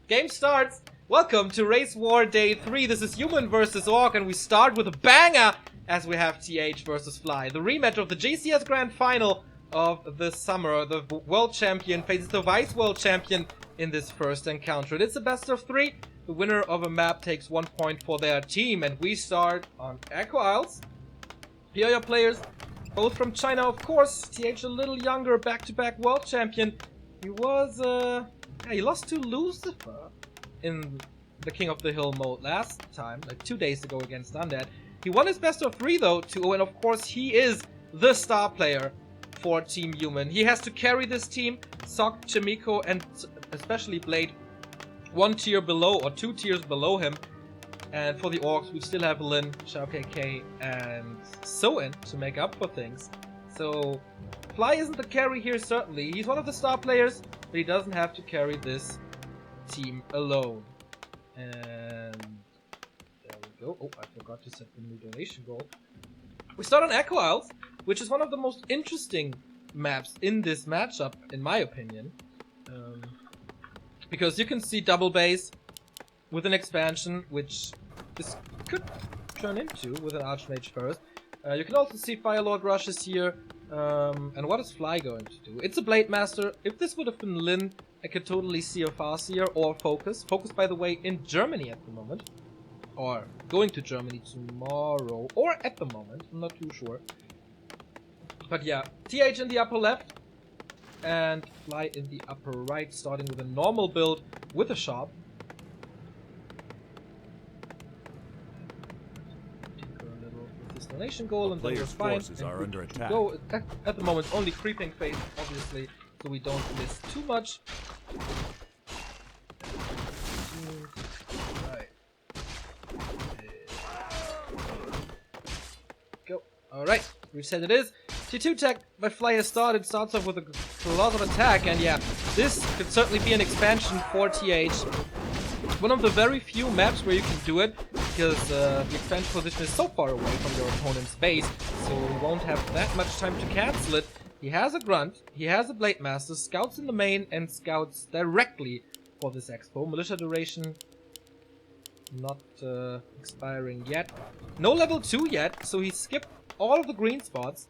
Game starts. Welcome to Race War Day 3. This is Human versus Orc, and we start with a banger as we have TH versus Fly. The rematch of the JCS Grand Final of the summer. The world champion faces the vice world champion in this first encounter. It's a best of 3. The winner of a map takes 1 point for their team, and we start on Echo Isles. Here are your players, both from China, of course. TH a little younger, back-to-back world champion. He was, he lost to Lucifer in the King of the Hill mode last time, like 2 days ago against Undead. He won his best of 3 though, 2-0, and of course he is the star player for Team Human. He has to carry this team. Sok, Chimiko, and especially Blade 1 tier below, or 2 tiers below him. And for the Orcs, we still have Lin, Shao KK, and Soin to make up for things. So, Fly isn't the carry here, certainly. He's one of the star players, but he doesn't have to carry this team alone. And there we go. Oh, I forgot to set the new donation goal. We start on Echo Isles, which is one of the most interesting maps in this matchup, in my opinion. Because you can see double base with an expansion, which this could turn into with an Archmage first. You can also see Firelord rushes here. And what is Fly going to do? It's a Blade Master. If this would have been Lin, I could totally see a Farseer or Focus. Focus, by the way, in Germany at the moment. Or going to Germany tomorrow. Or at the moment. I'm not too sure. But yeah, TH in the upper left. And Fly in the upper right, starting with a normal build with a Sharp. Donation goal, and then we're fine. Are under attack. Go at the moment, only creeping phase, obviously, so we don't miss too much. Right. Go. Alright, reset it is. T2 tech by Fly has started, starts off with a lot of attack, and yeah, this could certainly be an expansion for TH. One of the very few maps where you can do it, because the expansion position is so far away from your opponent's base, so you won't have that much time to cancel it. He has a Grunt, he has a Blade Master, scouts in the main, and scouts directly for this expo. Militia duration not expiring yet. No level 2 yet, so he skipped all of the green spots.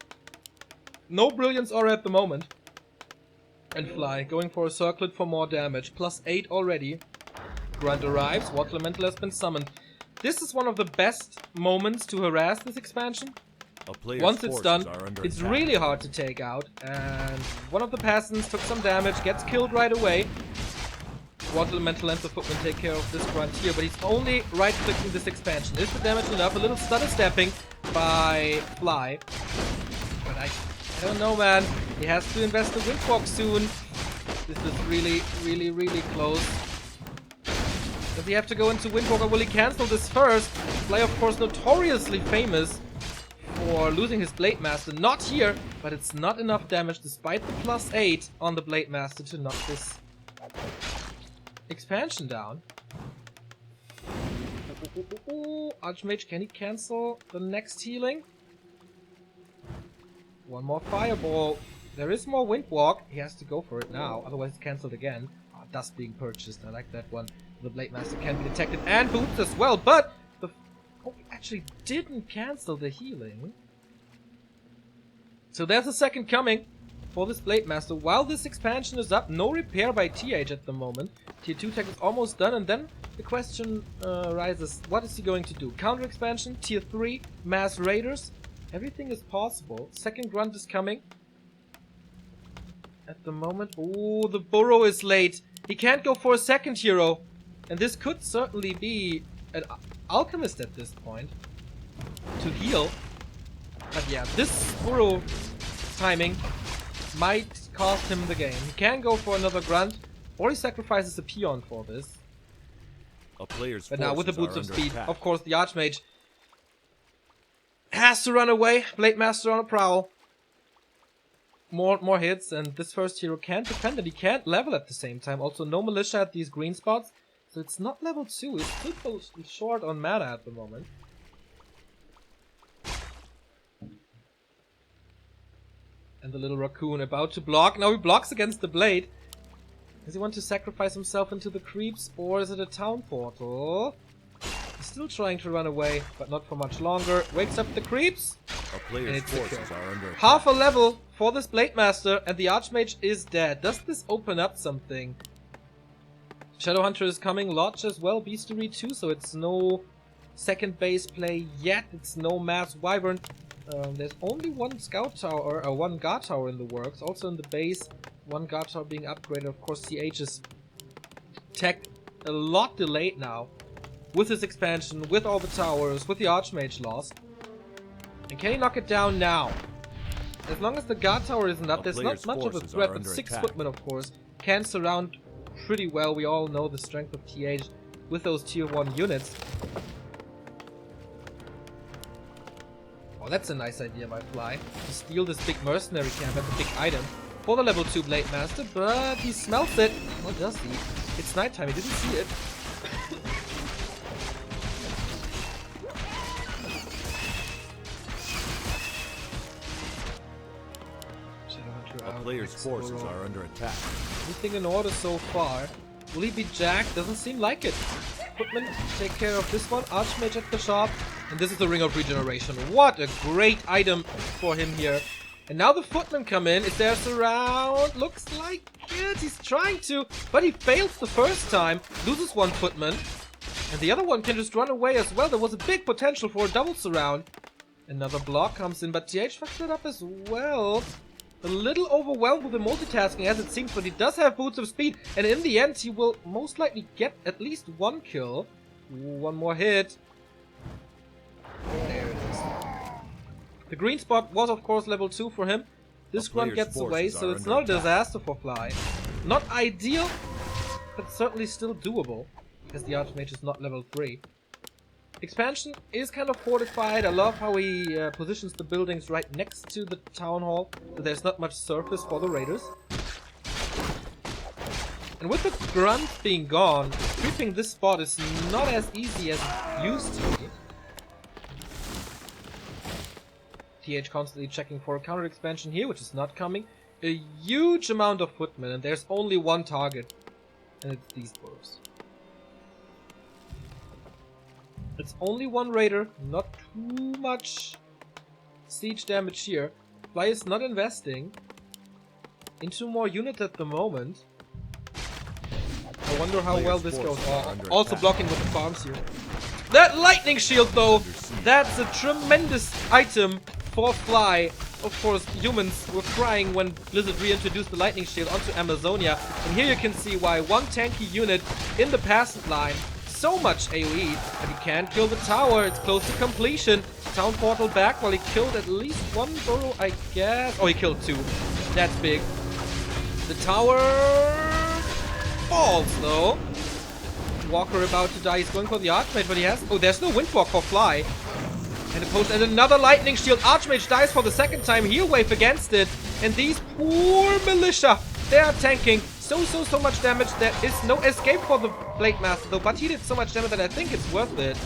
No Brilliance Aura at the moment. And Fly going for a Circlet for more damage, +8 already. Grunt arrives, Water Elemental has been summoned. This is one of the best moments to harass this expansion. Once it's done, it's really hard to take out. And one of the peasants took some damage, gets killed right away. Water Elemental and the Footman take care of this Grunt here, but he's only right-clicking this expansion. Is the damage enough? A little stutter stepping by Fly. But I don't know, man. He has to invest the Windwalk soon. This is really close. Does he have to go into Windwalker? Will he cancel this first? Fly, of course, notoriously famous for losing his Blade Master. Not here, but it's not enough damage despite the +8 on the Blade Master to knock this expansion down. Archmage, can he cancel the next healing? One more Fireball. There is more Windwalk. He has to go for it now, otherwise it's cancelled again. Oh, dust being purchased. I like that one. The Blade Master can be detected and boots as well, but the he actually didn't cancel the healing. So there's a second coming for this Blade Master. While this expansion is up, no repair by TH at the moment. Tier 2 tech is almost done, and then the question arises, what is he going to do? Counter expansion, Tier 3, Mass Raiders? Everything is possible. Second Grunt is coming. At the moment, oh, the Burrow is late. He can't go for a second hero. And this could certainly be an Alchemist at this point to heal. But yeah, this Burrow timing might cost him the game. He can go for another Grunt, or he sacrifices a Peon for this. But now with the Boots of Speed, of course the Archmage has to run away. Blade Master on a prowl. More hits, and this first hero can't defend it. He can't level at the same time. Also, no Militia at these green spots. So it's not level 2, it's still short on mana at the moment. And the little raccoon about to block. Now he blocks against the blade. Does he want to sacrifice himself into the creeps, or is it a town portal? He's still trying to run away, but not for much longer. Wakes up the creeps, and it's a kill. Half a level for this Blade Master, and the Archmage is dead. Does this open up something? Shadowhunter is coming, Lodge as well, Beastery too, so it's no second base play yet. It's no Mass Wyvern. There's only one Scout Tower, or one Guard Tower in the works. Also in the base, one Guard Tower being upgraded. Of course, CH's tech a lot delayed now. With his expansion, with all the towers, with the Archmage lost. And can he knock it down now? As long as the Guard Tower isn't up, there's not much of a threat, but 6 footmen, of course, can surround pretty well. We all know the strength of TH with those tier 1 units. Oh, that's a nice idea by Fly, to steal this big mercenary camp as a big item for the level 2 Blade Master, but he smells it. What does he? It's nighttime, he didn't see it. Player's forces are under attack. Everything in order so far. Will he be jacked? Doesn't seem like it. Footman take care of this one. Archmage at the shop. And this is the Ring of Regeneration. What a great item for him here. And now the footmen come in. Is there a surround? Looks like it. He's trying to, but he fails the first time. Loses one footman. And the other one can just run away as well. There was a big potential for a double surround. Another block comes in, but TH fucked it up as well. A little overwhelmed with the multitasking as it seems, but he does have boots of speed, and in the end he will most likely get at least one kill. One more hit. There it is. The green spot was of course level 2 for him. This run gets away, so it's not a disaster for Fly. Not ideal, but certainly still doable, as the Archmage is not level 3. Expansion is kind of fortified. I love how he positions the buildings right next to the town hall, so there's not much surface for the raiders. And with the grunts being gone, creeping this spot is not as easy as it used to be. TH constantly checking for a counter expansion here, which is not coming. A huge amount of footmen, and there's only one target, and it's these burrows. It's only one raider, not too much siege damage here. Fly is not investing into more units at the moment. I wonder how well this goes. Oh, also blocking with the farms here. That lightning shield though, that's a tremendous item for Fly. Of course, humans were crying when Blizzard reintroduced the lightning shield onto Amazonia. And here you can see why one tanky unit in the passive line, so much AoE, but he can't kill the tower. It's close to completion. Town portal back while he killed at least one burrow, I guess. Oh, he killed 2. That's big. The tower falls though. Walker about to die. He's going for the Archmage, but he has... Oh, there's no windwalk for Fly. And a post and another lightning shield. Archmage dies for the second time. Heal wave against it. And these poor militia, they are tanking so much damage. There is no escape for the Blade Master though, but he did so much damage that I think it's worth it.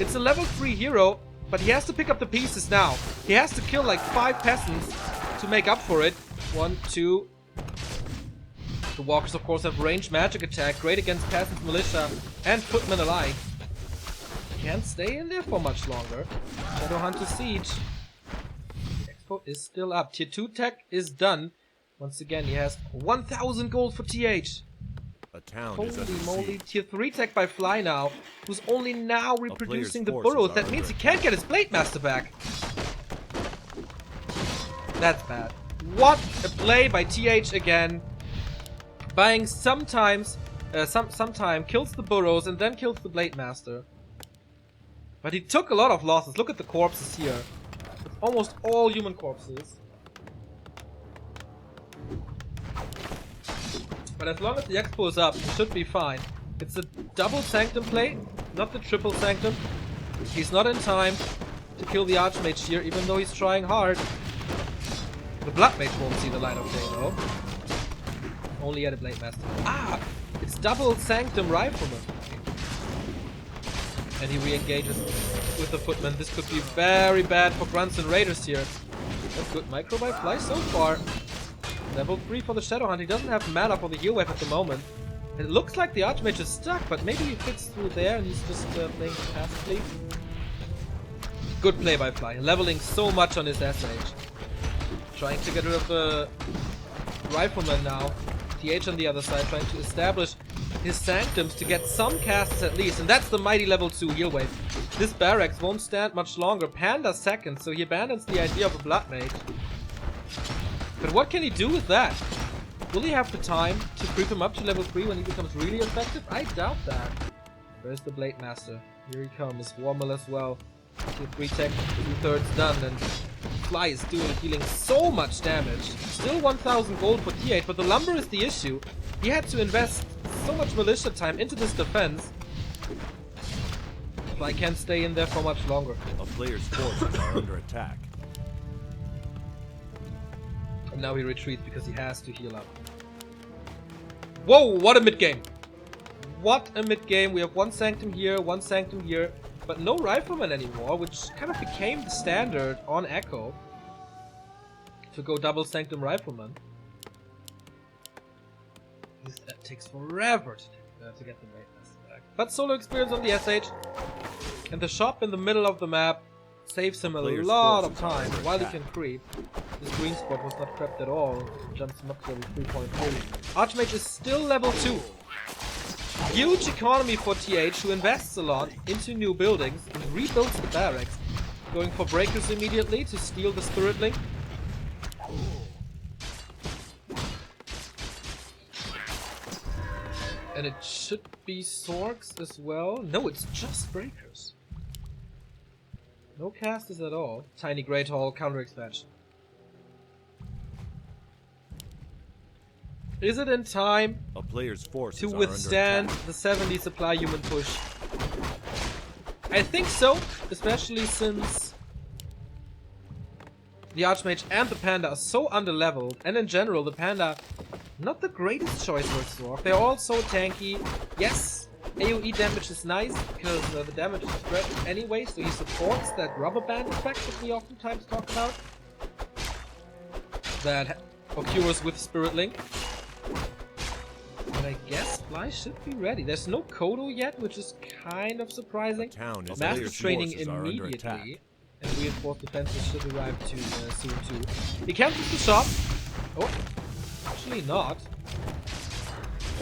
It's a level 3 hero, but he has to pick up the pieces now. He has to kill like 5 peasants to make up for it. 1, 2. The walkers of course have ranged magic attack, great against peasants, militia, and footmen alike. Can't stay in there for much longer. Shadowhunter Siege. The expo is still up. Tier 2 tech is done. Once again, he has 1,000 gold for TH. A town Holy is moly. Tier 3 tech by Fly now, who's only now reproducing the burrows. That means he can't get his Blade Master back. That's bad. What a play by TH again. Buying some time, kills the burrows and then kills the Blade Master. But he took a lot of losses. Look at the corpses here. It's almost all human corpses. But as long as the expo is up, it should be fine. It's a double Sanctum play, not the triple Sanctum. He's not in time to kill the Archmage here, even though he's trying hard. The Blood Mage won't see the light of day though. Only at a Blade Master. Ah! It's double Sanctum Rifleman. And he re-engages with the Footman. This could be very bad for Grunts and Raiders here. That's good micro by Fly so far. Level 3 for the Shadow Hunt. He doesn't have mana for the heal wave at the moment. It looks like the Archmage is stuck, but maybe he fits through there and he's just playing passively. Good play by Fly. Leveling so much on his SH. Trying to get rid of the Rifleman now. TH on the other side trying to establish his sanctums to get some casts at least. And that's the mighty level 2 heal wave. This barracks won't stand much longer. Panda second, so he abandons the idea of a Blood Mage. But what can he do with that? Will he have the time to creep him up to level 3 when he becomes really effective? I doubt that. Where's the Blade Master? Here he comes. Warmel as well. Tier 3 tech, 2/3 done, and Fly is dealing so much damage. Still 1000 gold for T8, but the lumber is the issue. He had to invest so much militia time into this defense. Fly can't stay in there for much longer. A player's forces are under attack. And now he retreats because he has to heal up. Whoa, what a mid-game! What a mid-game. We have one Sanctum here, one Sanctum here, but no Rifleman anymore, which kind of became the standard on Echo. To go double Sanctum Rifleman. That takes forever to get the Maintenance back. But solo experience on the SH. And the shop in the middle of the map saves him a lot of time while he can creep. This green spot was not prepped at all. Jumps him up to level 3.3. Archmage is still level 2. Huge economy for TH, who invests a lot into new buildings and rebuilds the barracks. Going for breakers immediately to steal the Spirit Link. And it should be Sorks as well. No, it's just breakers. No casters at all. Tiny Great Hall, counter expansion. Is it in time A player's forces to are withstand under attack. the 70 supply human push? I think so, especially since the Archmage and the Panda are so underleveled, and in general the Panda not the greatest choice for Sork. They're all so tanky. Yes, AoE damage is nice because the damage is spread anyway, so he supports that rubber band effect that we oftentimes talk about. That occurs with Spirit Link. But I guess Fly should be ready. There's no Kodo yet, which is kind of surprising. Town is Master player's training forces are under attack. immediately. And reinforced defenses should arrive too soon too. He cancels the shop. Oh, actually not.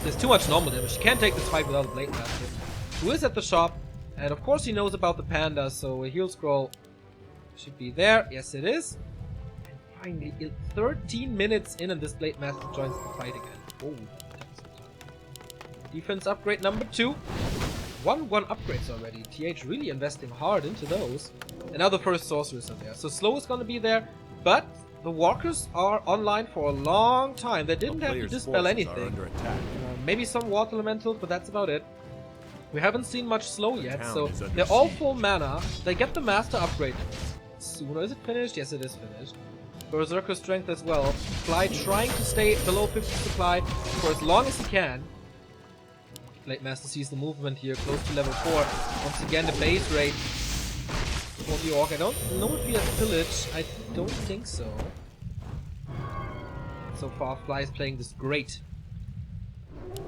There's too much normal damage. He can't take this fight without a Blade Master. Who is at the shop. And of course he knows about the Panda, so a heal scroll should be there. Yes, it is. And finally, 13 minutes in and this Blade Master joins the fight again. Oh. Defense upgrade number 2. 1 upgrades already. TH really investing hard into those. And now the first sorcerers are there. So slow is gonna be there, but the walkers are online for a long time. They didn't have to dispel anything. Maybe some water elementals, but that's about it. We haven't seen much slow yet, so they're all full mana. They get the master upgrade sooner. Is it finished? Yes, it is finished. Berserker strength as well. Fly trying to stay below 50 supply for as long as he can. Blade Master sees the movement here, close to level 4. Once again, the base rate for the Orc. I don't know if he has pillage. I don't think so. So far, Fly is playing this great.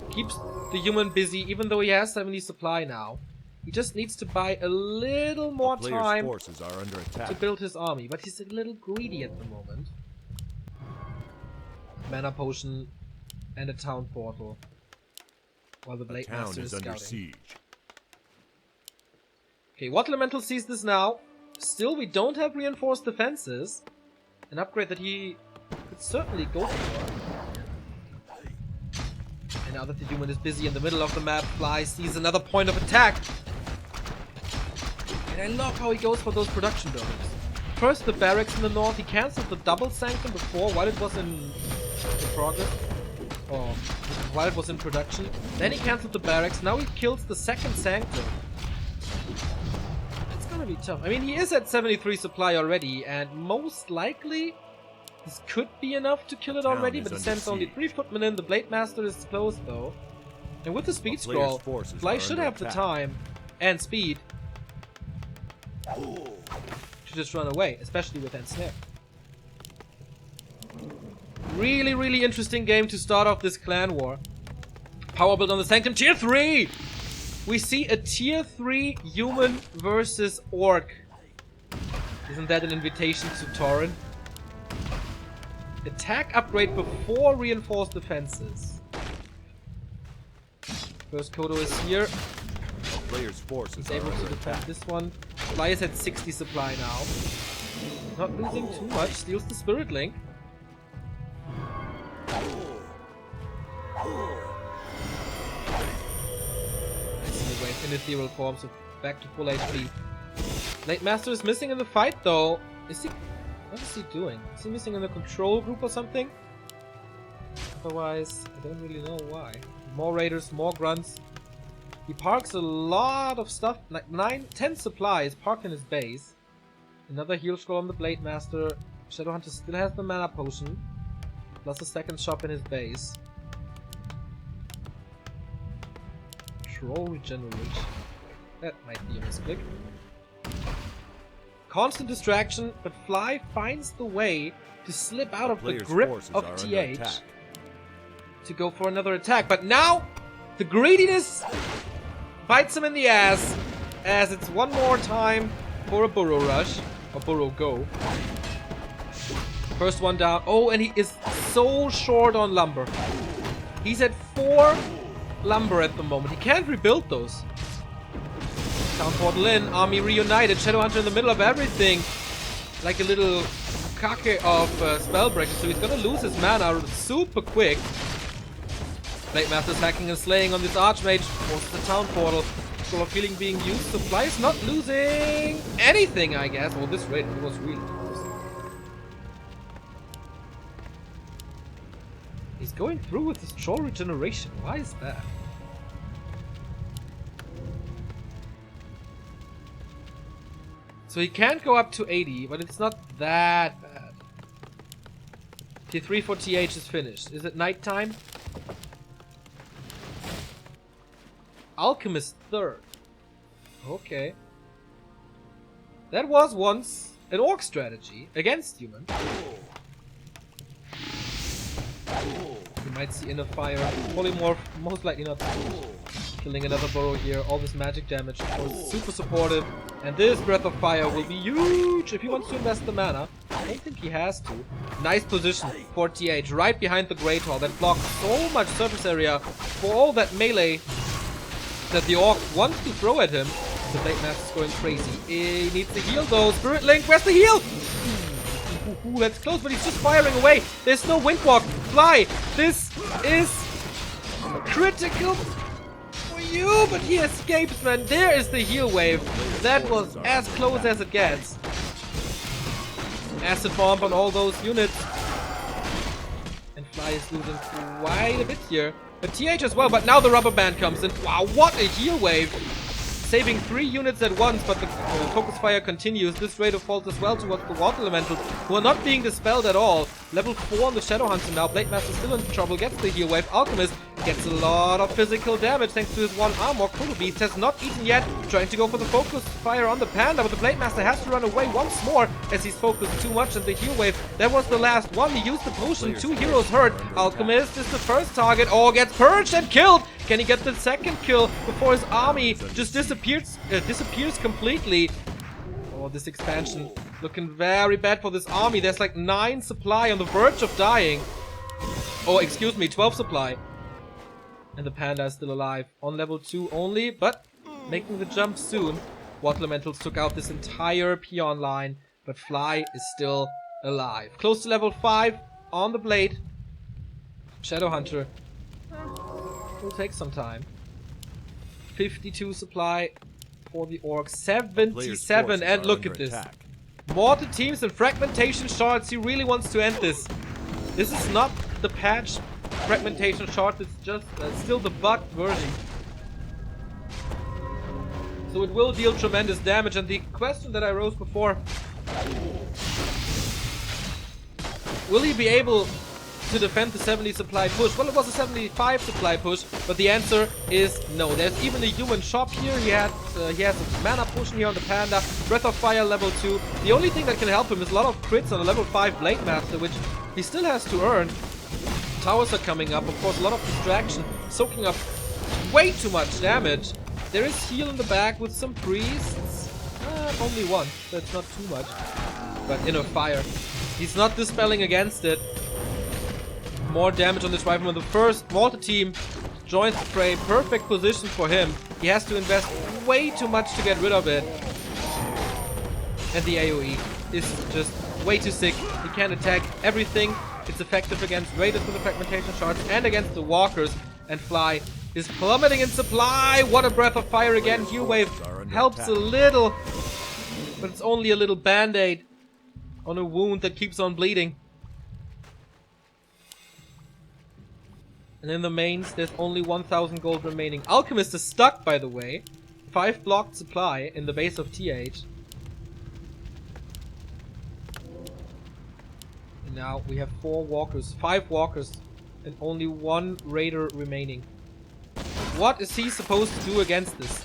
Keeps the human busy, even though he has 70 supply now. He just needs to buy a little more time to build his army, but he's a little greedy at the moment. Mana potion and a town portal. While the Blade Master is scouting. Siege. Okay, Water Elemental sees this now. Still, we don't have reinforced defenses. An upgrade that he could certainly go for. And now that the human is busy in the middle of the map, Fly sees another point of attack. And I love how he goes for those production buildings. First, the barracks in the north. He cancelled the double sanctum before while it was in progress. Or while it was in production. Then he cancelled the barracks. Now he kills the second sanctum. It's gonna be tough. I mean, he is at 73 supply already, and most likely this could be enough to kill it already, but he sends only 3 footmen in. The Blade Master is close though. And with the speed scroll, Fly should have the time and speed to just run away, especially with Ensnare. Really, really interesting game to start off this clan war. Power build on the Sanctum, tier 3! We see a tier 3 human versus orc. Isn't that an invitation to Tauren? Attack upgrade before reinforced defenses. First Kodo is here. Player's forces He's are able to under defend attack. this one. Fly is at 60 supply now. Not losing too much. Steals the Spirit Link. In ethereal form, so back to full HP. Blade Master is missing in the fight though. Is he? What is he doing? Is he missing in the control group or something? Otherwise, I don't really know why. More raiders, more grunts. He parks a lot of stuff, like 10 supplies parked in his base. Another heal scroll on the Blade Master. Shadowhunter still has the mana potion, plus a second shop in his base. Troll regeneration. That might be a misclick. Constant distraction, but Fly finds the way to slip out of the grip of TH to go for another attack. But now, the greediness bites him in the ass, as it's one more time for a burrow rush, or burrow go. First one down. Oh, and he is so short on lumber. He's at 4 lumber at the moment. He can't rebuild those. Town portal in, army reunited, Shadowhunter in the middle of everything. Like a little kake of Spellbreaker, so he's gonna lose his mana super quick. Blade Master's hacking and slaying on this Archmage. Forces the town portal. Scroll of Healing being used. So Fly is not losing anything, I guess. Well, this raid was really close. He's going through with his troll regeneration. Why is that? So he can't go up to 80, but it's not that bad. Tier 3 for TH is finished. Is it nighttime? Alchemist 3rd. Okay. That was once an orc strategy against human. You might see Inner Fire, Polymorph, most likely not. Killing another burrow here, all this magic damage, of course, super supportive. And this Breath of Fire will be huge if he wants to invest the mana. I don't think he has to. Nice position for TH, right behind the Great Hall that blocks so much surface area for all that melee that the Orc wants to throw at him. The Blade Master's going crazy. He needs to heal though. Spirit Link, where's the heal? Ooh, that's close, but he's just firing away. There's no Windwalk. Fly. This is critical for you, but he escapes, man. There is the heal wave. That was as close as it gets. Acid bomb on all those units. And Fly is losing quite a bit here. But TH as well, but now the rubber band comes in. Wow, what a heal wave. Saving 3 units at once, but the focus fire continues. This rate of falls as well towards the water elementals, who are not being dispelled at all. Level 4 on the Shadowhunter now. Blade Master still in trouble, gets the heal wave. Alchemist gets a lot of physical damage thanks to his 1 armor. Kodo Beast has not eaten yet, trying to go for the focus fire on the Panda, but the Blade Master has to run away once more as he's focused too much on the heal wave. That was the last one. He used the potion. 2 heroes hurt. Alchemist is the first target. Oh, gets purged and killed. Can he get the second kill before his army just disappears completely? Oh, this expansion looking very bad for this army. There's like 9 supply on the verge of dying. Oh, excuse me, 12 supply. And the Panda is still alive on level 2 only, but making the jump soon. Water Elementals took out this entire peon line, but Fly is still alive. Close to level 5 on the Blade. Shadowhunter will take some time. 52 supply for the Orcs. 77, and look at this. Mortar teams and fragmentation shards. He really wants to end this. This is not the patch fragmentation shard, it's just still the bugged version. So it will deal tremendous damage, and the question that I raised before, will he be able to defend the 70 supply push? Well, it was a 75 supply push, but the answer is no. There's even a human shop here. He has a mana potion here on the Panda. Breath of Fire level 2. The only thing that can help him is a lot of crits on a level 5 Blade Master, which he still has to earn. Towers are coming up, of course, a lot of distraction, soaking up way too much damage. There is heal in the back with some priests. Only one, so it's not too much. But Inner Fire. He's not dispelling against it. More damage on this rifleman. The first mortar team joins the fray. Perfect position for him. He has to invest way too much to get rid of it. And the AoE is just way too sick. He can't attack everything. It's effective against raiders with the fragmentation shards and against the walkers. And Fly is plummeting in supply. What a breath of fire again. Heal wave helps a little, but it's only a little band-aid on a wound that keeps on bleeding. And in the mains, there's only 1,000 gold remaining. Alchemist is stuck, by the way. 5 blocked supply in the base of TH. And now we have 4 walkers, 5 walkers, and only 1 raider remaining. What is he supposed to do against this?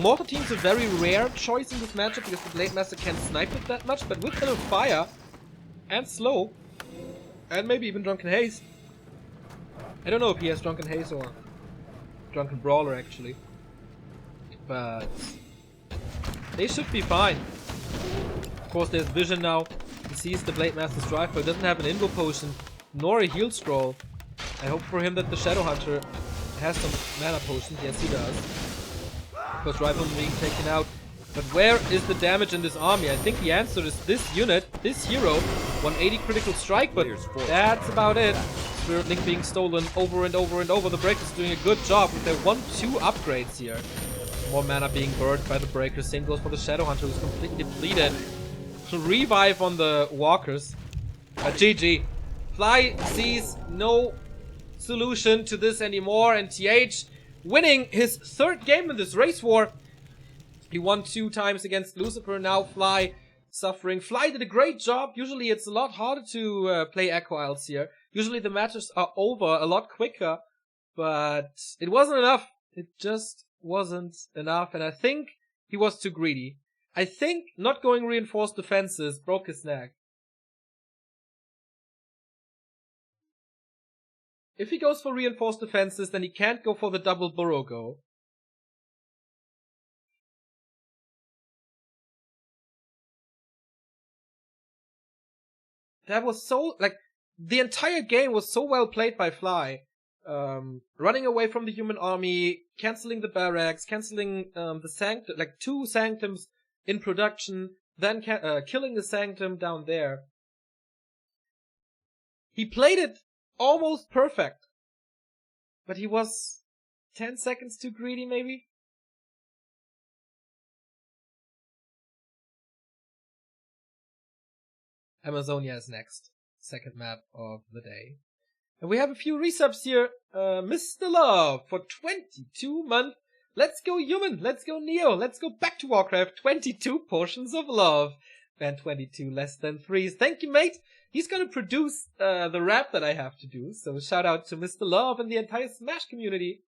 Mortar Team's a very rare choice in this matchup because the Blade Master can't snipe it that much, but with Inner Fire and Slow, and maybe even Drunken Haze. I don't know if he has Drunken Haze or Drunken Brawler actually, but they should be fine. Of course, there's Vision now. He sees the Blade Master's drive, but doesn't have an Invo Potion nor a Heal Scroll. I hope for him that the Shadow Hunter has some mana potions. Yes, he does. Of course, Rifleman being taken out. But where is the damage in this army? I think the answer is this unit, this hero. 180 critical strike, but that's about it. Spirit Link being stolen over and over and over. The Breakers doing a good job with their 1-2 upgrades here. More mana being burned by the Breakers. Same goes for the Shadow Hunter, who's completely depleted. To revive on the Walkers. GG. Fly sees no solution to this anymore, and TH winning his 3rd game in this race war. He won 2 times against Lucifer. Now Fly suffering. Fly did a great job. Usually it's a lot harder to play Echo Isles here. Usually the matches are over a lot quicker, but it wasn't enough. It just wasn't enough, and I think he was too greedy. I think not going reinforced defenses broke his neck. If he goes for reinforced defenses, then he can't go for the double burrow go. That was so, like, the entire game was so well played by Fly. Running away from the human army, cancelling the barracks, cancelling the sanctum, like 2 sanctums in production, then killing the sanctum down there. He played it almost perfect, but he was 10 seconds too greedy, maybe? Amazonia is next. 2nd map of the day. And we have a few resubs here. Mr. Love for 22 months. Let's go human. Let's go Neo. Let's go back to Warcraft. 22 portions of love. And 22 less than 3s. Thank you, mate. He's gonna produce the rap that I have to do. So shout out to Mr. Love and the entire Smash community.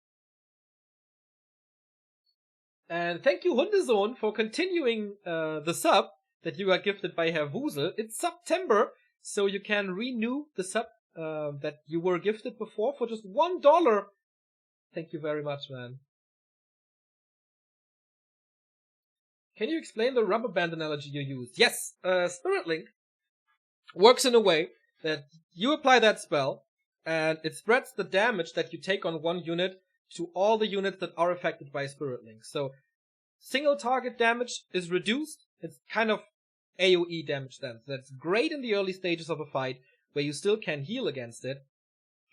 And thank you, Hundesohn, for continuing the sub that you got gifted by Herr Wusel. It's September, so you can renew the sub that you were gifted before for just $1. Thank you very much, man. Can you explain the rubber band analogy you used? Yes, Spirit Link works in a way that you apply that spell, and it spreads the damage that you take on one unit to all the units that are affected by Spirit Link. So, single target damage is reduced. It's kind of AoE damage then. So that's great in the early stages of a fight, where you still can heal against it,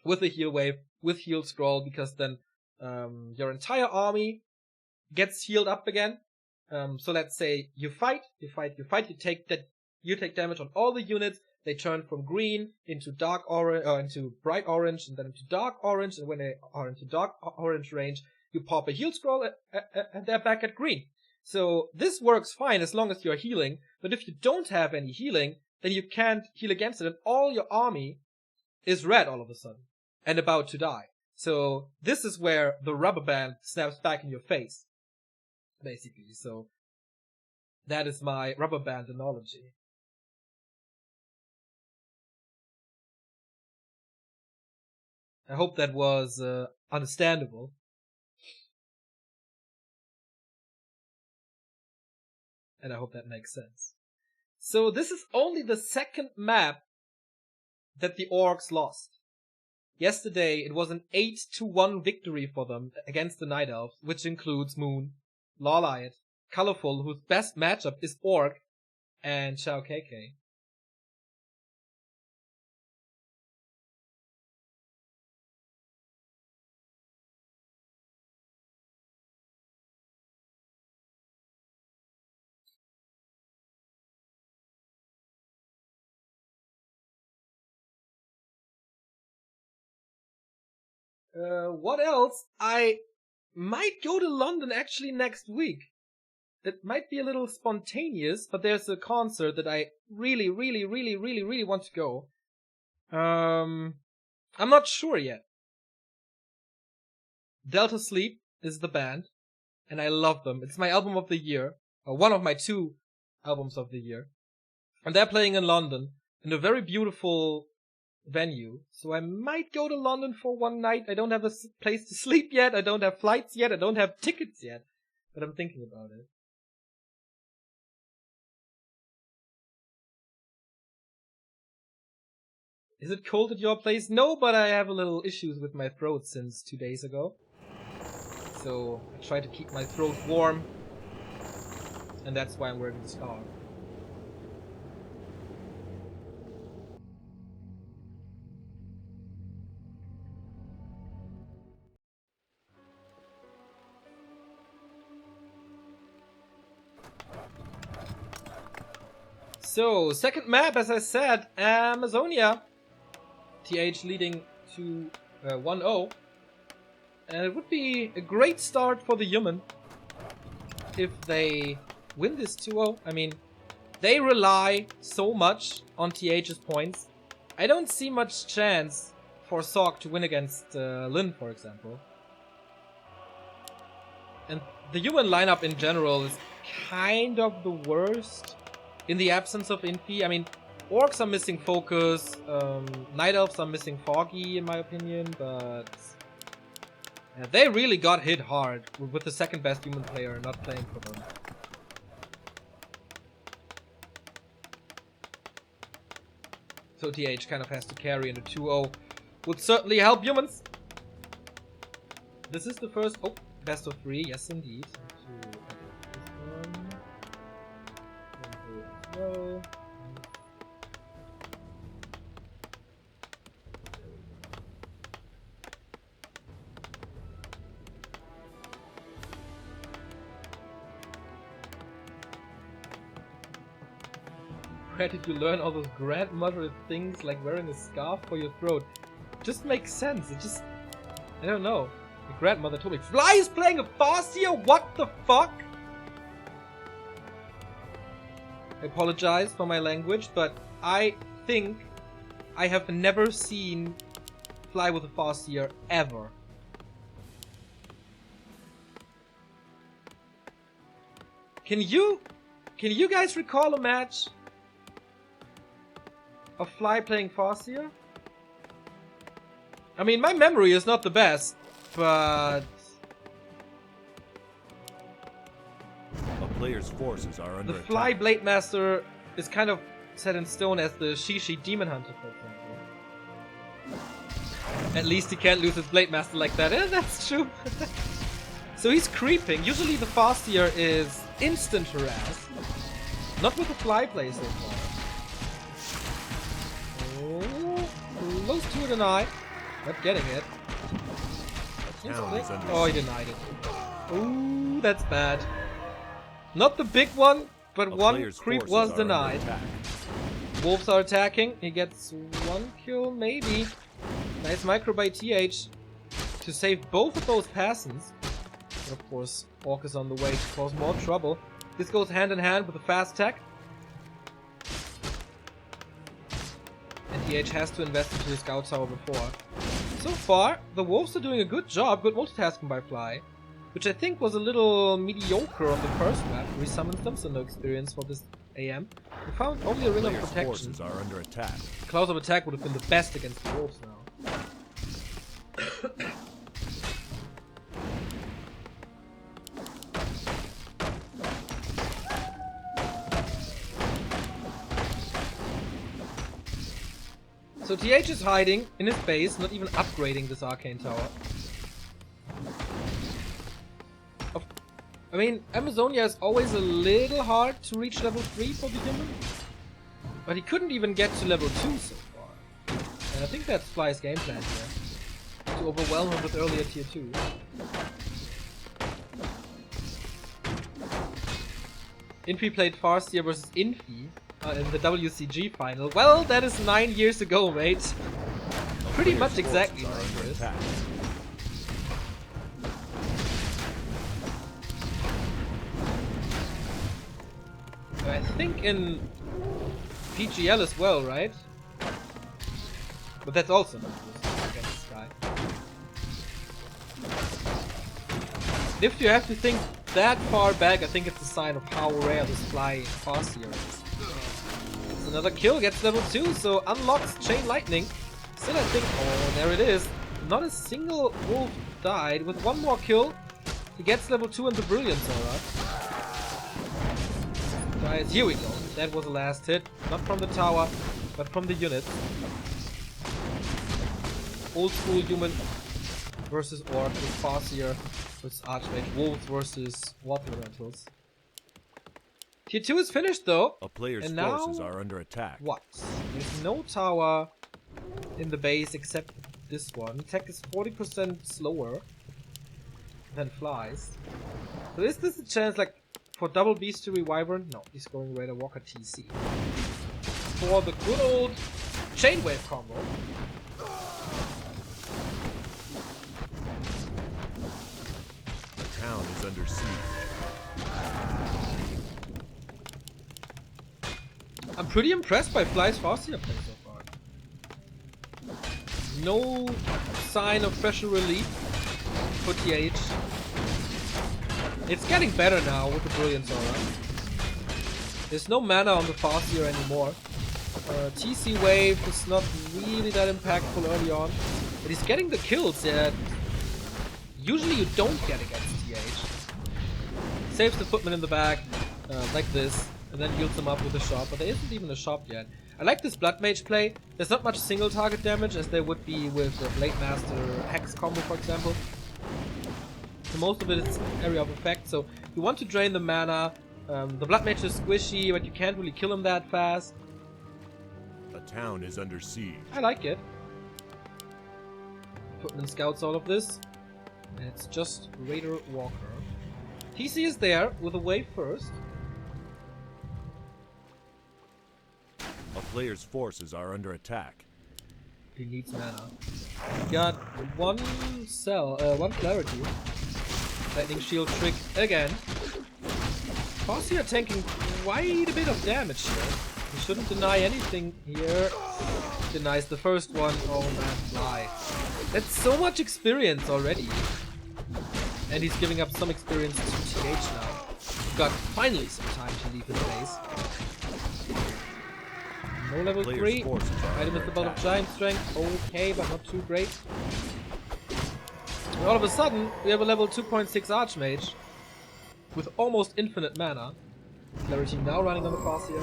with a heal wave, with heal scroll, because then your entire army gets healed up again. So let's say you fight, you take damage on all the units. They turn from green into dark orange, into bright orange, and then into dark orange. And when they are into dark orange range, you pop a heal scroll, and they're back at green. So this works fine as long as you're healing. But if you don't have any healing, then you can't heal against it, and all your army is red all of a sudden, and about to die. So this is where the rubber band snaps back in your face, basically. So that is my rubber band analogy. I hope that was understandable. And I hope that makes sense. So this is only the second map that the orcs lost. Yesterday it was an 8-1 victory for them against the Night Elves, which includes Moon, Lawlight, Colorful, whose best matchup is Orc, and Shao KK. What else? I might go to London actually next week. It might be a little spontaneous, but there's a concert that I really want to go. I'm not sure yet. Delta Sleep is the band, and I love them. It's my album of the year, or one of my 2 albums of the year. And they're playing in London, in a very beautiful venue. So I might go to London for one night. I don't have a place to sleep yet. I don't have flights yet. I don't have tickets yet. But I'm thinking about it. Is it cold at your place? No, but I have a little issues with my throat since 2 days ago. So I try to keep my throat warm. And that's why I'm wearing the scarf. So, second map, as I said, Amazonia. TH leading to 1-0. And it would be a great start for the human if they win this 2-0. I mean, they rely so much on TH's points. I don't see much chance for Sok to win against Lin, for example. And the human lineup in general is kind of the worst. In the absence of Infi, I mean, Orcs are missing Focus, Night Elves are missing Foggy, in my opinion, but they really got hit hard with the second best human player not playing for them. So TH kind of has to carry in a 2-0. Would certainly help humans. This is the first, best of 3, yes indeed. Go. Where did you learn all those grandmother things like wearing a scarf for your throat? Just makes sense. It just, I don't know. The grandmother told me, Fly is playing a Farseer? What the fuck? I apologize for my language, but I think I have never seen Fly with a Farseer ever. Can you guys recall a match of Fly playing Farseer? I mean, my memory is not the best, but player's forces are under the Fly Blade Master is kind of set in stone as the Shishi Demon Hunter, for example. At least he can't lose his Blade Master like that. That's true. So he's creeping. Usually the Farseer is instant harass. Not with the Fly play so far. Oh, close to it and I. Not getting it. Oh, he denied it. Oh, that's bad. Not the big one, but one creep was denied. Wolves are attacking. He gets 1 kill, maybe. Nice micro by TH to save both of those Passons. But of course, Orc is on the way to cause more trouble. This goes hand in hand with a fast tech. TH has to invest into the Scout Tower before. So far, the Wolves are doing a good job, good multitasking by Fly, which I think was a little mediocre on the first map. We summoned them, so no experience for this AM. We found only a Ring of Players' Protection. forces are under attack. Cloud of Attack would have been the best against the Wolves now. So TH is hiding in his base, not even upgrading this Arcane Tower. I mean, Amazonia is always a little hard to reach level 3 for the human. But he couldn't even get to level 2 so far. And I think that's Fly's game plan here. To overwhelm him with earlier tier 2. Infi played Farseer versus Infi in the WCG final. Well, that is 9 years ago, mate. Pretty much exactly 9 years. I think in PGL as well, right? But that's also not against this guy. If you have to think that far back, I think it's a sign of how rare this Fly Farseer is. It's another kill, gets level 2, so unlocks Chain Lightning. Still I think, oh, there it is. Not a single wolf died. With one more kill, he gets level 2 and the Brilliance Aura. Guys, here we go. That was the last hit. Not from the tower, but from the unit. Old school human versus orc with Farseer versus Archmage. Wolves versus Water Elementals. Tier 2 is finished though. A player's and now, forces are under attack. What? There's no tower in the base except this one. Tech is 40% slower than Flies. So is this a chance like for double Bestiary Wyvern? No, he's going Raider Walker TC. For the good old Chainwave combo. The town is under siege. I'm pretty impressed by Fly's Farseer play so far. No sign of pressure relief for TH. It's getting better now with the Brilliance Aura. There's no mana on the Farseer anymore. TC Wave is not really that impactful early on. But he's getting the kills that usually you don't get against TH. Saves the footman in the back, like this, and then heals them up with a shot. But there isn't even a shot yet. I like this Blood Mage play. There's not much single target damage as there would be with the Blade Master Hex combo, for example. So most of it is area of effect, so you want to drain the mana. The Blood Mage is squishy, but you can't really kill him that fast. The town is under siege. I like it. Footman scouts all of this. And it's just Raider Walker. TC is there with a wave first. A player's forces are under attack. He needs mana. Got one clarity. Lightning Shield trick again. Farseer tanking quite a bit of damage here. He shouldn't deny anything here. Denies the first one. Oh man, Fly. That's so much experience already. And he's giving up some experience to TH now. Got finally some time to leave his base. No level 3. Item is the Belt of Giant Strength. Okay, but not too great. And all of a sudden, we have a level 2.6 Archmage with almost infinite mana. Clarity now running on the Farseer.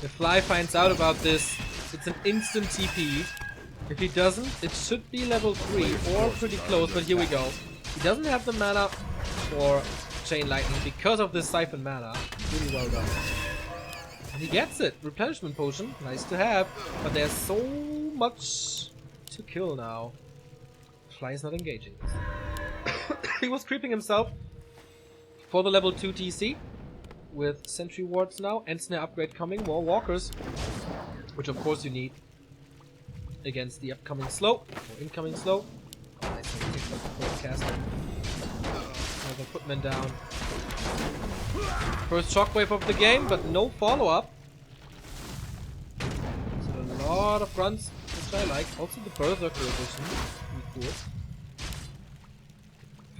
If Fly finds out about this, it's an instant TP. If he doesn't, it should be level 3 or pretty close, but here we go. He doesn't have the mana for Chain Lightning because of this Siphon mana. Really well done. And he gets it. Replenishment Potion, nice to have, but there's so much to kill now. Fly is not engaging. He was creeping himself for the level 2 TC with Sentry Wards now, and Snare upgrade coming, more walkers, which of course you need against the upcoming slow, or incoming slow. Nice, he takes out the first caster. Another footman down. First shockwave of the game, but no follow-up. So a lot of grunts, which I like. Also the Berserker edition. Pretty cool.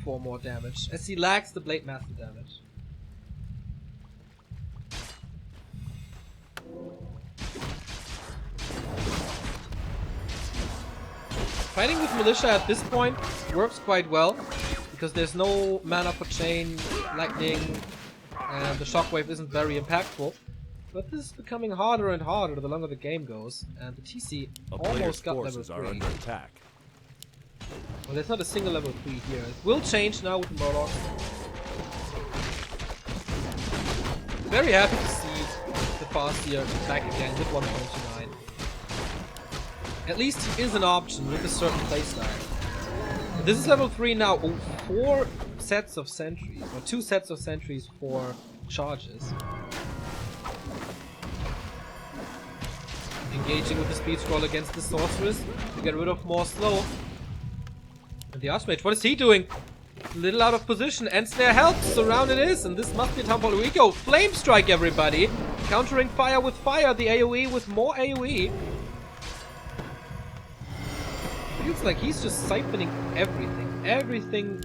4 more damage, as he lacks the Blade Master damage. Fighting with Militia at this point works quite well, because there's no mana for Chain, Lightning, and the Shockwave isn't very impactful. But this is becoming harder and harder the longer the game goes, and the TC almost got level 3. Are under attack. Well, there's not a single level 3 here. It will change now with the Murloc. Very happy to see the Farseer back again with 1.29. At least he is an option with a certain playstyle. This is level 3 now. Oh, 4 sets of sentries, or 2 sets of sentries for charges. Engaging with the speed scroll against the sorceress to get rid of more slow. And the Archmage, what is he doing? A little out of position. Ensnare helps, surround it is, and this must be a Town Hall. Here we go. Flame Strike, everybody. Countering fire with fire, the AoE with more AoE. Feels like he's just siphoning everything. Everything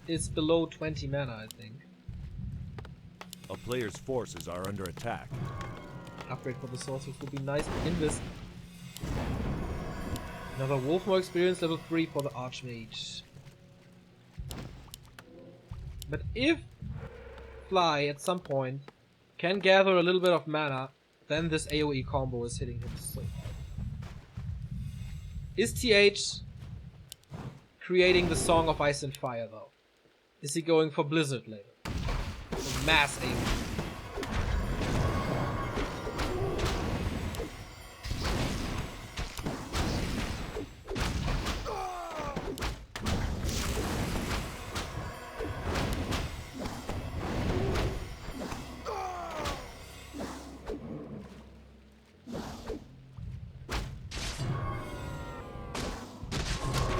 is below 20 mana, I think. A player's forces are under attack. Upgrade for the sorceress would be nice in this. Another Wolfmore experience, level 3 for the Archmage. But if Fly at some point can gather a little bit of mana, then this AoE combo is hitting him so hard. Is TH creating the Song of Ice and Fire though? Is he going for Blizzard later? For mass AoE.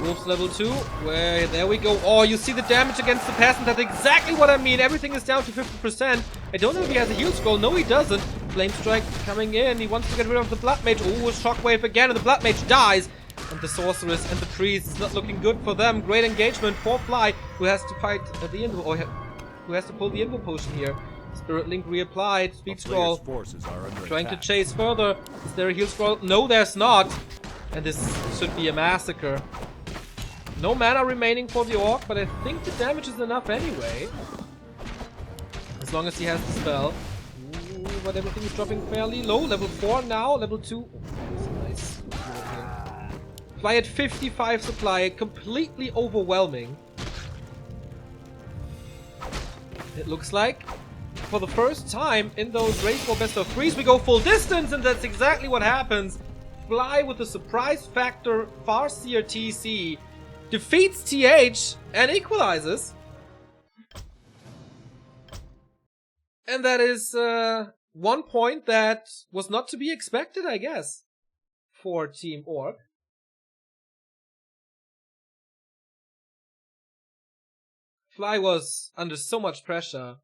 Wolves level 2, where there we go. Oh, you see the damage against the peasant. That's exactly what I mean. Everything is down to 50%. I don't know if he has a heal scroll. No, he doesn't. Flame Strike coming in. He wants to get rid of the Blood Mage. Oh, Shockwave again, and the Blood Mage dies. And the Sorceress and the Priest is not looking good for them. Great engagement for Fly, who has to fight the Invo, or who has to pull the Invo Potion here. Spirit Link reapplied. Speed Scroll. Trying to chase further. Is there a heal scroll? No, there's not. And this should be a massacre. No mana remaining for the Orc, but I think the damage is enough anyway. As long as he has the spell. Ooh, but everything is dropping fairly low. Level 4 now, level 2. Oh, that's nice. Fly at 55 supply, completely overwhelming. It looks like, for the first time in those race for best of 3s, we go full distance, and that's exactly what happens. Fly with the surprise factor Farseer TC. Defeats TH and equalizes. And that is 1 point that was not to be expected, I guess, for Team Orc. Fly was under so much pressure.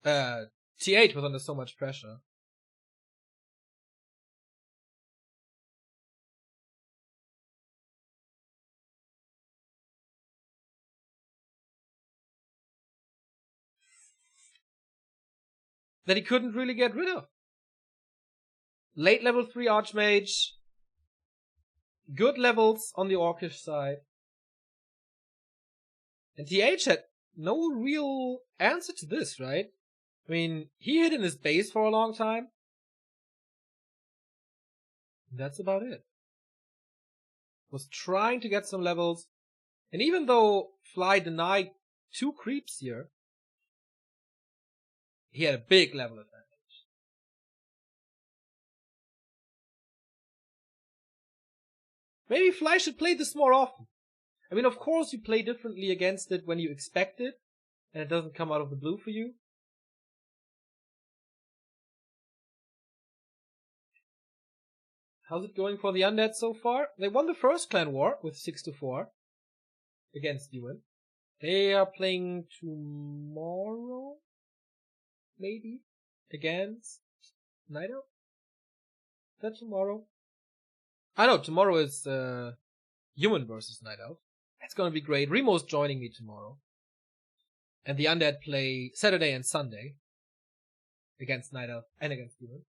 TH was under so much pressure. That he couldn't really get rid of. Late level 3 Archmage. Good levels on the Orcish side. And TH had no real answer to this, right? I mean, he hid in his base for a long time. That's about it. Was trying to get some levels. And even though Fly denied 2 creeps here, he had a big level advantage. Maybe Fly should play this more often. I mean, of course you play differently against it when you expect it, and it doesn't come out of the blue for you. How's it going for the Undead so far? They won the first clan war with 6-4. against UN. They are playing tomorrow, maybe, against Night Elf? Is that tomorrow? I know, tomorrow is Human versus Night Elf. It's gonna be great. Remo's joining me tomorrow. And the Undead play Saturday and Sunday against Night Elf and against Human.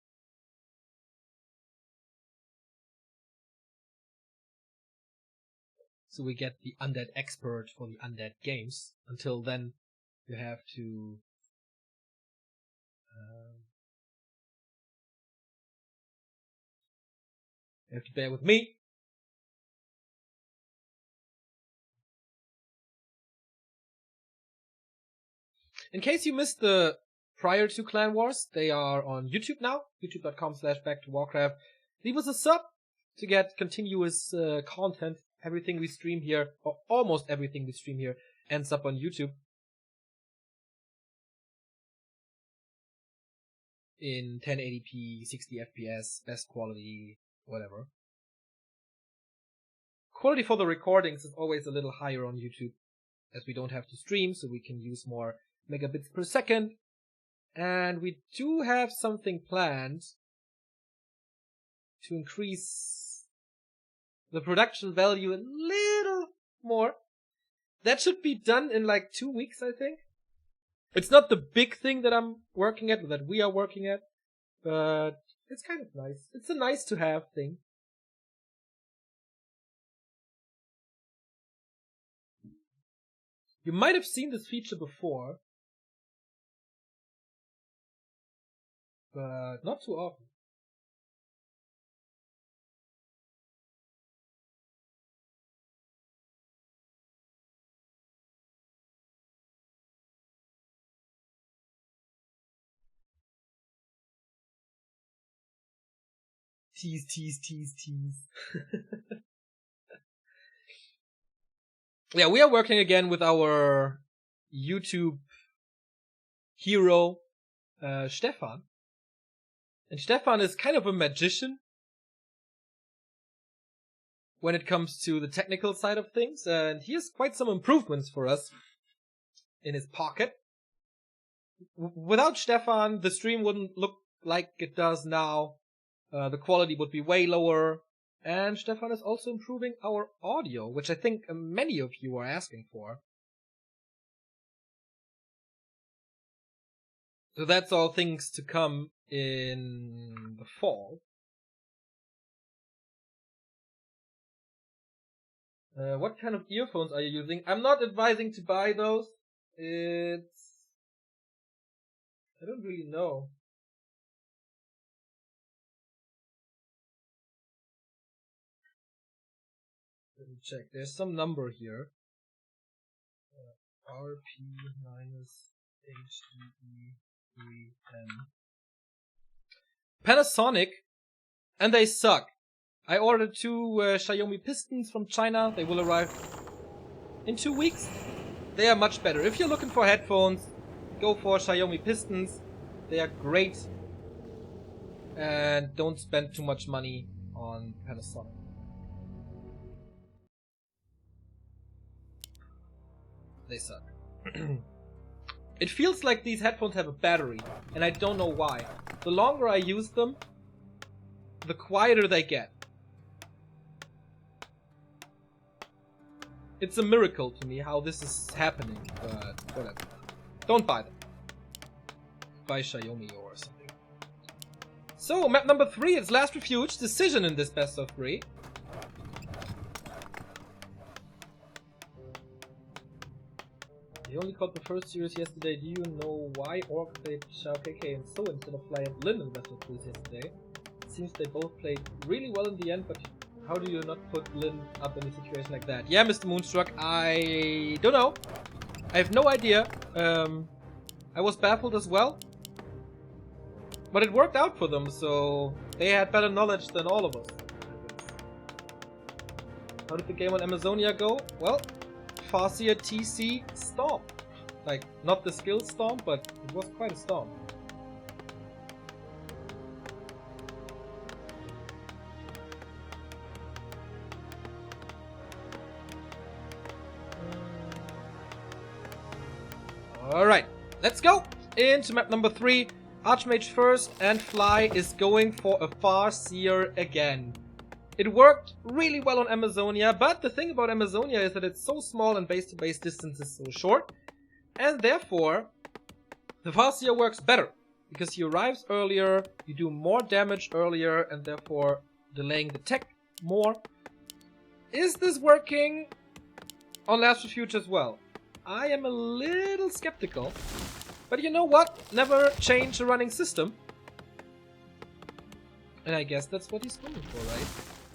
So we get the Undead expert for the Undead games. Until then, you have to bear with me. In case you missed the prior two Clan Wars, they are on YouTube now. youtube.com/backtowarcraft. Leave us a sub to get continuous content. Everything we stream here, or almost everything we stream here, ends up on YouTube. In 1080p, 60 FPS, best quality, whatever. Quality for the recordings is always a little higher on YouTube, as we don't have to stream, so we can use more megabits per second. And we do have something planned to increase the production value a little more. That should be done in like 2 weeks, I think. It's not the big thing that I'm working at, that we are working at, but it's kind of nice. It's a nice to have thing. You might have seen this feature before, but not too often. Tease. Yeah, we are working again with our YouTube hero, Stefan. And Stefan is kind of a magician when it comes to the technical side of things, and he has quite some improvements for us in his pocket. Without Stefan, the stream wouldn't look like it does now. The quality would be way lower. And Stefan is also improving our audio, which I think many of you are asking for. So that's all things to come in the fall. What kind of earphones are you using? I'm not advising to buy those. I don't really know. Let me check. There's some number here. RP-HDE3N. Panasonic, and they suck. I ordered 2 Xiaomi Pistons from China. They will arrive in 2 weeks. They are much better. If you're looking for headphones, go for Xiaomi Pistons. They are great. And don't spend too much money on Panasonic. They suck. It feels like these headphones have a battery, and I don't know why. The longer I use them, the quieter they get. It's a miracle to me how this is happening, but whatever. Don't buy them. Buy Xiaomi or something. So, map number 3, it's Last Refuge, decision in this best of 3. They only called the first series yesterday. Do you know why Orc played Shao KK and So instead of Fly and Lin in best of 3s yesterday? It seems they both played really well in the end, but how do you not put Lin up in a situation like that? Yeah, Mr. Moonstruck, I don't know. I have no idea. I was baffled as well. But it worked out for them, so they had better knowledge than all of us. How did the game on Amazonia go? Well, Farseer TC stomp. Like, not the skill stomp, but it was quite a stomp. Alright, let's go into map number 3. Archmage first, and Fly is going for a Farseer again. It worked really well on Amazonia, but the thing about Amazonia is that it's so small and base-to-base distance is so short, and therefore the Farseer works better, because he arrives earlier, you do more damage earlier, and therefore delaying the tech more. Is this working on Last Refuge as well? I am a little skeptical, but you know what? Never change a running system. And I guess that's what he's going for, right?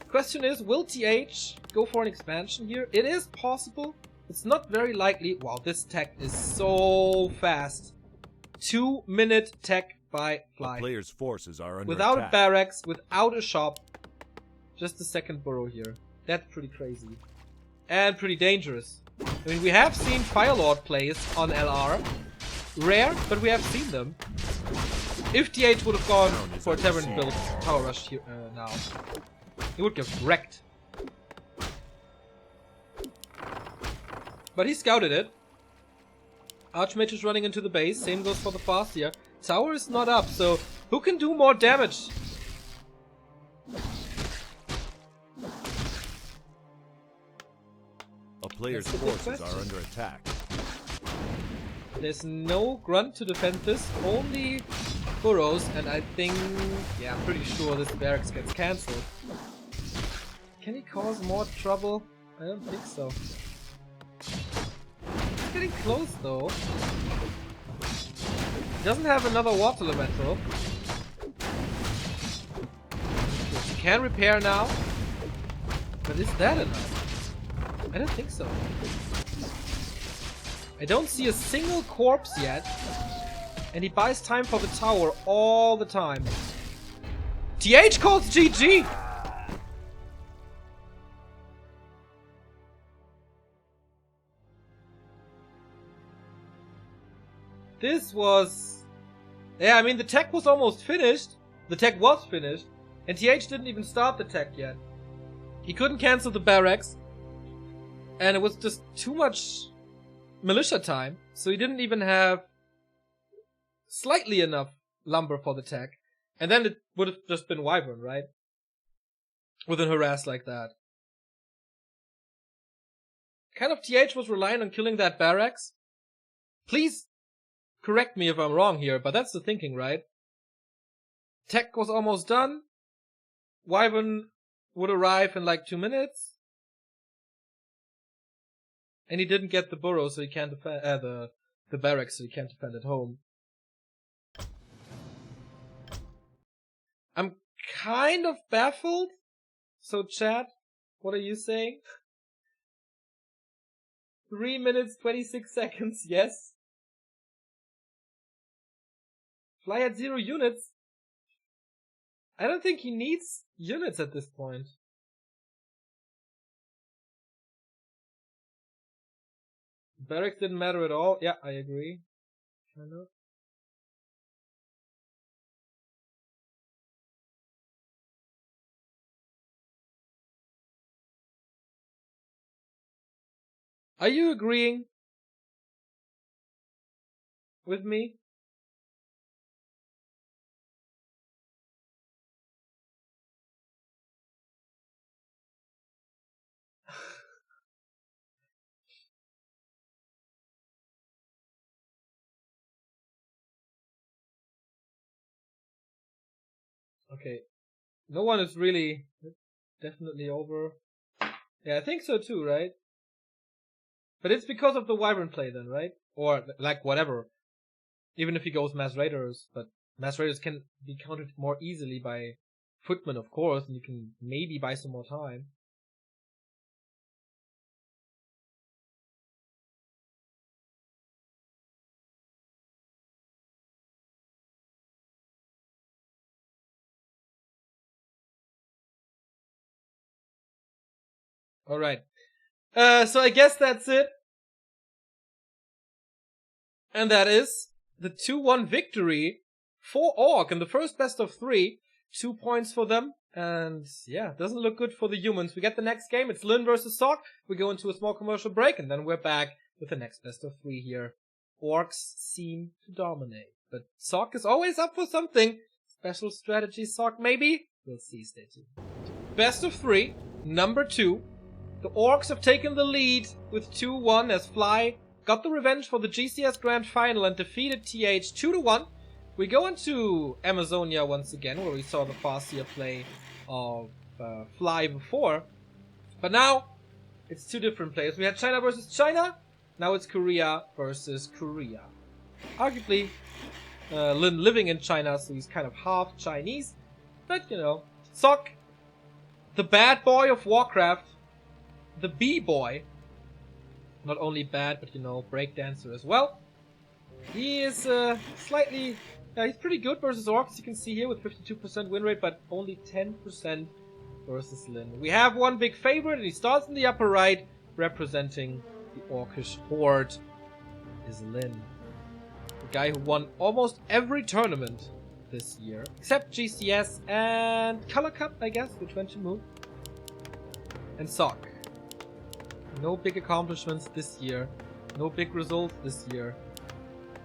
Question is, will TH go for an expansion here? It is possible. It's not very likely. Wow, this tech is so fast. 2-minute tech by Fly. The player's forces are under Without attack. a barracks, without a shop. Just a second burrow here. That's pretty crazy. And pretty dangerous. I mean, we have seen Firelord plays on LR. Rare, but we have seen them. If TH would have gone for a Tavern build Tower Rush here, now, he would get wrecked. But he scouted it. Archmage is running into the base. Same goes for the Farseer. Tower is not up, so who can do more damage? A player's forces are under attack. There's no grunt to defend this, only burrows, and I think, yeah, I'm pretty sure this barracks gets cancelled. Can he cause more trouble? I don't think so. He's getting close though. He doesn't have another water elemental. He can repair now, but is that enough? I don't think so. I don't see a single corpse yet, and he buys time for the tower all the time. TH calls GG! This was... yeah, I mean, the tech was almost finished. The tech was finished, and TH didn't even start the tech yet. He couldn't cancel the barracks, and it was just too much militia time, so he didn't even have slightly enough lumber for the tech. And then it would have just been Wyvern, right? With a harass like that. Kind of TH was relying on killing that barracks. Please correct me if I'm wrong here, but that's the thinking, right? Tech was almost done. Wyvern would arrive in like 2 minutes. And he didn't get the burrow, so he can't defend the barracks, so he can't defend at home. I'm kind of baffled. So chat, what are you saying? 3 minutes 26 seconds, yes. Fly at 0 units. I don't think he needs units at this point. Barracks didn't matter at all. Yeah, I agree. Kind of. Are you agreeing with me? Okay. No one is really definitely over. Yeah, I think so too, right? But it's because of the Wyvern play then, right? Or, like, whatever. Even if he goes Mass Raiders, but Mass Raiders can be countered more easily by Footmen, of course, and you can maybe buy some more time. Alright. So I guess that's it. And that is the 2-1 victory for Orc in the first best of 3. 2 points for them. And yeah, doesn't look good for the humans. We get the next game. It's Lyn versus Sock. We go into a small commercial break, and then we're back with the next best of 3 here Orcs seem to dominate. But Sock is always up for something. Special strategy Sock, maybe? We'll see, stay tuned. Best of 3, number 2. The Orcs have taken the lead with 2-1 as Fly got the revenge for the GCS Grand Final and defeated TH 2-1. We go into Amazonia once again, where we saw the Farseer play of Fly before. But now, it's 2 different players. We had China versus China, now it's Korea versus Korea. Arguably, Lin living in China, so he's kind of half Chinese. But, you know, Sock, the bad boy of Warcraft, the B-boy, not only bad, but, you know, breakdancer as well. He is slightly... he's pretty good versus Orcs, you can see here, with 52% win rate, but only 10% versus Lin. We have one big favorite, and he starts in the upper right, representing the Orcish Horde, is Lin. The guy who won almost every tournament this year, except GCS and Color Cup, I guess, which went to move. And Sock. No big accomplishments this year, no big results this year.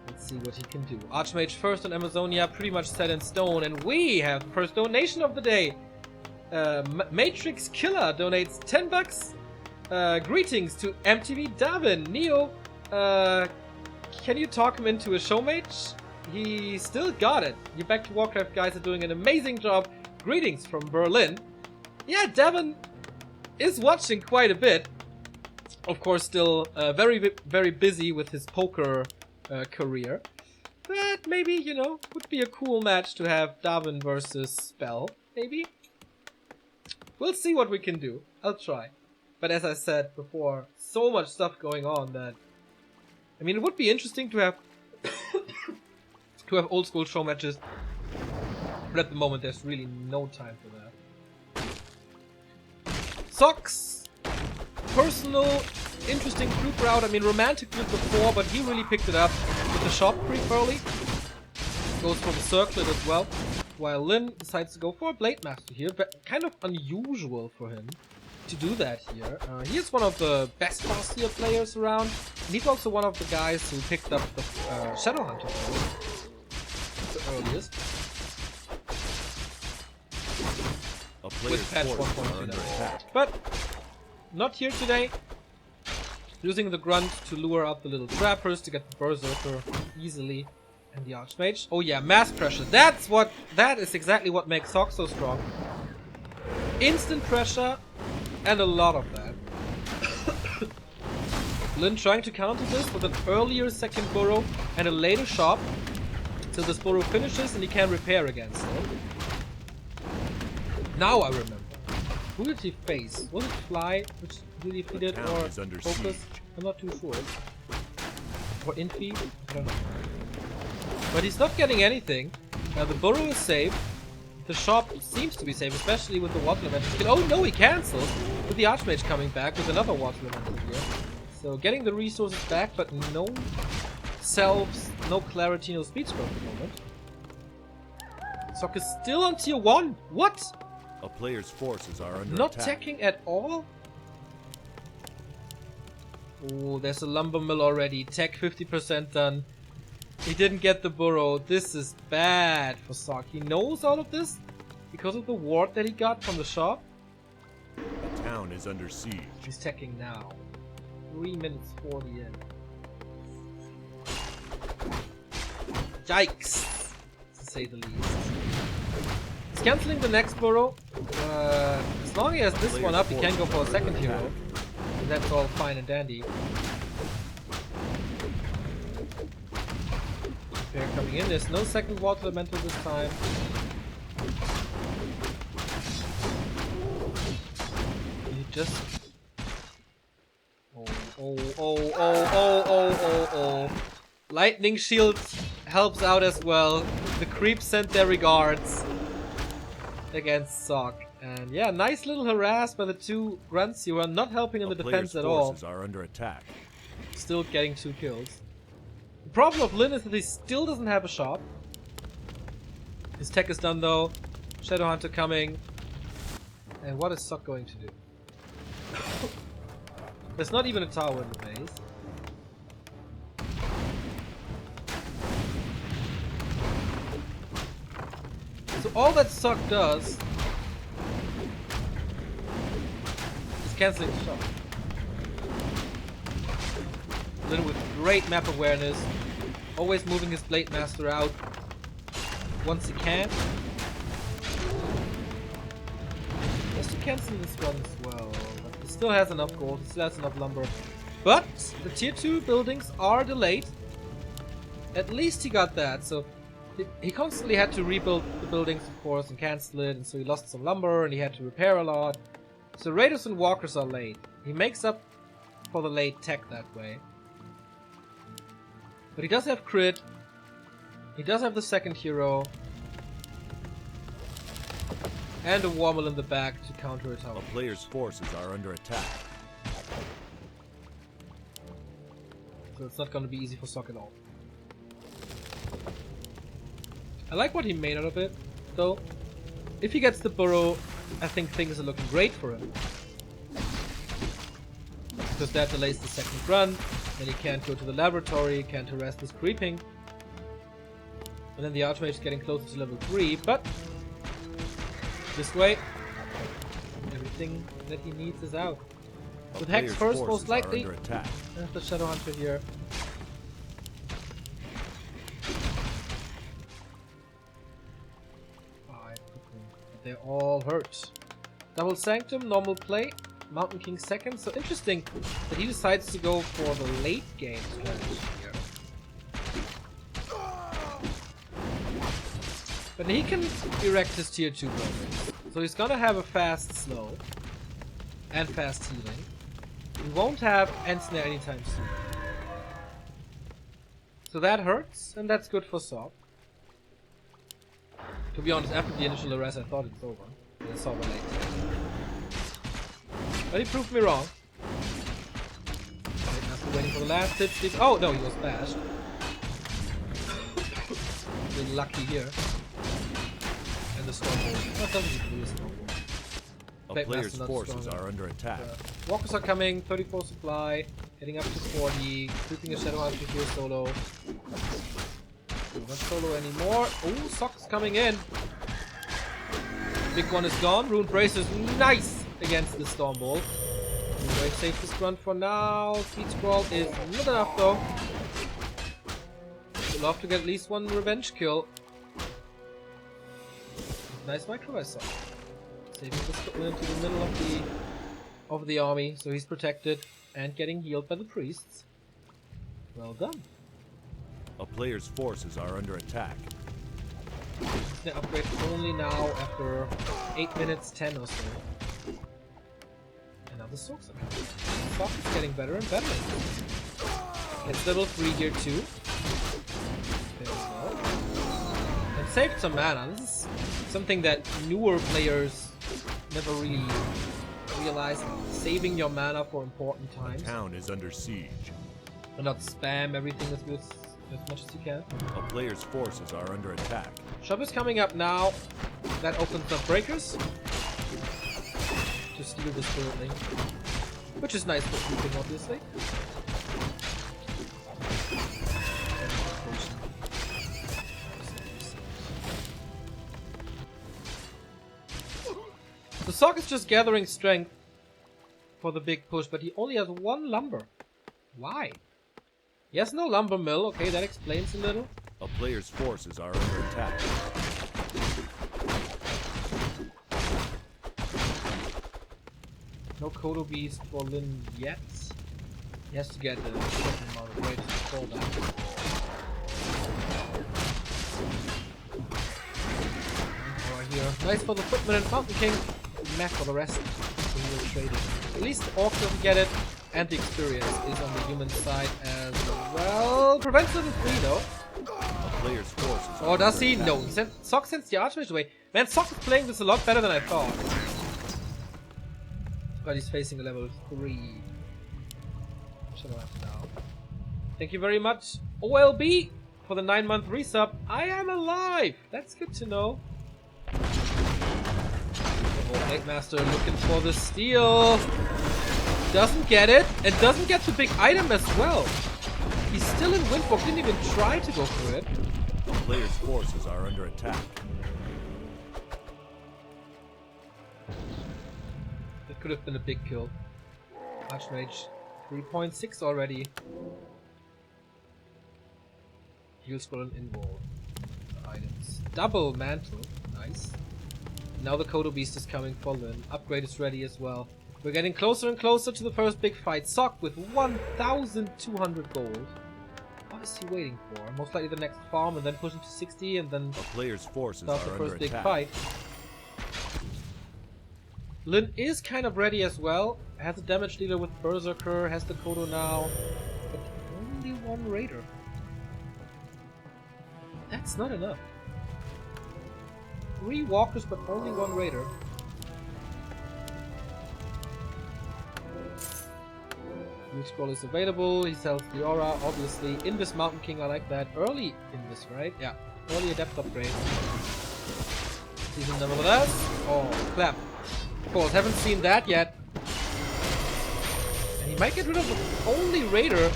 Let's see what he can do. Archmage first on Amazonia, pretty much set in stone. And we have the first donation of the day. Matrix Killer donates 10 bucks. Greetings to MTV Davin. Neo, can you talk him into a showmage? He still got it. You Back to Warcraft guys are doing an amazing job. Greetings from Berlin. Yeah, Davin is watching quite a bit. Of course, still very busy with his poker career. But maybe, you know, would be a cool match to have Davin versus Spell, maybe? We'll see what we can do. I'll try. But as I said before, so much stuff going on that... I mean, it would be interesting to have to have old school show matches, but at the moment there's really no time for that. Sock's personal interesting group route. I mean, Romantic did before, but he really picked it up with the shop creep early. Goes for the circlet as well, while Lin decides to go for a Blade Master here, but kind of unusual for him to do that here. He is one of the best Farseer players around, and he's also one of the guys who picked up the Shadowhunter the earliest. With patch 1.0. But not here today. Using the Grunt to lure out the little trappers to get the Berserker easily, and the Archmage. Oh yeah, mass pressure. That is exactly what makes Sock so strong. Instant pressure and a lot of that. Lin trying to counter this with an earlier second burrow and a later shop, so this burrow finishes and he can repair again still. Now I remember. Who did he face? Was it Fly, which he defeated, or Focus? I'm not too sure. Or Infi? I don't know. But he's not getting anything. The burrow is safe. The shop seems to be safe, especially with the Water Elemental. Oh no, he cancels! With the Archmage coming back with another Water Elemental here. So getting the resources back, but no selves, no clarity, no speed stroke at the moment. Sock is still on tier 1! What? A player's forces are under Not attack. teching at all? Oh, there's a lumber mill already. Tech 50% done. He didn't get the burrow. This is bad for Sock. He knows all of this because of the ward that he got from the shop. The town is under siege. He's teching now. 3 minutes 40 in. Yikes, to say the least. He's cancelling the next burrow. As long as he has this one up, he can go for a second hero. And that's all fine and dandy. They're coming in. There's no second Water Elemental this time. He just... Oh. Lightning Shield helps out as well. The creeps sent their regards against Sock. And yeah, nice little harass by the two grunts who are not helping in the defense at all. Are under attack. Still getting 2 kills. The problem of Lin is that he still doesn't have a shop. His tech is done though. Shadowhunter coming. And what is Sock going to do? There's not even a tower in the base. So all that Sock does is canceling the shot. Little with great map awareness, always moving his Blade Master out once he can. Just to cancel this one as well. But he still has enough gold, he still has enough lumber. But the tier 2 buildings are delayed. At least he got that, so he constantly had to rebuild the buildings, of course, and cancel it, and so he lost some lumber and he had to repair a lot. So Raiders and Walkers are late. He makes up for the late tech that way. But he does have crit. He does have the second hero. And a Wormel in the back to counter it out. A player's forces are under attack. So it's not going to be easy for Sock at all. I like what he made out of it, though. If he gets the burrow, I think things are looking great for him. Because that delays the second run, then he can't go to the laboratory, can't harass this creeping. And then the Archmage is getting closer to level 3, but this way, everything that he needs is out. With Hex first, most likely, the Shadow Hunter here. They all hurt. Double Sanctum, normal play, Mountain King second. So interesting that he decides to go for the late game strategy here. But he can erect his tier 2 buildings. So he's gonna have a fast slow and fast healing. He won't have End Snare anytime soon. So that hurts, and that's good for Sock. To be honest, after the initial arrest, I thought it's over. I saw the late. But he proved me wrong. After waiting for the last hit, oh no, he was bashed. Really lucky here. And the Stormbolt. What doesn't he do a Stormbolt? A player's forces are under attack. Walkers are coming, 34 supply, heading up to 40, creeping a Shadow Hunter here solo. Not solo anymore. Oh, Sock's coming in. Big one is gone. Rune Brace is nice against the Stormbolt. Very safe this run for now. Speed Scroll is not enough though. We'll have to get at least one revenge kill. Nice micro I saw. Saving this into the middle of the army, so he's protected and getting healed by the priests. Well done. A player's forces are under attack. The upgrade only now after 8 minutes 10 or so. And now the Soaks are coming. Sock is getting better and better. It's level 3 here too. There we go. And saved some mana. This is something that newer players never really realize. Saving your mana for important times. The town is under siege. And not spam everything as much as you can. A player's forces are under attack. Shop is coming up now. That opens up breakers to steal this building, which is nice for keeping, obviously. The Sock is just gathering strength for the big push, but he only has 1 lumber. Why? He has no lumber mill. Okay, that explains a little. A player's forces are under attack. No Kodo Beast for Lin yet. He has to get a certain amount of weight for that. Over here. Nice for the Footman and Mountain King. Meh for the rest. So he will trade it. At least the Orc doesn't get it. And the experience is on the human side as well. Prevents level 3 though. A player's forces are Or does he? under No. attack. Sock sends the Archmage away. Man, Sock is playing this a lot better than I thought. But he's facing a level 3. Shadow Hunter now. Thank you very much, OLB, for the 9-month resub. I am alive! That's good to know. Oh, Blade Master looking for the steal. Doesn't get it, and doesn't get the big item as well. He's still in Windwalk, didn't even try to go for it. A player's forces are under attack. could have been a big kill. Archmage 3.6 already. Heal scroll and invul. Items. Double mantle. Nice. Now the Kodo Beast is coming for Lin. Upgrade is ready as well. We're getting closer and closer to the first big fight. Sock with 1,200 gold. What is he waiting for? Most likely the next farm and then push him to 60 and then A player's forces start are the under first big attack. fight. Lin is kind of ready as well. Has a damage dealer with Berserker, has the Kodo now. But only one Raider. That's not enough. 3 walkers but only 1 Raider. New scroll is available, he sells the aura, obviously. Invis Mountain King, I like that. Early Invis, right? Yeah. Early adept upgrade. Season nevertheless. Oh, clap. Of course, haven't seen that yet. And he might get rid of the only Raider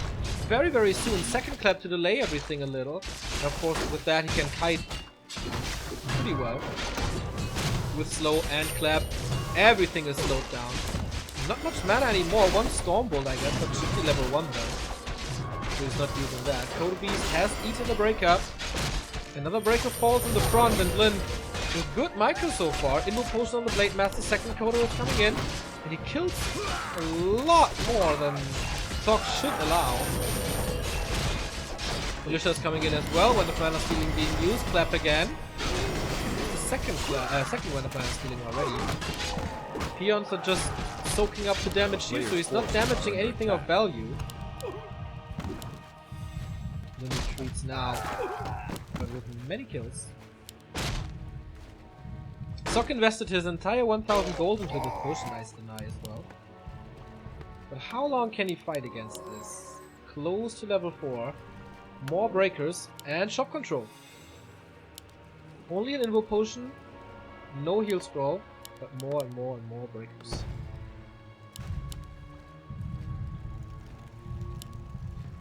very, very soon. Second clap to delay everything a little. And of course, with that he can kite pretty well. With slow and clap, everything is slowed down. Not much mana anymore. 1 Stormbolt, I guess, but should be level 1 though. So he's not using that. Kodo Beast has eaten the breakup. Another breaker falls in the front, and Lin with good micro so far. Invo potion on the Blade Master. Second Kodo is coming in, and he kills a lot more than Sock should allow. Militia is coming in as well when the mana stealing being used. Clap again. Second one of mana stealing already. Peons are just soaking up the damage here, so he's not damaging anything of value. Then he retreats now, but with many kills. Sock invested his entire 1,000 gold into this potion, nice deny as well. But how long can he fight against this? Close to level 4, more breakers, and shop control. Only an Invo potion, no heal scroll, but more and more and more breakers.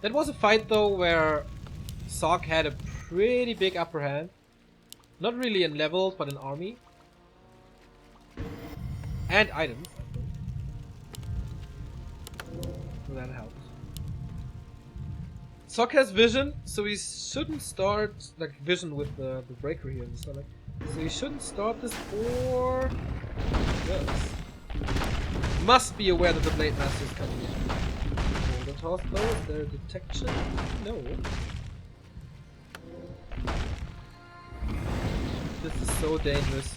That was a fight though where Sock had a pretty big upper hand. Not really in levels, but in army. And items, I think. So that helps. Sock has vision, so he shouldn't start like vision with the breaker here in the stomach. So he shouldn't start this or yes. Must be aware that the Blade Master is coming in. Golden Toss though, is there detection? No. This is so dangerous.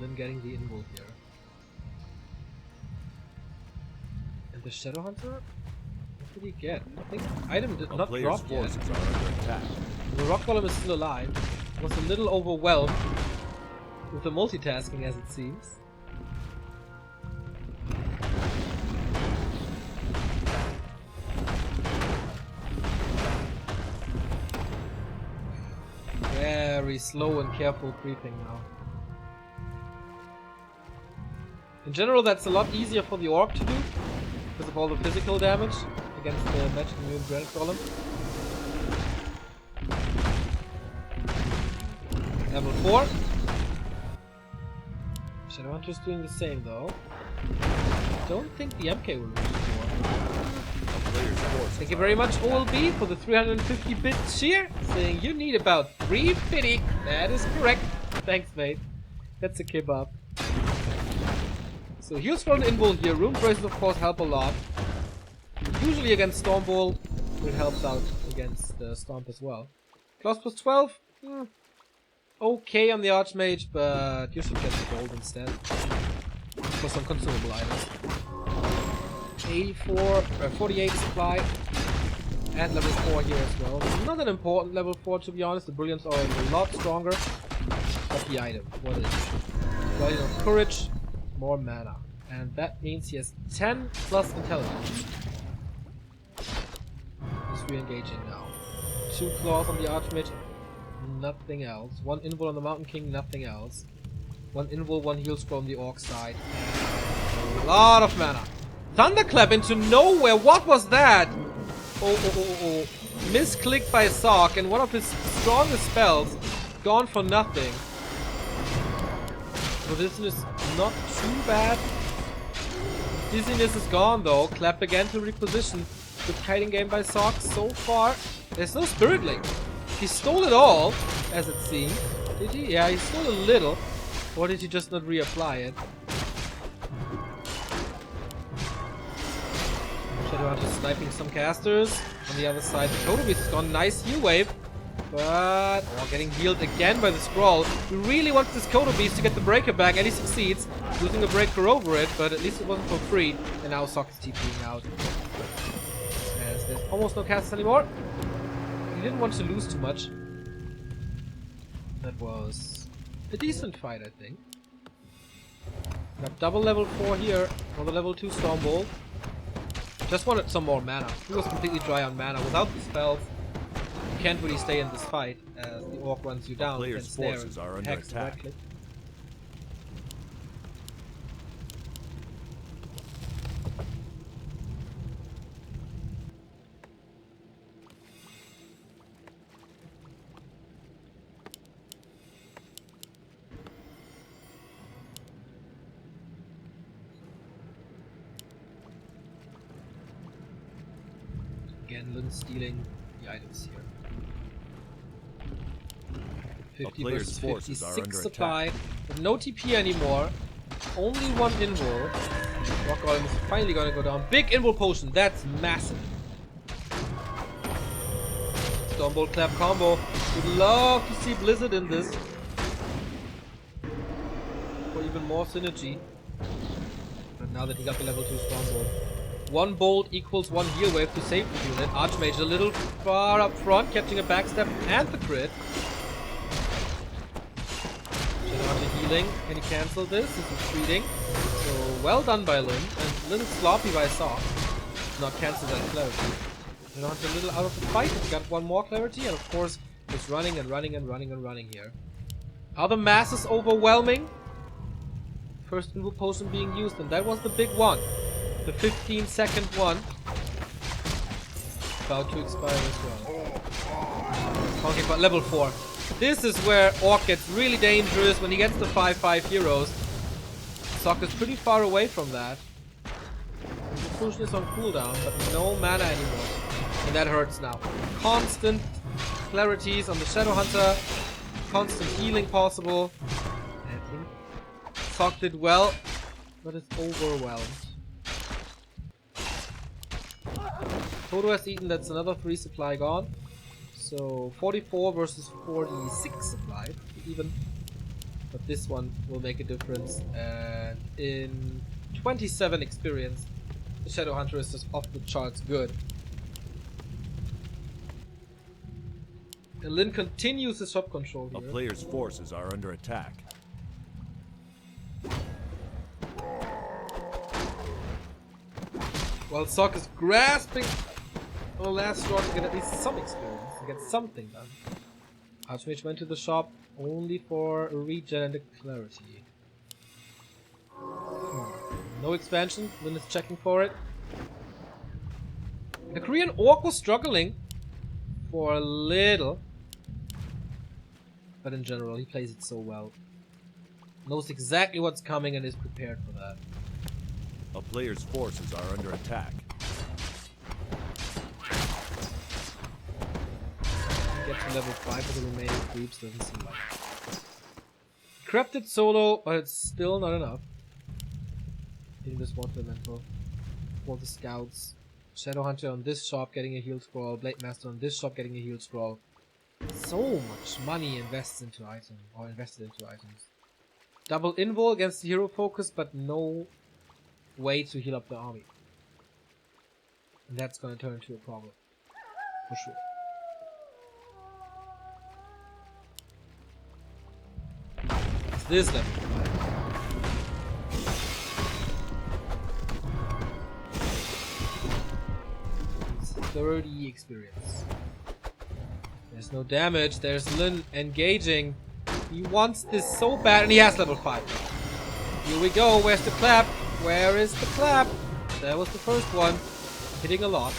Lin getting the invul here. And the Shadow Hunter? What did he get? I think item did not drop yet. Forces are under attack. The Rock Golem is still alive. Was a little overwhelmed with the multitasking as it seems. Very slow and careful creeping now. In general, that's a lot easier for the Orc to do because of all the physical damage against the Magic Immune Grand Golem. Level 4. Shadowhunter's doing the same though. Don't think the MK will reach 4. Thank you very much, OLB, for the 350-bit cheer, saying you need about 350. That is correct. Thanks, mate. That's a kebab. So heals from the invul here. Rune Braces of course help a lot. Usually against Stormbolt, it helps out against Stomp as well. Claws plus 12. Okay on the Archmage, but you should get the gold instead. For some consumable items. 48 supply. And level 4 here as well. Not an important level 4 to be honest. The Brilliance are a lot stronger. But the item, what is it? Guardian of Courage. More mana, and that means he has 10 plus intelligence. He's re-engaging now. 2 claws on the Archmage, nothing else. 1 invul on the Mountain King, nothing else. 1 invul, 1 heal scroll on the Orc side. A lot of mana. Thunderclap into nowhere. What was that? Oh. misclicked by Sock and one of his strongest spells gone for nothing. So this is not too bad. Dizziness is gone though. Clap again to reposition. Good kiting game by Sock so far. There's no Spirit Link. He stole it all, as it seems. Did he? Yeah, he stole a little. Or did he just not reapply it? Shadowhunter sniping some casters. On the other side, the Totem Beast has gone. Nice heal wave. But getting healed again by the Scroll. He really wants this Kodo Beast to get the Breaker back, and he succeeds. Losing a Breaker over it, but at least it wasn't for free. And now Sock is TPing out. As there's almost no casters anymore. He didn't want to lose too much. That was a decent fight, I think. Got double level 4 here for the level 2 Stormbolt. Just wanted some more mana. He was completely dry on mana. Without the spells, you can't really stay in this fight as the Orc runs you down. Players' forces are under attack. Directly. Again, Lin stealing the items here. 50 versus 56 supply, with no TP anymore. Only one invul. Rock Golem is finally gonna go down. Big invul potion, that's massive. Stormbolt Clap combo. Would love to see Blizzard in this. For even more synergy. But now that he got the level 2 Stormbolt. One bolt equals one heal wave to save the unit. Archmage a little far up front, catching a backstep and the crit. Shadowhunter healing. Can he cancel this? He's retreating. So well done by Lin. And a little sloppy by Sock. Not cancel that clarity. Shadowhunter a little out of the fight. He's got one more clarity, and of course he's running and running and running and running here. Are the masses overwhelming? First invul potion being used, and that was the big one. The 15-second one. About to expire as well. Okay, but level 4. This is where Orc gets really dangerous when he gets the 5-5 heroes. Sock is pretty far away from that. The potion is on cooldown, but no mana anymore. And that hurts now. Constant clarities on the Shadowhunter. Constant healing possible. And Sock did well, but it's overwhelmed. Toto has eaten, that's another 3 supply gone. So 44 versus 46 supply, even. But this one will make a difference. And in 27 experience, the Shadowhunter is just off the charts good. And Lin continues his shop control here. A player's forces are under attack. While Sock is grasping on the last straw to get at least some experience, to get something done. Archmage went to the shop only for a regen and a clarity. No expansion, Lin is checking for it. The Korean Orc was struggling for a little, but in general he plays it so well. Knows exactly what's coming and is prepared for that. A player's forces are under attack. Get to level 5 for the remaining creeps, doesn't seem like it. Corrupted solo, but it's still not enough. Hitting this water elemental for the scouts. Shadowhunter on this shop getting a heal scroll. Blade Master on this shop getting a heal scroll. So much money invested into items. Double invul against the hero focus, but no way to heal up the army. And that's gonna turn into a problem. For sure. It's this level. 30 experience. There's no damage. There's Lin engaging. He wants this so bad, and he has level 5. Here we go. Where's the clap? Where is the clap? That was the first one. Hitting a lot.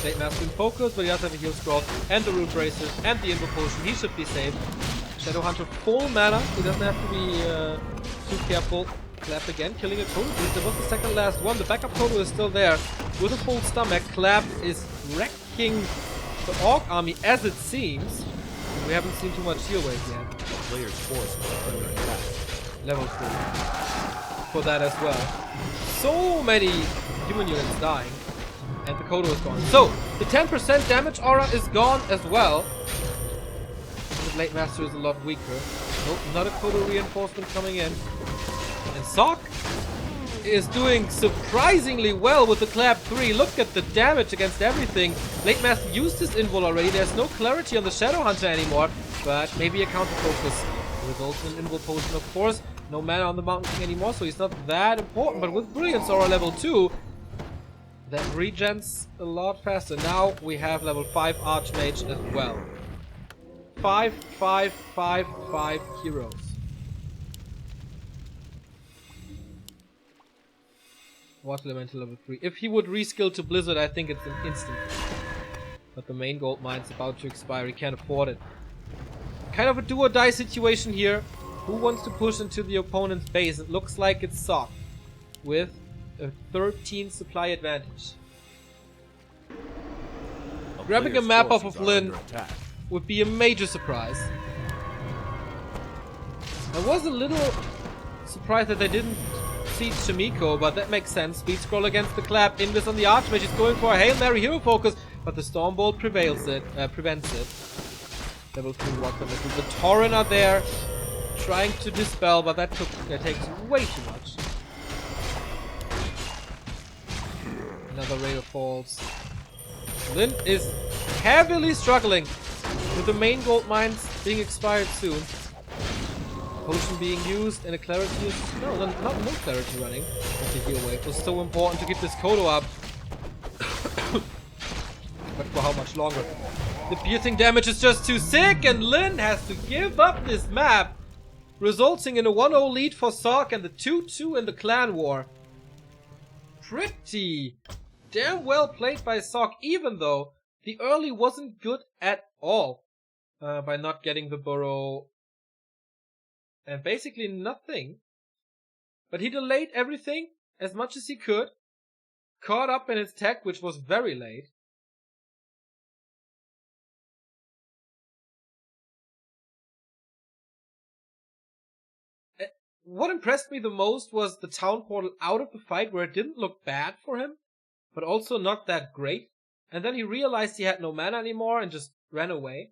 Blade Master in focus, but he does have a heal scroll and the Rune Braces and the Invo Potion. He should be safe. Shadow Hunter full mana. He doesn't have to be too careful. Clap again, killing a Kodo Beast. That was the second last one. The backup Kodo is still there. With a full stomach, Clap is wrecking the Orc army as it seems. We haven't seen too much heal wave yet. The player's force is under attack. Level 3. For that as well. So many human units dying. And the Kodo is gone. So, the 10% damage aura is gone as well. The Blade Master is a lot weaker. Nope, not a Kodo reinforcement coming in. And Sok is doing surprisingly well with the Clap 3. Look at the damage against everything. Blade Master used his invul already. There's no clarity on the Shadow Hunter anymore. But maybe a counter focus results in invul potion, of course. No mana on the Mountain King anymore, so he's not that important. But with Brilliance Aura level 2, that regens a lot faster. Now we have level 5 Archmage as well. 5, 5, 5, 5 heroes. Water Elemental level 3. If he would reskill to Blizzard, I think it's an instant. But the main gold mine's about to expire. He can't afford it. Kind of a do or die situation here. Who wants to push into the opponent's base? It looks like it's Sok with a 13 supply advantage. Grabbing a map off of Lin would be a major surprise. I was a little surprised that they didn't siege Shamiko, but that makes sense. Speed scroll against the Clap. Invis on the Archmage is going for a Hail Mary hero focus, but the Stormbolt prevents it. Level 3 Water Elemental. The Tauren are there, trying to dispel, but that takes way too much. Another Raider falls. Lin is heavily struggling with the main gold mines being expired soon. Potion being used and a clarity is... No clarity running. The heal wave was so important to keep this Kodo up. But for how much longer? The piercing damage is just too sick, and Lin has to give up this map, resulting in a 1-0 lead for Sok and the 2-2 in the clan war. Pretty damn well played by Sok, even though the early wasn't good at all by not getting the burrow and basically nothing. But he delayed everything as much as he could, caught up in his tech, which was very late. What impressed me the most was the town portal out of the fight, where it didn't look bad for him, but also not that great. And then he realized he had no mana anymore and just ran away.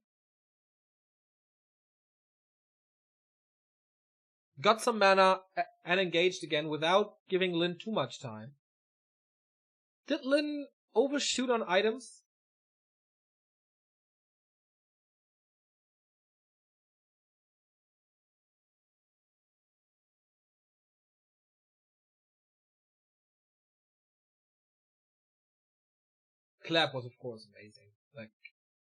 Got some mana and engaged again without giving Lin too much time. Did Lin overshoot on items? Clap was of course amazing. Like,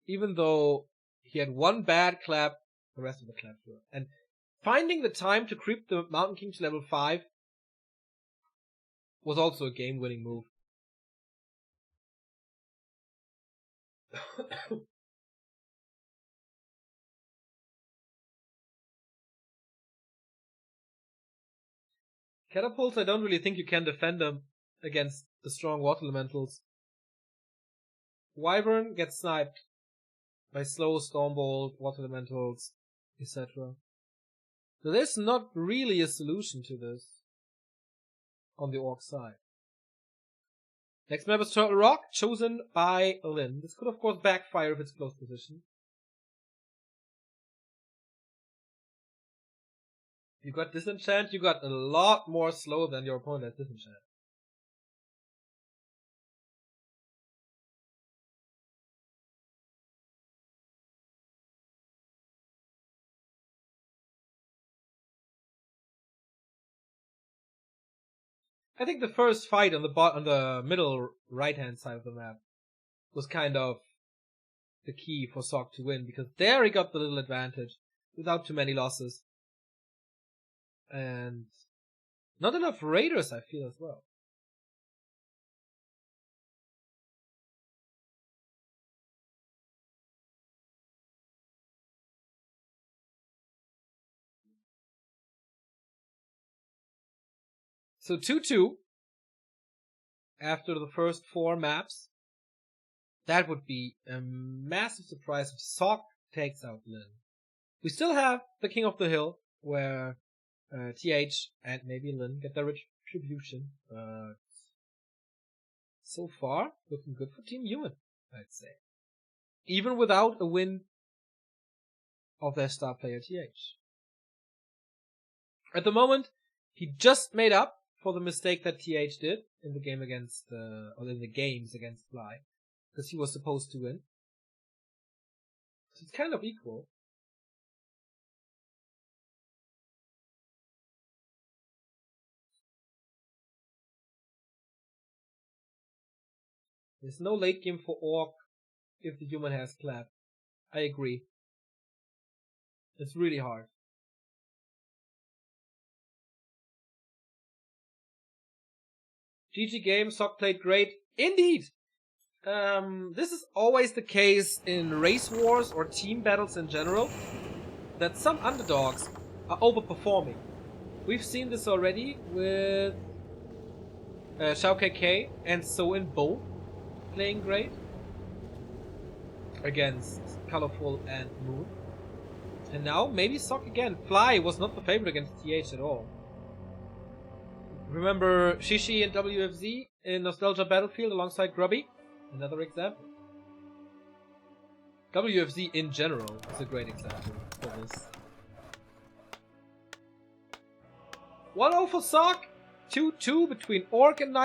even though he had one bad clap, the rest of the claps were. And finding the time to creep the Mountain King to level 5 was also a game-winning move. Catapults, I don't really think you can defend them against the strong water elementals. Wyvern gets sniped by slow Stormbolt, water elementals, etc. So there's not really a solution to this on the Orc side. Next map is Turtle Rock, chosen by Lin. This could of course backfire if it's close position. You got Disenchant, you got a lot more slow than your opponent has Disenchant. I think the first fight on the middle right-hand side of the map was kind of the key for Sok to win, because there he got the little advantage without too many losses. And not enough raiders, I feel, as well. So 2-2 after the first 4 maps. That would be a massive surprise if Sock takes out Lin. We still have the King of the Hill, where TH and maybe Lin get their retribution, but so far, looking good for Team Human, I'd say. Even without a win of their star player TH. At the moment, he just made up for the mistake that TH did in the game against, or in the games against Fly, because he was supposed to win. So it's kind of equal. There's no late game for Orc if the Human has Clap. I agree. It's really hard. GG game, Sock played great. Indeed! This is always the case in race wars or team battles in general, that some underdogs are overperforming. We've seen this already with Shao KK and So-In both playing great against Colorful and Moon. And now maybe Sock again. Fly was not the favorite against TH at all. Remember Shishi and WFZ in Nostalgia Battlefield alongside Grubby? Another example. WFZ in general is a great example for this. 1-0 for Sock. 2-2 between Orc and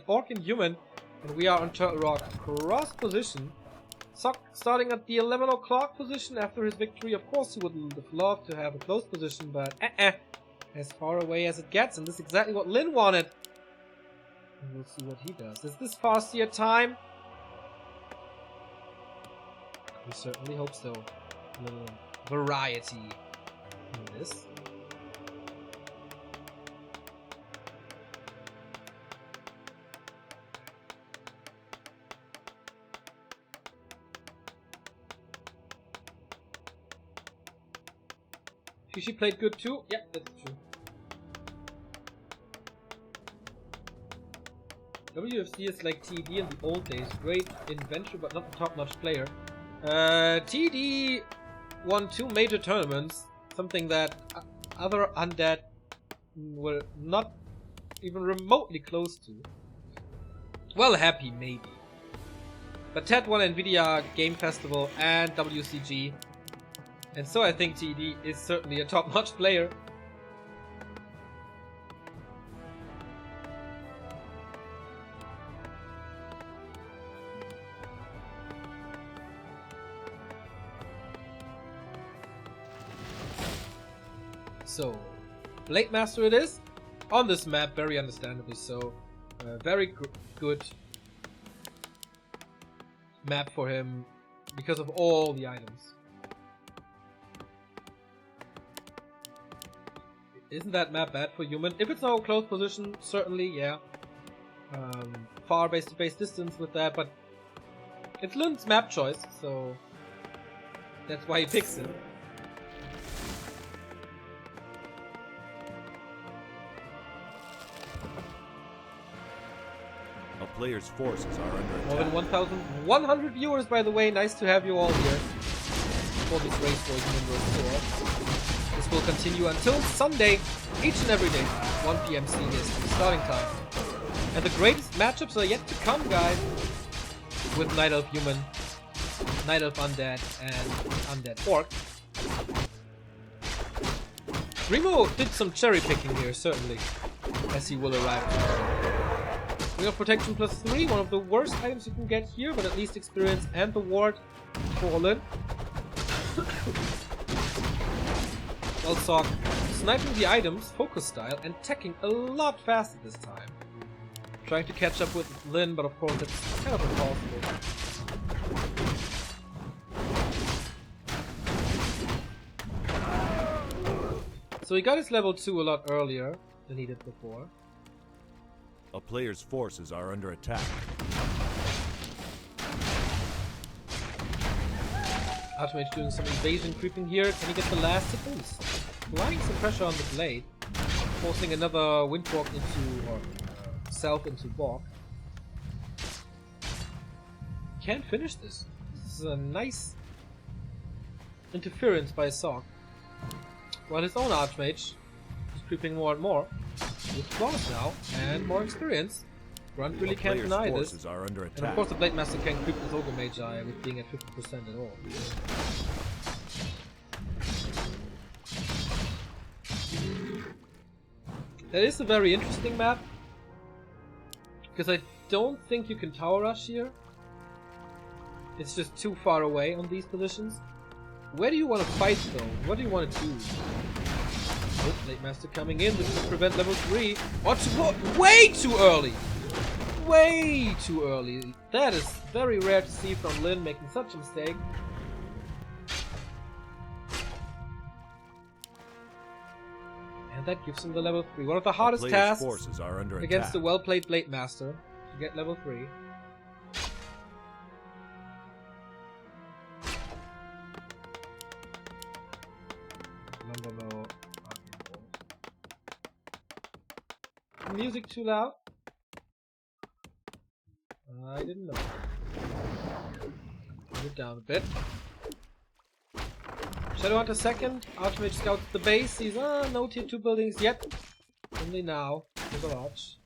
Orc and Human. And we are on Turtle Rock cross position. Sock starting at the 11 o'clock position after his victory. Of course he would have loved to have a close position, but as far away as it gets, and this is exactly what Lin wanted. And we'll see what he does. Is this Farseer time? We certainly hope so. A little variety in this. She played good too? Yeah, that's true. WFC is like TD in the old days. Great inventor, but not a top-notch player. TD won 2 major tournaments. Something that other Undead were not even remotely close to. Well, happy maybe. But Ted won Nvidia Game Festival and WCG. And so I think TD is certainly a top-notch player. So, Blade Master it is. On this map, very understandably so. Very good map for him because of all the items. Isn't that map bad for Human? If it's no close position, certainly, yeah. Far base-to-base distance with that, but it's Lin's map choice, so that's why he picks it. A player's forces are under attack. More than 1,100 viewers, by the way. Nice to have you all here for this race for Human vs. Orc. This will continue until Sunday, each and every day, 1 PM CST starting time. And the greatest matchups are yet to come, guys, with Night Elf Human, Night Elf Undead, and Undead Orc. Remo did some cherry picking here, certainly, as he will arrive tomorrow. Ring of Protection +3, one of the worst items you can get here, but at least experience and the ward for Lin. Well, Sock sniping the items, focus style, and teching a lot faster this time. Trying to catch up with Lin, but of course it's kind of impossible. So he got his level 2 a lot earlier than he did before. A player's forces are under attack. Ultimate doing some invasion creeping here. Can he get the last hit boost? Applying some pressure on the blade. forcing another Windwalk into, or Self into Walk. Can't finish this. This is a nice interference by Sock. While his own Archmage is creeping more and more. With claws now, and more experience. Grunt really can't deny this. Are under attack. And of course the Blade Master can creep with Ogre Magi with being at 50% at all. That is a very interesting map. Because I don't think you can tower rush here. It's just too far away on these positions. Where do you want to fight though? What do you want to do? Oh, Blade Master coming in. This will prevent level 3. Or way too early! Way too early. That is very rare to see from Lin making such a mistake. And that gives him the level 3. One of the hardest tasks forces are under against attack. the well-played Blade Master to get level 3. Music too loud? I didn't know. Turn it down a bit. Shadowhunter second. Archmage scouts the base. Sees no tier 2 buildings yet. Only now. With a large.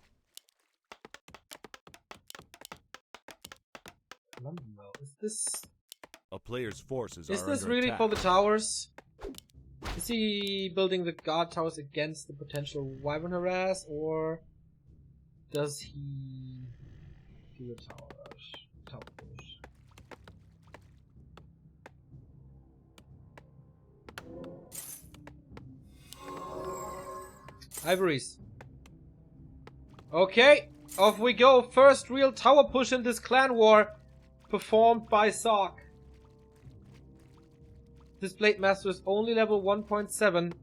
Is this... A player's forces Is are this under really attack. for the towers? Is he building the guard towers against the potential Wyvern harass, or does he do a tower rush? Tower push. Ivories. Okay, off we go. First real tower push in this clan war, performed by Sock. This Blade Master is only level 1.7.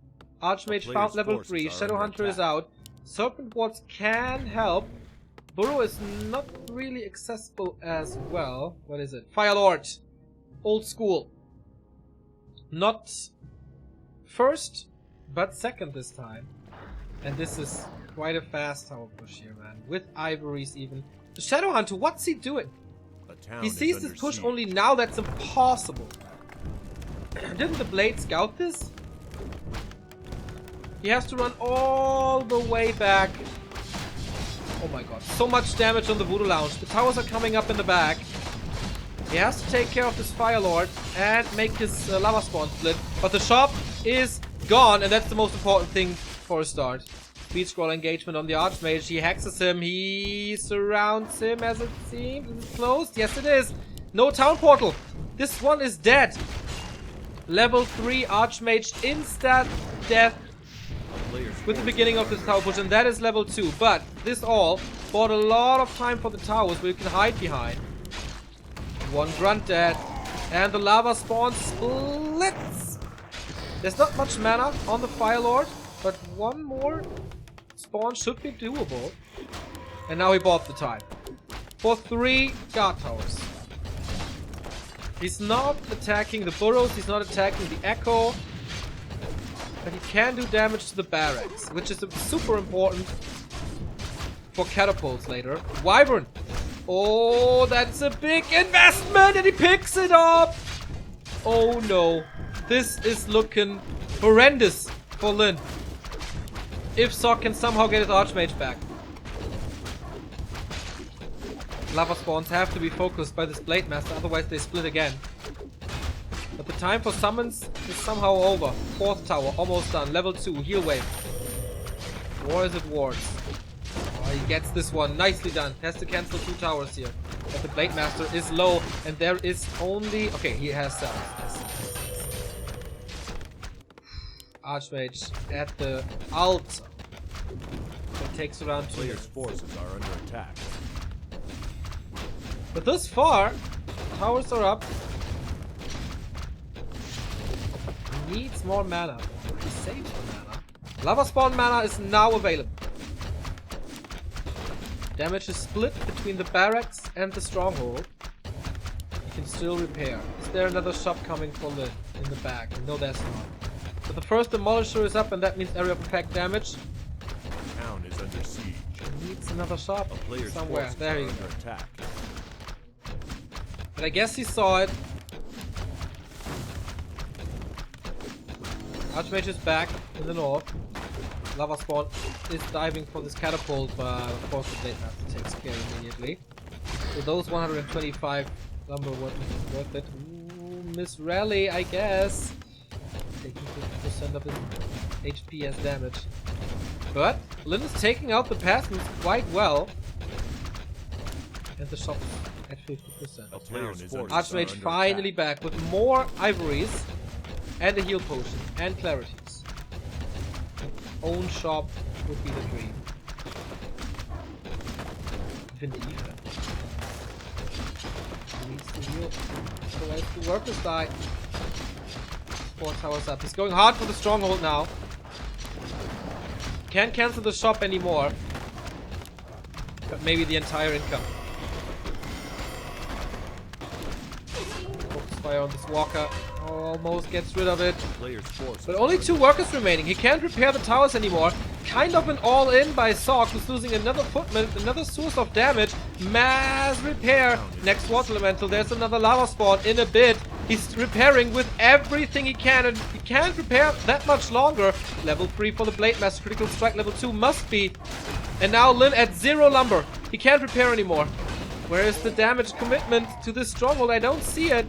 Archmage found level 3. Shadowhunter is out. Serpent Wards can help. Burrow is not really accessible as well. What is it? Firelord. Old school. Not first, but second this time. And this is quite a fast tower push here, man. With Ivories even. The Shadowhunter, what's he doing? He sees this push only now. That's impossible. Didn't the Blade scout this? He has to run all the way back. Oh my god. So much damage on the Voodoo Lounge. The towers are coming up in the back. He has to take care of this Firelord and make his lava spawn split. But the shop is gone, and that's the most important thing for a start. Speed scroll engagement on the Archmage. He hexes him. He surrounds him as it seems. Is it closed? Yes, it is. No town portal. This one is dead. Level 3 Archmage instant death with the beginning of this tower push, and that is level 2. But this all bought a lot of time for the towers where you can hide behind. One grunt dead, and the lava spawn splits. There's not much mana on the Firelord, but one more spawn should be doable. And now he bought the time for 3 guard towers. He's not attacking the burrows, he's not attacking the echo, but he can do damage to the barracks, which is super important for catapults later. Wyvern! Oh, that's a big investment, and he picks it up! Oh no, this is looking horrendous for Lin. If Sock can somehow get his Archmage back. Lava spawns have to be focused by this Blade Master, otherwise they split again. But the time for summons is somehow over. 4th tower, almost done. Level 2, heal wave. Or is it wards? Oh, he gets this one. Nicely done. Has to cancel 2 towers here. But the Blade Master is low, and there is only... Okay, he has cells. Yes. Archmage at the alt. That takes around 2 Players' forces are under attack. But thus far, towers are up. He needs more mana. He saves the mana. Lava spawn mana is now available. Damage is split between the barracks and the stronghold. You can still repair. Is there another shop coming for Lin in the back? No, there's not. But the first demolisher is up, and that means area of impact damage. under siege. Needs another shop A player's somewhere. forces There are you go. under attack. But I guess he saw it. Archmage is back in the north. Lava Spawn is diving for this catapult, but of course the Blade Master takes care immediately. So those 125 lumber weren't worth it. Ooh, Miss Rally, I guess. Taking 50% of his HP as damage. But Lynn is taking out the peasants quite well. And the shop at 50%. A player's forces are Archmage under finally attack. back with more ivories and a heal potion and clarities. Own shop would be the dream. Even defense. He needs to heal. Otherwise the workers die. 4 towers up. He's going hard for the stronghold now. Can't cancel the shop anymore. But maybe the entire income. Focus fire on this walker. Almost gets rid of it. Player's forces But only 2 workers remaining. He can't repair the towers anymore. Kind of an all-in by Sock, who's losing another footman, another source of damage. Mass repair. Next water elemental. There's another lava spawn in a bit. He's repairing with everything he can, and he can't repair that much longer. Level 3 for the Blade Master. Critical strike level 2 must be. And now Lin at 0 lumber. He can't repair anymore. Where is the damage commitment to this stronghold? I don't see it.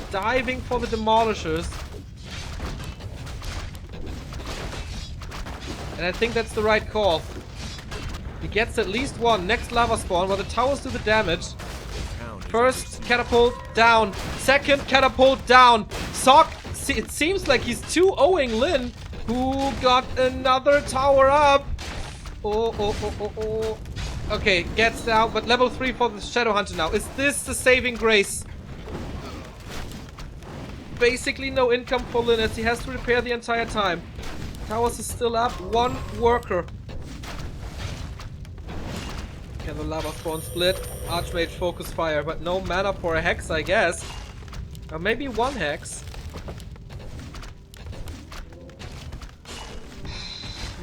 Diving for the demolishers. And I think that's the right call. He gets at least 1. Next lava spawn while the towers do the damage. First catapult down. Second catapult down. Sock, it seems like he's 2-0ing Lin, who got another tower up. Oh. Okay, gets down, but level 3 for the Shadow Hunter now. Is this the saving grace? Basically no income for Lin as he has to repair the entire time. Towers is still up. 1 worker. Can the lava spawn split? Archmage focus fire, but no mana for a hex, I guess. Or maybe 1 hex.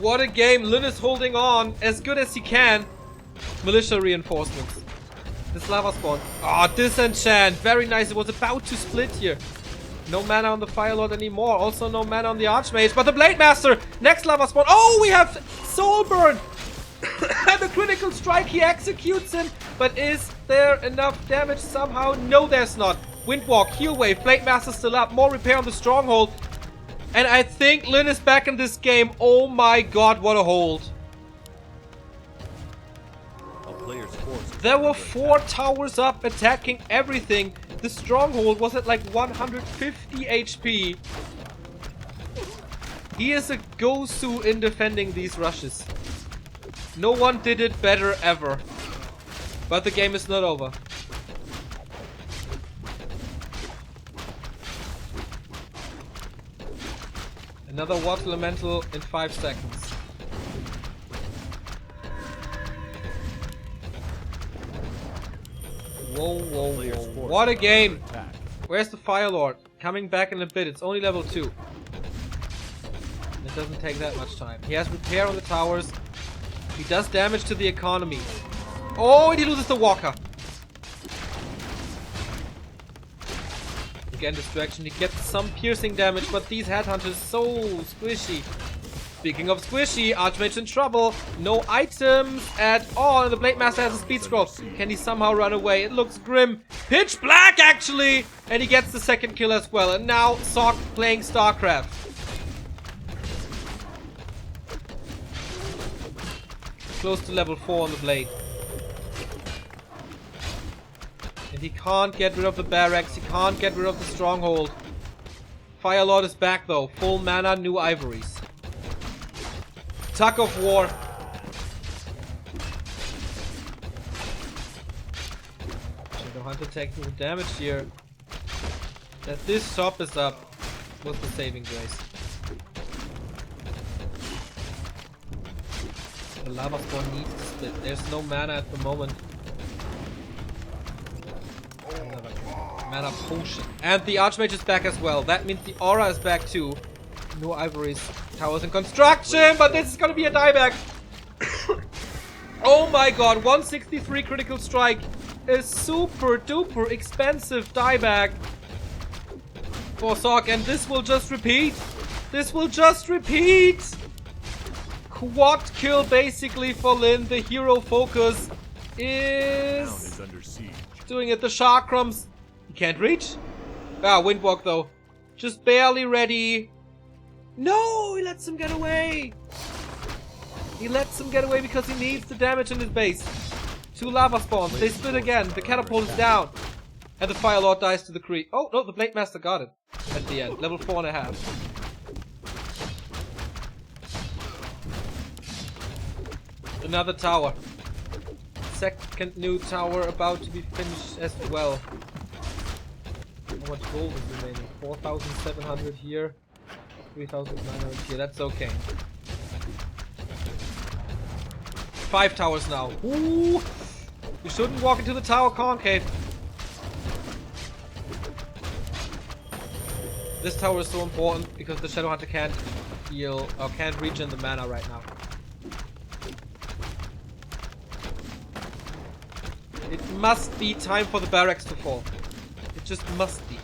What a game. Lin is holding on as good as he can. Militia reinforcements. This lava spawn. Ah, disenchant. Very nice. It was about to split here. No mana on the Fire Lord anymore. Also no mana on the Archmage. But the Blade Master! Next lava spawn. Oh, we have Soul Burn! And the critical strike, he executes him. But is there enough damage somehow? No, there's not. Windwalk, Heal Wave, Blade Master still up. More repair on the Stronghold. And I think Lin is back in this game. Oh my god, what a hold. There were 4 towers up attacking everything. The stronghold was at like 150 HP. He is a Gosu in defending these rushes. No one did it better ever. But the game is not over. Another water elemental in 5 seconds. Whoa. What a game! Where's the Fire Lord? Coming back in a bit. It's only level 2. It doesn't take that much time. He has repair on the towers. He does damage to the economy. Oh, and he loses the walker. Again, distraction. He gets some piercing damage, but these headhunters so squishy. Speaking of squishy, Archmage's in trouble. No items at all. And the Blade Master has a speed scroll. Can he somehow run away? It looks grim. Pitch black, actually! And he gets the 2nd kill as well. And now Sock playing StarCraft. Close to level 4 on the blade. And he can't get rid of the barracks. He can't get rid of the stronghold. Fire Lord is back though. Full mana, new ivories. Tug of War. Shadow Hunter taking the damage here. That this shop is up was the saving grace. The lava spawn needs to split. There's no mana at the moment. Another mana potion. And the Archmage is back as well. That means the aura is back too. No ivories. Towers in construction, but this is gonna be a dieback. Oh my god, 163 critical strike. A super duper expensive dieback for Sock, and this will just repeat. This will just repeat. Quad kill basically for Lin. The hero focus is Under siege. doing it. The shark crumbs. He can't reach. Ah, windwalk though. Just barely ready. No, he lets him get away. He lets him get away because he needs the damage in his base. 2 lava spawns. They split again. The catapult is down. And the Fire Lord dies to the creep. Oh, no, the Blade Master got it at the end. Level 4.5. Another tower. Second new tower about to be finished as well. How much gold is remaining? 4,700 here. 3,900 here. That's okay. 5 towers now. Ooh! You shouldn't walk into the tower concave. This tower is so important because the Shadow Hunter can't heal or can't regen the mana right now. It must be time for the barracks to fall. It just must be.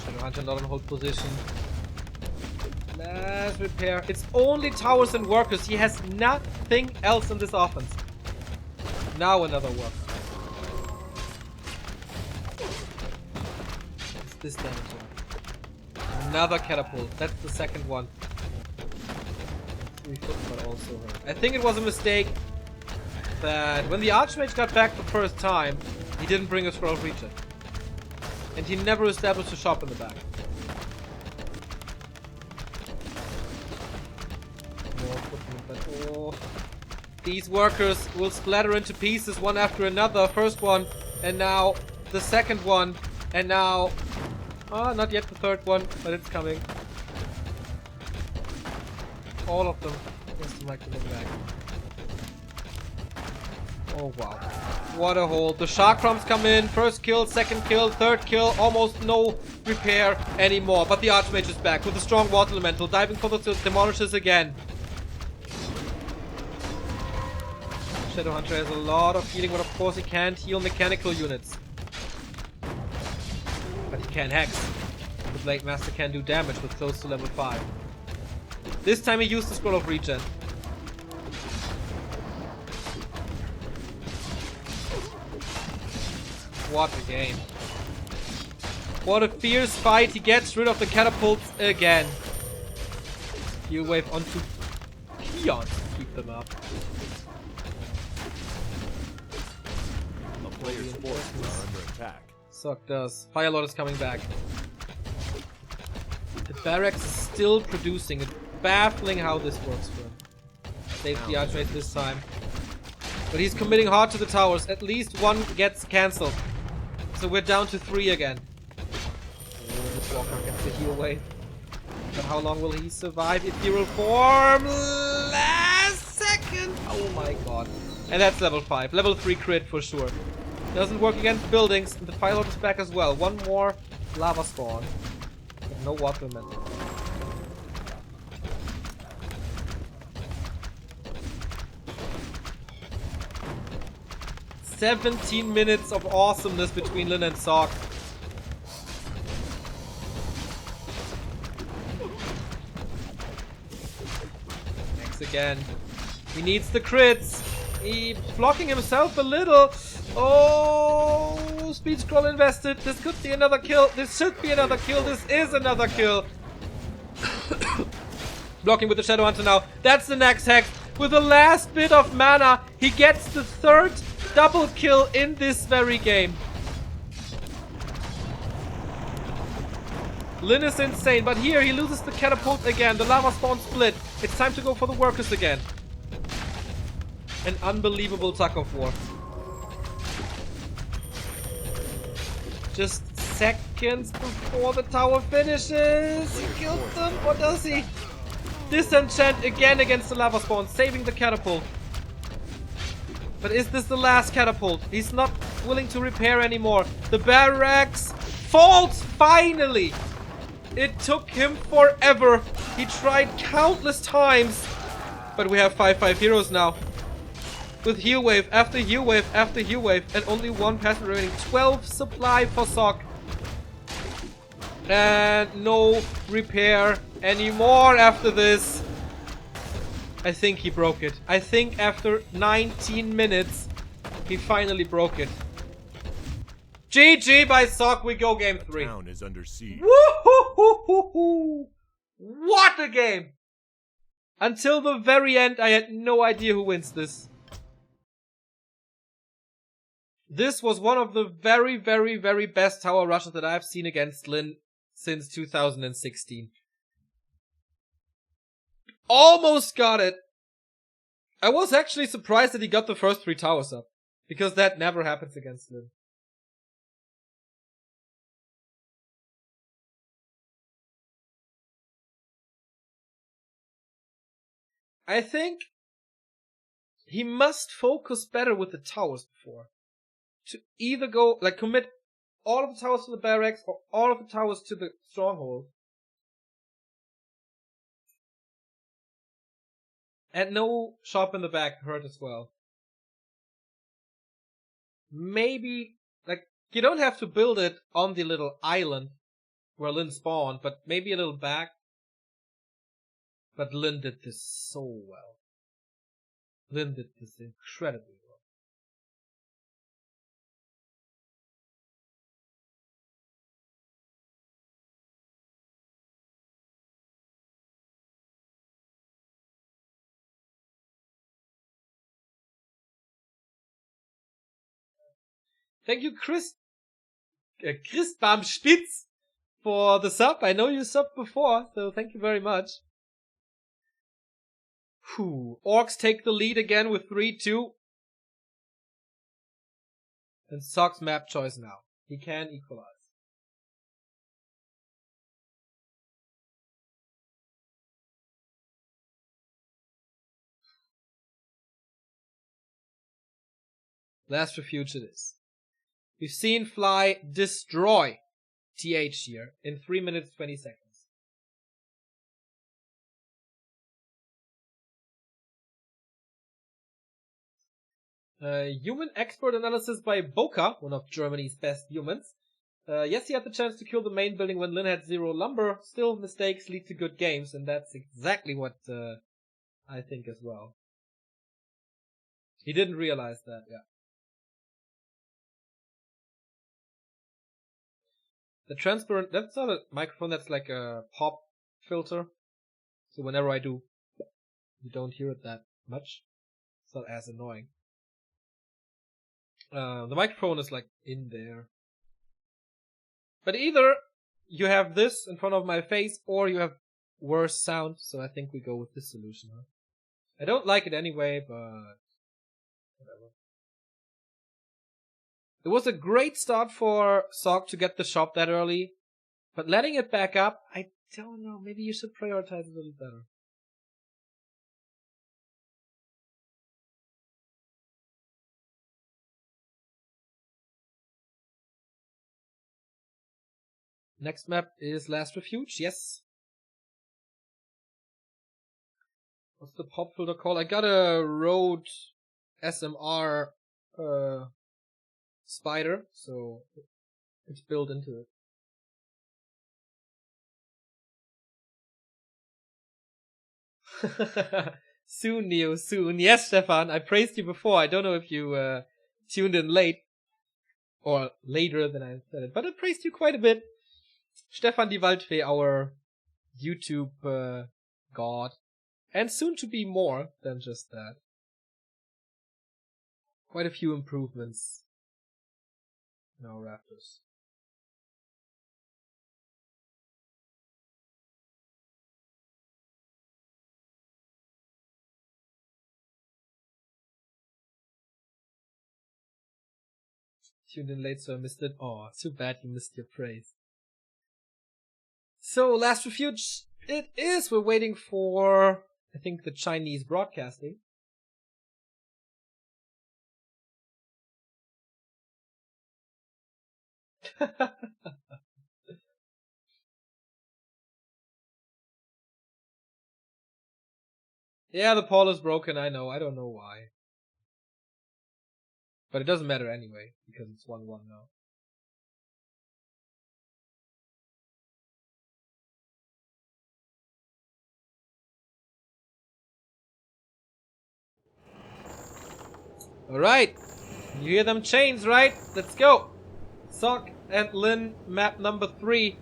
Shadow Hunter not in hold position. Let's repair. It's only towers and workers. He has nothing else in this offense. Now another worker. What's this damage here? Another catapult. That's the second one. But also hurt. I think it was a mistake that when the Archmage got back the first time, he didn't bring a scroll of regen. And he never established a shop in the back. Oh. These workers will splatter into pieces one after another. First one, and now the second one, and now... not yet the third one, but it's coming. All of them. Just like to look back. Oh wow. What a hole. The shark crumbs come in. First kill, second kill, third kill. Almost no repair anymore. But the Archmage is back with a strong water elemental. Diving for the demolishes again. Shadow Hunter has a lot of healing, but of course he can't heal mechanical units. But he can hex. The Blade Master can do damage with close to level 5. This time he used the Scroll of Regen. What a game. What a fierce fight. He gets rid of the catapults again. Heal wave onto peons to keep them up. The player's forces are under attack. Suck does. Fire Lord is coming back. The barracks is still producing. It's baffling how this works for him. Saves the Archmage this time. But he's committing hard to the towers. At least one gets cancelled. So we're down to 3 again. Oh, this Walker gets the heal wave. But how long will he survive? Ethereal form! Last second! Oh my god. And that's level 5. Level 3 crit for sure. Doesn't work against buildings. And the Fire Lord is back as well. One more lava spawn. But no water elemental. "17 minutes of awesomeness between Lin and Sock. Next again. He needs the crits. He's blocking himself a little. Oh, speed scroll invested. This could be another kill. This should be another kill. This is another kill. Blocking with the Shadow Hunter now. That's the next hex. With the last bit of mana, he gets the 3rd double kill in this very game. Lin is insane, but here he loses the catapult again. The lava spawn split. It's time to go for the workers again. An unbelievable tug of war. Just seconds before the tower finishes. He kills them, or does he? Disenchant again against the lava spawn, saving the catapult. But is this the last catapult? He's not willing to repair anymore. The barracks falls finally. It took him forever. He tried countless times. But we have 5-5 heroes now. With heal wave after heal wave after heal wave. And only one peasant remaining. 12 supply for Sok. And no repair anymore after this. I think he broke it. I think after 19 minutes, he finally broke it. GG by Sok, we go game 3. Town is under siege. Woo-hoo-hoo-hoo-hoo! What a game! Until the very end, I had no idea who wins this. This was one of the very, very, very best tower rushes that I've seen against Lin since 2016. Almost got it. I was actually surprised that he got the first 3 towers up. Because that never happens against Lin. I think he must focus better with the towers before. To either go, like, commit all of the towers to the barracks or all of the towers to the stronghold. And no shop in the back hurt as well. Maybe, like, you don't have to build it on the little island where Lin spawned, but maybe a little back. But Lin did this so well. Lin did this incredibly well. Thank you, Christbaum Spitz, for the sub. I know you subbed before, so thank you very much. Whew. Orcs take the lead again with 3-2. And Sok's map choice now. He can equalize. Last refuge it is. We've seen Fly destroy TH here in 3 minutes 20 seconds. Human expert analysis by Boca, one of Germany's best humans. Yes, he had the chance to kill the main building when Lin had 0 lumber. Still, mistakes lead to good games, and that's exactly what I think as well. He didn't realize that, yeah. The transparent, that's not a microphone, that's like a pop filter. So whenever I do, you don't hear it that much. It's not as annoying. The microphone is like in there. But either you have this in front of my face or you have worse sound, so I think we go with this solution. Huh? I don't like it anyway, but whatever. It was a great start for Sok to get the shop that early, but letting it back up, I don't know, maybe you should prioritize a little better. Next map is Last Refuge, yes. What's the pop filter called? I got a Rode SMR spider, so it's built into it. Soon, Neo, soon. Yes, Stefan, I praised you before. I don't know if you tuned in late or later than I said it, but I praised you quite a bit. Stefan die Waldfee, our YouTube god, and soon to be more than just that. Quite a few improvements in our Raptors. Tuned in late, so I missed it. Oh, too bad you missed your praise. So, Last Refuge, it is. We're waiting for, I think, the Chinese broadcasting. Yeah, the pole is broken, I know. I don't know why. But it doesn't matter anyway, because it's 1-1 now. Alright! You hear them chains, right? Let's go! Sock and Lin, map number 3.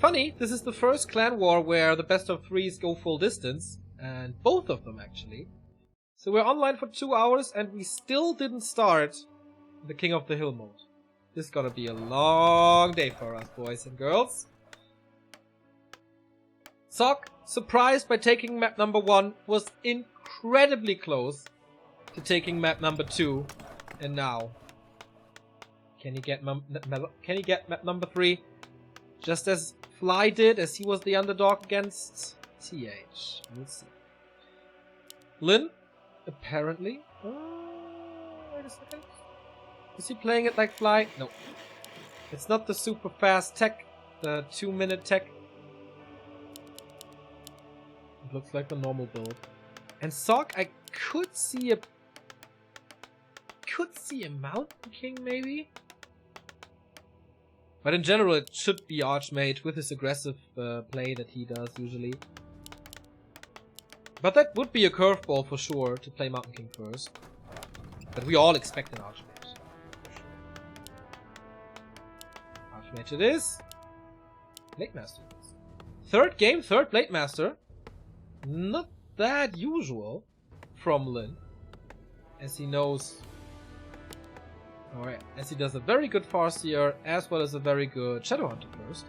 Funny, this is the first clan war where the best of 3s go full distance. And both of them, actually. So we're online for 2 hours and we still didn't start the King of the Hill mode. This is gonna be a long day for us, boys and girls. Sock, surprised by taking map number 1, was incredibly close to taking map number 2. And now, can he get map number 3? Just as Fly did, as he was the underdog against TH. We'll see. Lin, apparently. Wait a second. Is he playing it like Fly? No. It's not the super fast tech, the 2-minute tech. It looks like the normal build. And Sock, I could see a Mountain King maybe? But in general it should be Archmage with his aggressive play that he does usually. But that would be a curveball for sure to play Mountain King first. But we all expect an Archmage. Archmage it is. Blade Master. Third game, third Blade Master. Not that usual from Lin. As he knows... Alright, as he does a very good Farseer as well as a very good Shadowhunter first.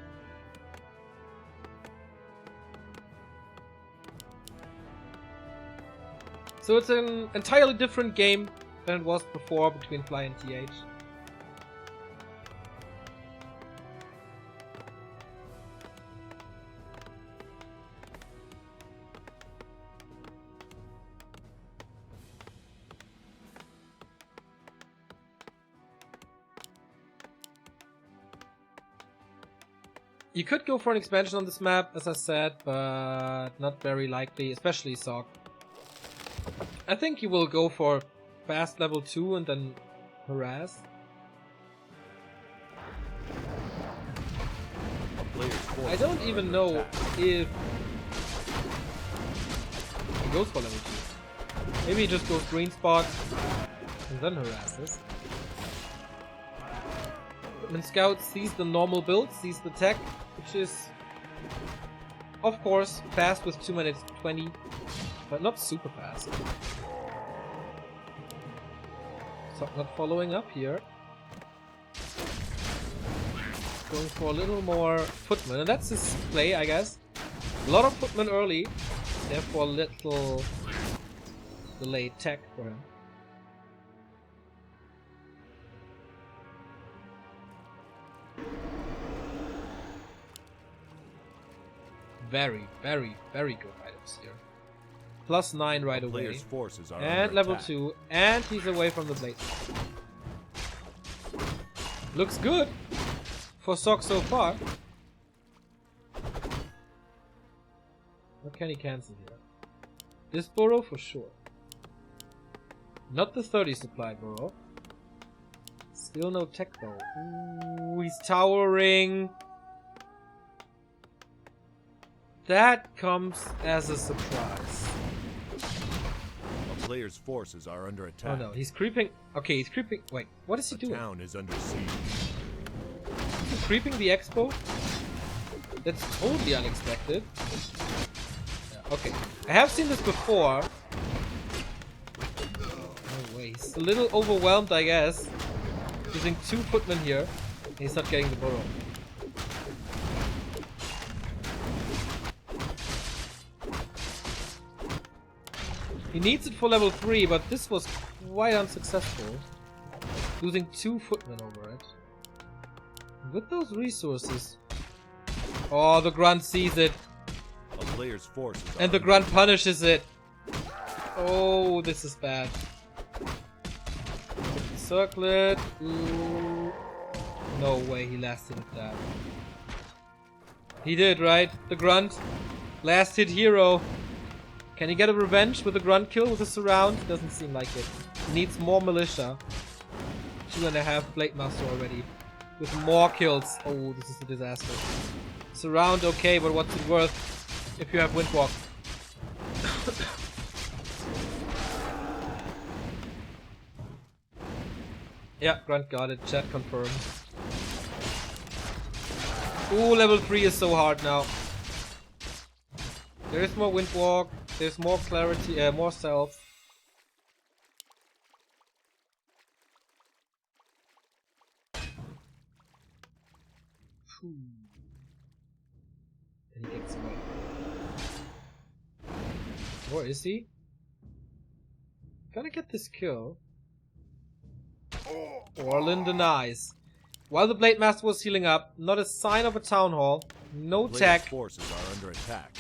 So it's an entirely different game than it was before between Fly and TH. You could go for an expansion on this map, as I said, but not very likely, especially Sock. I think you will go for fast level 2 and then harass. I don't even know if he goes for level 2. Maybe he just goes green spot and then harasses. When Scout sees the normal build, sees the tech, which is, of course, fast with 2 minutes 20, but not super fast. So not following up here. Going for a little more footman, and that's his play, I guess. A lot of footman early, therefore little delayed tech for him. Very, very, very good items here. +9 right away. Forces are and level 2. And he's away from the blade. Looks good for Sock so far. What can he cancel here? This burrow for sure. Not the 30 supply burrow. Still no tech though. Ooh, he's towering. That comes as a surprise. A player's forces are under attack. Oh no, he's creeping. Okay, he's creeping. Wait, what is he doing? The town is under siege. Is he creeping the expo? That's totally unexpected. Yeah, okay, I have seen this before. No way, he's a little overwhelmed, I guess. Using 2 footmen here. He's not getting the burrow. He needs it for level 3, but this was quite unsuccessful. Losing 2 footmen over it. With those resources... Oh, the grunt sees it. A player's forces and the grunt punishes it. Oh, this is bad. Circle it. Ooh. No way he lasted at that. He did, right? The grunt. Last hit hero. Can he get a revenge with a grunt kill with a surround? Doesn't seem like it. Needs more militia. 2.5 Blade Master already. With more kills. Oh, this is a disaster. Surround okay, but what's it worth if you have Windwalk? Yeah, grunt got it. Chat confirmed. Ooh, level 3 is so hard now. There is more Windwalk. There's more clarity, more stealth. Then he gets away. Where is he? Gonna get this kill. Orlin denies. While the Blade Master was healing up, not a sign of a town hall, no tech. Forces are under attack.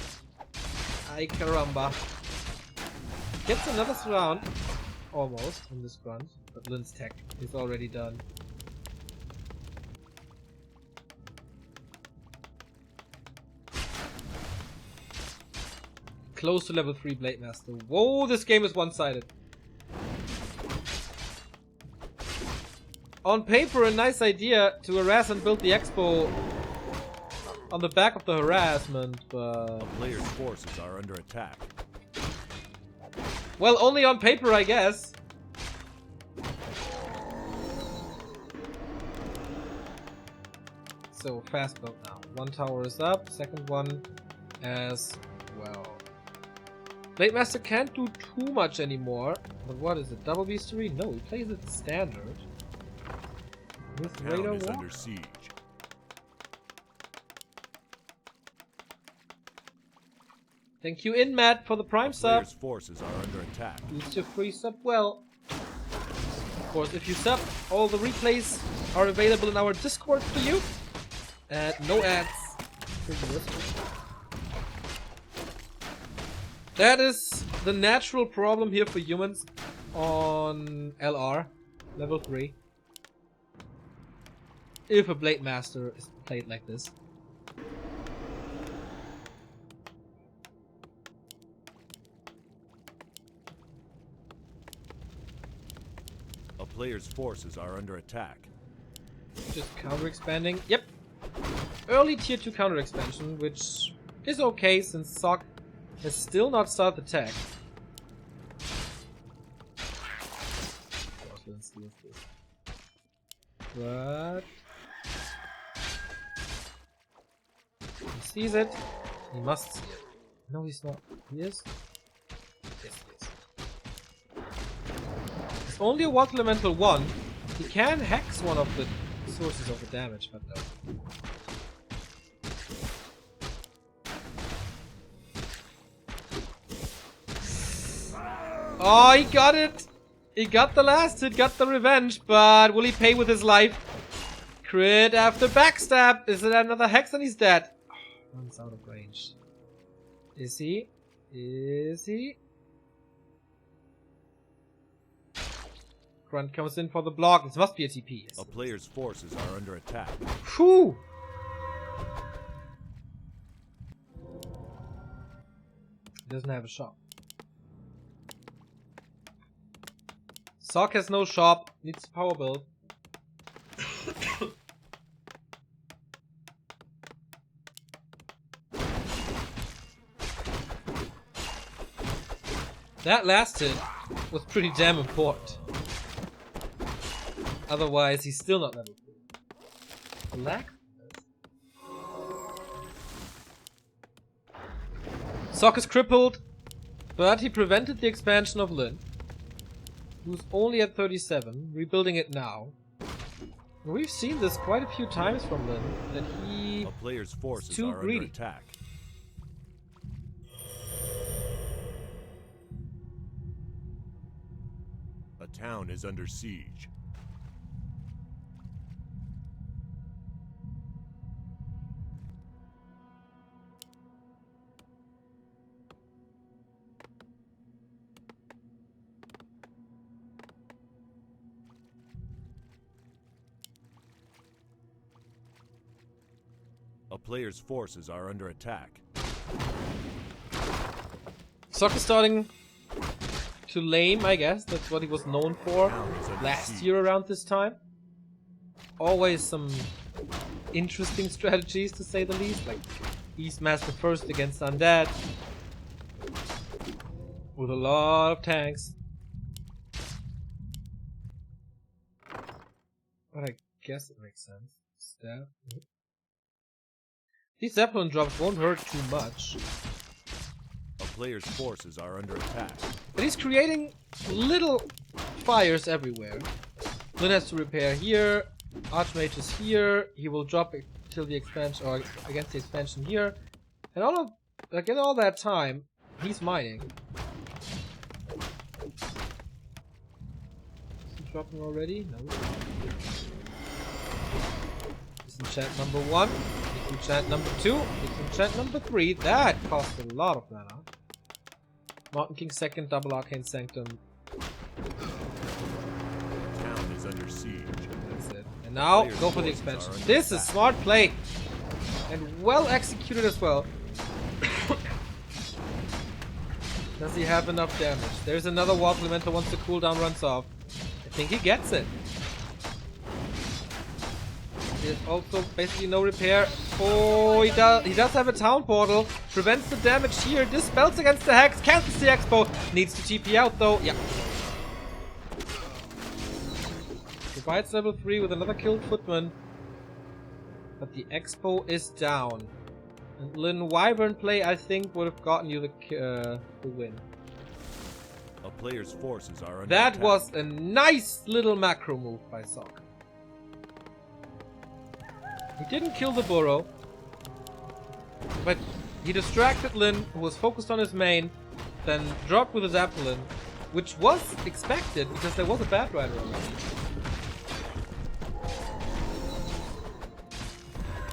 Ay caramba. Gets another surround. Almost on this grunt, but Lin's tech is already done. Close to level 3 Blade Master. Whoa, this game is one-sided. On paper, a nice idea to harass and build the expo on the back of the harassment, but... A player's forces are under attack. Well, only on paper, I guess. So, fast build now. One tower is up, second one as well. Blade Master can't do too much anymore. But what is it? Double beastery? No, he plays it standard. With radar Town is walk? under siege. Thank you, Inmat, for the prime sub. Player's forces are under attack. Use your free sub well. Of course, if you sub, all the replays are available in our Discord for you. And no ads. That is the natural problem here for humans on LR, level 3. If a Blade Master is played like this. A player's forces are under attack. Just counter expanding. Yep. Early tier 2 counter expansion, which is okay since Sock has still not started the tech. But he sees it. He must see it. No, he's not. He is? Yes, he is. It's only a Water Elemental 1. He can hex one of the sources of the damage, but no. Oh, he got it! He got the last hit, got the revenge, but will he pay with his life? Crit after backstab! Is it another hex and he's dead? Oh, one's out of range. Is he? Is he? Grunt comes in for the block. This must be a TP. Yes. A player's forces are under attack. Whew! He doesn't have a shop. Sock has no shop. Needs power build. That last hit was pretty damn important. Otherwise, he's still not level 3. Black? Sock is crippled, but he prevented the expansion of Lin, who's only at 37, rebuilding it now. We've seen this quite a few times from Lin, that he A player's forces too are greedy. under attack. A town is under siege. player's forces are under attack. Sok is starting to lame, I guess. That's what he was known for last year around this time. Always some interesting strategies, to say the least. Like Beastmaster first against Undead. With a lot of tanks. But I guess it makes sense. Stab. These Zeppelin drops won't hurt too much. A player's forces are under attack. But he's creating little fires everywhere. Lynn has to repair here. Archmage is here. He will drop it till the expansion, or against the expansion here. And in all that time, he's mining. Is he dropping already? No. Disenchant number 1. Disenchant number 2. Disenchant number 3. That cost a lot of mana. Mountain King second, double Arcane Sanctum. Town is under siege. That's it. And now, go for the expansion. This is smart play! And well executed as well. Does he have enough damage? There's another Wall Elemental once the cooldown runs off. I think he gets it. There's also basically no repair. Oh, he does have a town portal. Prevents the damage here. Dispels against the Hex. Cancels the Expo. Needs to TP out though. Yeah. Provides level 3 with another killed footman. But the Expo is down. And Lin Wyvern play, I think, would have gotten you the win. A player's forces are under That attack. was a nice little macro move by Sok. He didn't kill the burrow, but he distracted Lin, who was focused on his main, then dropped with his Zeppelin, which was expected because there was a Bat Rider already.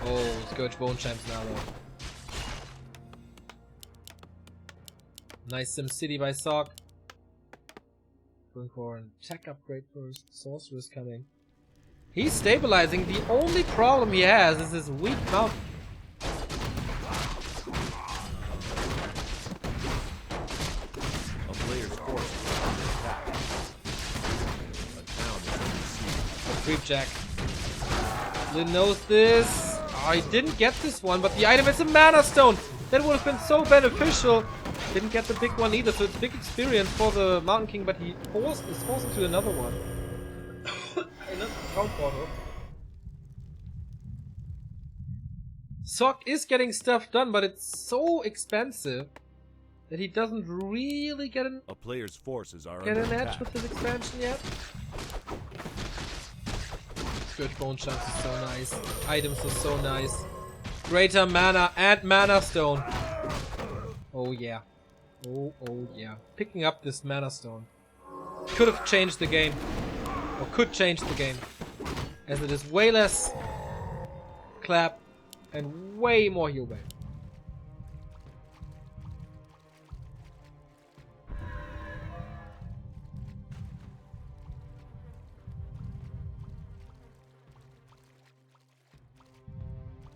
Oh, Scourge Bone Champs now though. Nice Sim City by Sok. Going for an attack upgrade first. Sorcerer's coming. He's stabilizing. The only problem he has is his weak mountain. A player's forces are under attack. A town is under siege. A creep jack. Lin knows this. Oh, he didn't get this one, but the item is a mana stone. That would have been so beneficial. Didn't get the big one either, so it's big experience for the Mountain King, but he is forced into another one. Another town portal. Sok is getting stuff done, but it's so expensive that he doesn't really get an A player's forces are under edge attack. with his expansion yet. Scourge Bone Chunks is so nice. Items are so nice. Greater mana and mana stone. Oh yeah. Oh yeah. Picking up this mana stone could have changed the game. Or could change the game. As it is way less clap and way more heal back.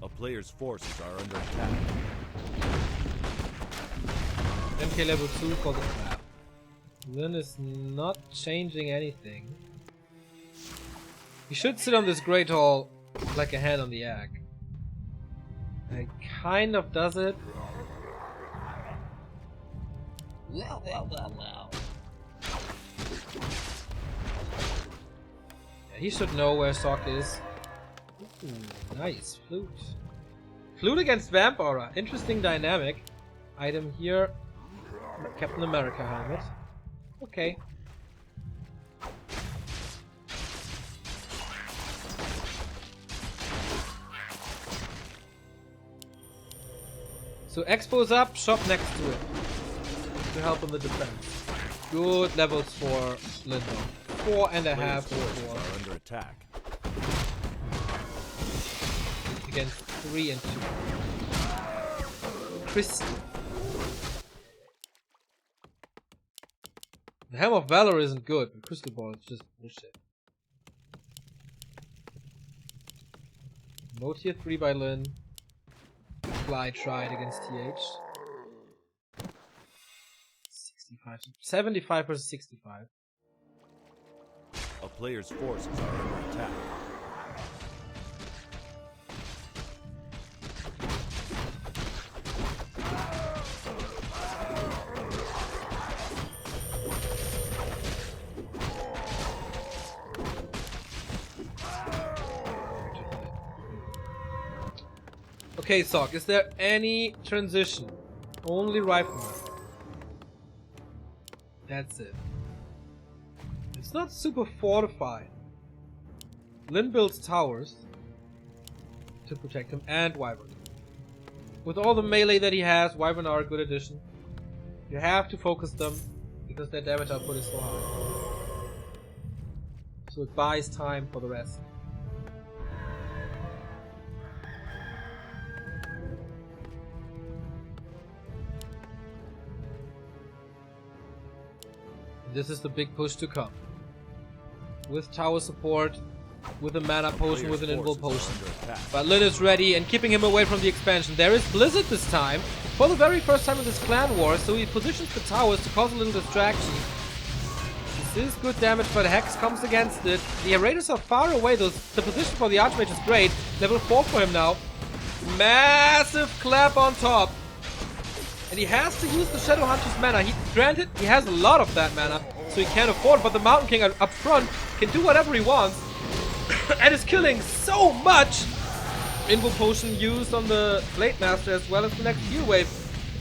A player's forces are under attack. MK level 2 for the clap. Lin is not changing anything. He should sit on this Great Hall like a hand on the egg. And he kind of does it. Wow. Yeah, he should know where Sok is. Ooh, nice. Flute. Flute against Vamp Aura. Interesting dynamic. Item here. Captain America helmet. Okay. So Expo's up, shop next to it. To help in the defense. Good levels for Lindo. 4.5 Forces or 4. are under attack. Against 3 and 2. Chris. The Helm of Valor isn't good, but Crystal Ball is just bullshit. No tier 3 by Lin. Fly tried against TH. 75 versus 65. A player's forces are under attack. Okay, Sok, is there any transition? Only rifleman. That's it. It's not super fortified. Lin builds towers to protect him and Wyvern. With all the melee that he has, Wyvern are a good addition. You have to focus them because their damage output is so high. So it buys time for the rest. This is the big push to come. With tower support, with a mana potion, with an invul potion. But Lin is ready and keeping him away from the expansion. There is Blizzard this time, for the very first time in this clan war, so he positions the towers to cause a little distraction. This is good damage, but Hex comes against it. The Raiders are far away, though the position for the Archmage is great. Level 4 for him now. Massive clap on top. And he has to use the Shadowhunter's mana. Granted, he has a lot of that mana, so he can't afford, but the Mountain King up front can do whatever he wants. And is killing so much! Invul Potion used on the Blade Master as well as the next heal wave.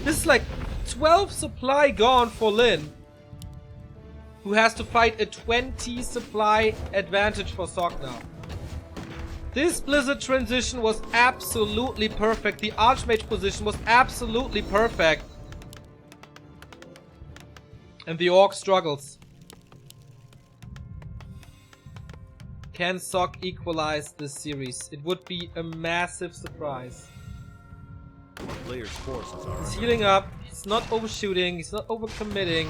This is like 12 supply gone for Lin, who has to fight a 20 supply advantage for Sok now. This Blizzard transition was absolutely perfect. The Archmage position was absolutely perfect. And the Orc struggles. Can Sok equalize this series? It would be a massive surprise. Player's forces are He's healing up. He's not overshooting. He's not overcommitting.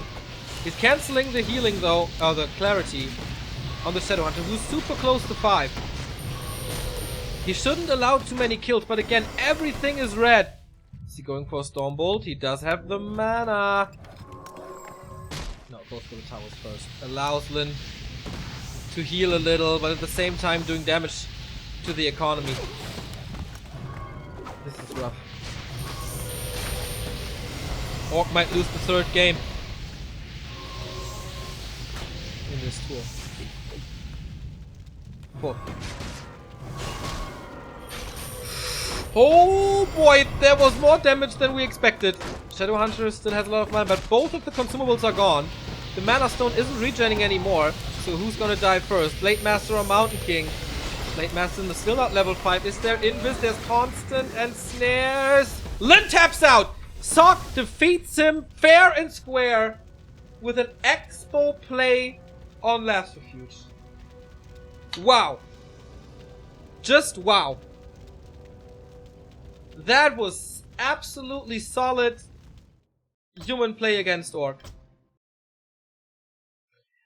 He's cancelling the healing though, or the clarity, on the Shadowhunter, who's super close to 5. He shouldn't allow too many kills, but again, everything is red. Is he going for a Stormbolt? He does have the mana. No, goes for the towers first. Allows Lin to heal a little, but at the same time doing damage to the economy. This is rough. Orc might lose the 3rd game in this tour. 4th. Oh boy, there was more damage than we expected. Shadowhunter still has a lot of mana, but both of the consumables are gone. The Mana Stone isn't regenerating anymore, so who's gonna die first? Blade Master or Mountain King? Blade Master is still not level 5. Is there Invis? There's Constant and Snares. Lin taps out! Sok defeats him fair and square with an expo play on Lasterfuge. Wow. Just wow. That was absolutely solid human play against Orc.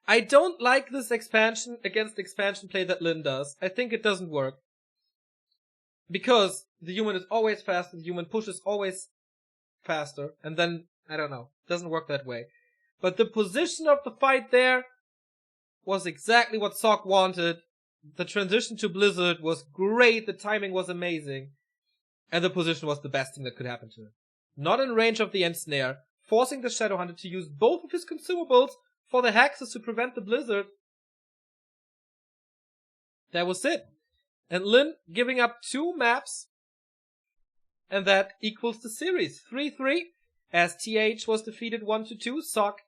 I don't like this expansion against expansion play that Lin does. I think it doesn't work. Because the human is always faster, the human pushes always faster, and then, I don't know, it doesn't work that way. But the position of the fight there was exactly what Sok wanted. The transition to Blizzard was great, the timing was amazing. And the position was the best thing that could happen to him. Not in range of the Ensnare, forcing the Shadowhunter to use both of his consumables for the hexes to prevent the Blizzard. That was it. And Lin giving up 2 maps. And that equals the series. 3-3. As TH was defeated 1-2. Sok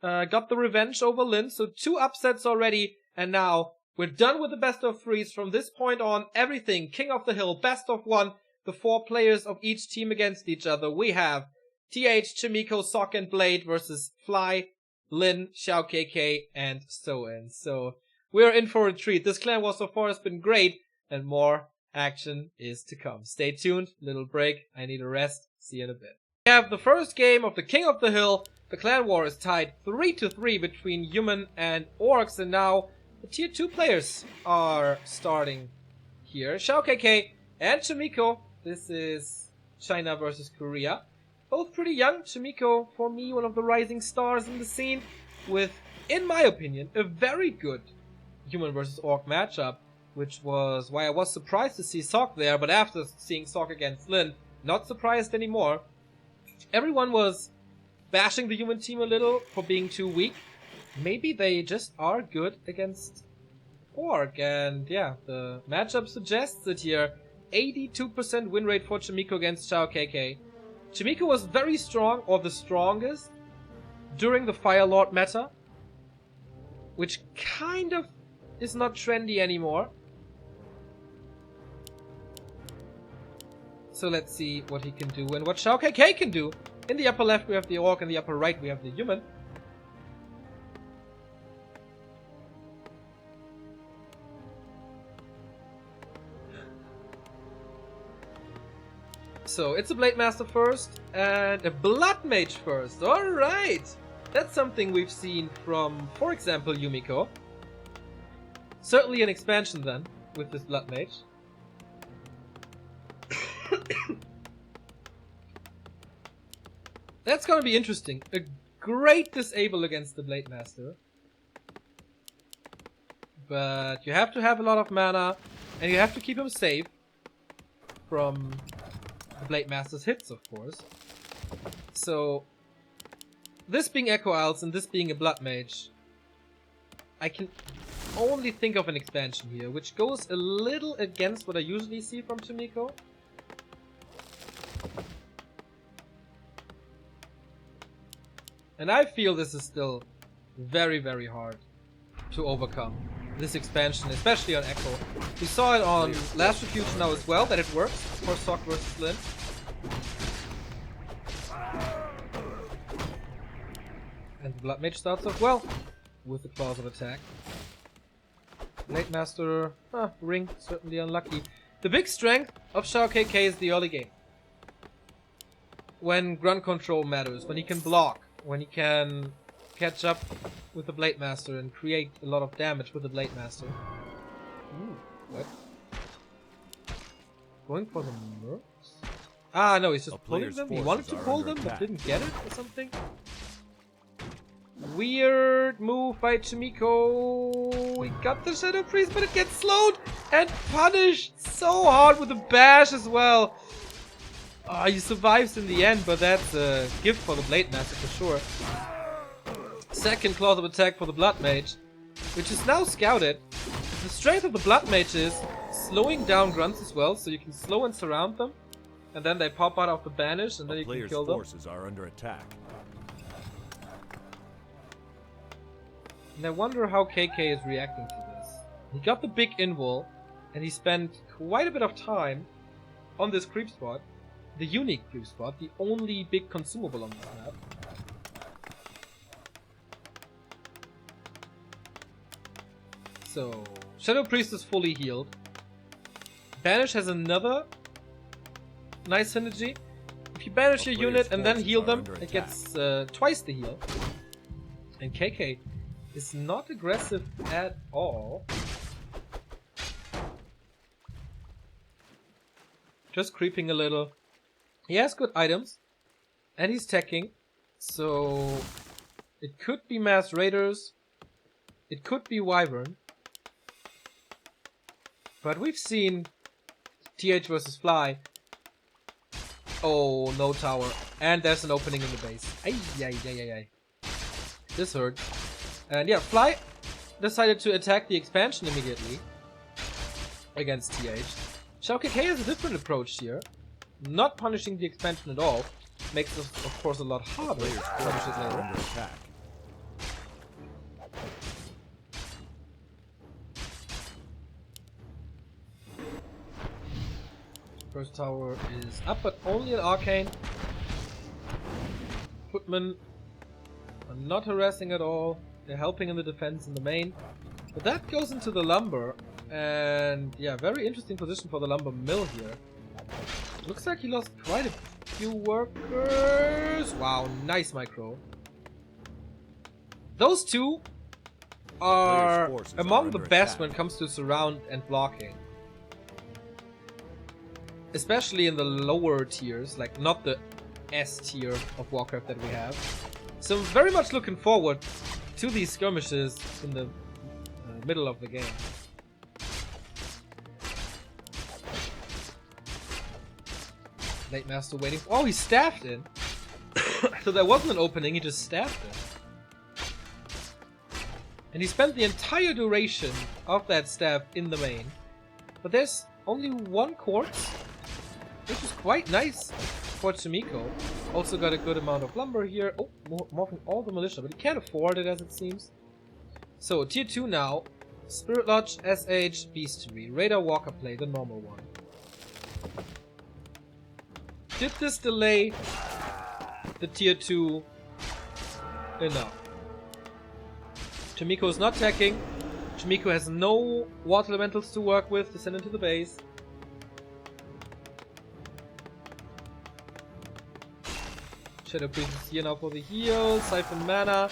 got the revenge over Lin. So 2 upsets already. And now we're done with the best of 3s. From this point on, everything King of the Hill, best of 1. The 4 players of each team against each other. We have TH, Chimiko, Sok, and Blade versus Fly, Lin, Xiao KK, and Soen. So we're in for a treat. This clan war so far has been great, and more action is to come. Stay tuned. Little break. I need a rest. See you in a bit. We have the first game of the King of the Hill. The clan war is tied 3-3 between human and orcs, and now the tier 2 players are starting here. Xiao KK and Chimiko. This is China versus Korea. Both pretty young. Chimiko, for me, one of the rising stars in the scene, with, in my opinion, a very good human versus orc matchup, which was why I was surprised to see Sok there, but after seeing Sok against Lin, not surprised anymore. Everyone was bashing the human team a little for being too weak. Maybe they just are good against orc, and yeah, the matchup suggests it here. 82% win rate for Chimiko against Xiao KK. Chimiko was very strong, or the strongest, during the Fire Lord meta, which kind of is not trendy anymore. So let's see what he can do and what Xiao KK can do. In the upper left we have the orc, in the upper right we have the human. So it's a Blade Master first and a Blood Mage first. Alright! That's something we've seen from, for example, Yumiko. Certainly an expansion then, with this Blood Mage. That's gonna be interesting. A great disable against the Blade Master. But you have to have a lot of mana, and you have to keep him safe from the Blade Master's hits, of course. So, this being Echo Isles and this being a Blood Mage, I can only think of an expansion here, which goes a little against what I usually see from Chimiko. And I feel this is still very, very hard to overcome. This expansion, especially on Echo. We saw it on Last Refuge now as well, that it works for Sok versus Lin. And the Blood Mage starts off well with the Claws of Attack. Blade Master, Ring, certainly unlucky. The big strength of Xiao KK is the early game. When grunt control matters, when he can block, when he can catch up with the Blade Master and create a lot of damage with the Blade Master. Ooh, what? Going for the mercs? Ah, no, he's just pulling them. He wanted to pull them, but didn't get it or something. Weird move by Chimiko. We got the Shadow Priest, but it gets slowed and punished so hard with a bash as well. Ah, he survives in the end, but that's a gift for the Blade Master for sure. Second Claws of Attack for the Blood Mage, which is now scouted. The strength of the Blood Mage is slowing down grunts as well, so you can slow and surround them, and then they pop out of the banish, and then you can kill them. Forces are under attack. And I wonder how KK is reacting to this. He got the big invul, and he spent quite a bit of time on this creep spot. The unique creep spot, the only big consumable on this map. So, Shadow Priest is fully healed. Banish has another nice synergy. If you banish your unit and then heal them, it gets twice the heal. And KK is not aggressive at all. Just creeping a little. He has good items. And he's teching. So it could be Mass Raiders. It could be Wyvern. But we've seen TH versus Fly. Oh, no tower. And there's an opening in the base. Ay, ay, ay, ay, ay. This hurt. And yeah, Fly decided to attack the expansion immediately against TH. Xiao KK has a different approach here. Not punishing the expansion at all. Makes it, of course, a lot harder to punish it later. First tower is up, but only an arcane. Footmen are not harassing at all. They're helping in the defense in the main. But that goes into the lumber. And yeah, very interesting position for the lumber mill here. Looks like he lost quite a few workers. Wow, nice micro. Those two are among the best when it comes to surround and blocking. especially in the lower tiers, like not the S tier of Warcraft that we have. So I'm very much looking forward to these skirmishes in the middle of the game. Late Master waiting. Oh, he staffed in. So there wasn't an opening, he just staffed it. And he spent the entire duration of that staff in the main. But there's only one quartz, which is quite nice for Chimiko. Also got a good amount of lumber here. Oh, morphing all the militia, but he can't afford it as it seems. So, tier 2 now. Spirit Lodge, SH, Beastery. Radar Walker play, the normal one. Did this delay the tier 2 enough? Chimiko is not attacking. Chimiko has no water elementals to work with to send into the base. Shadow Priest is here now for the heal. Siphon mana.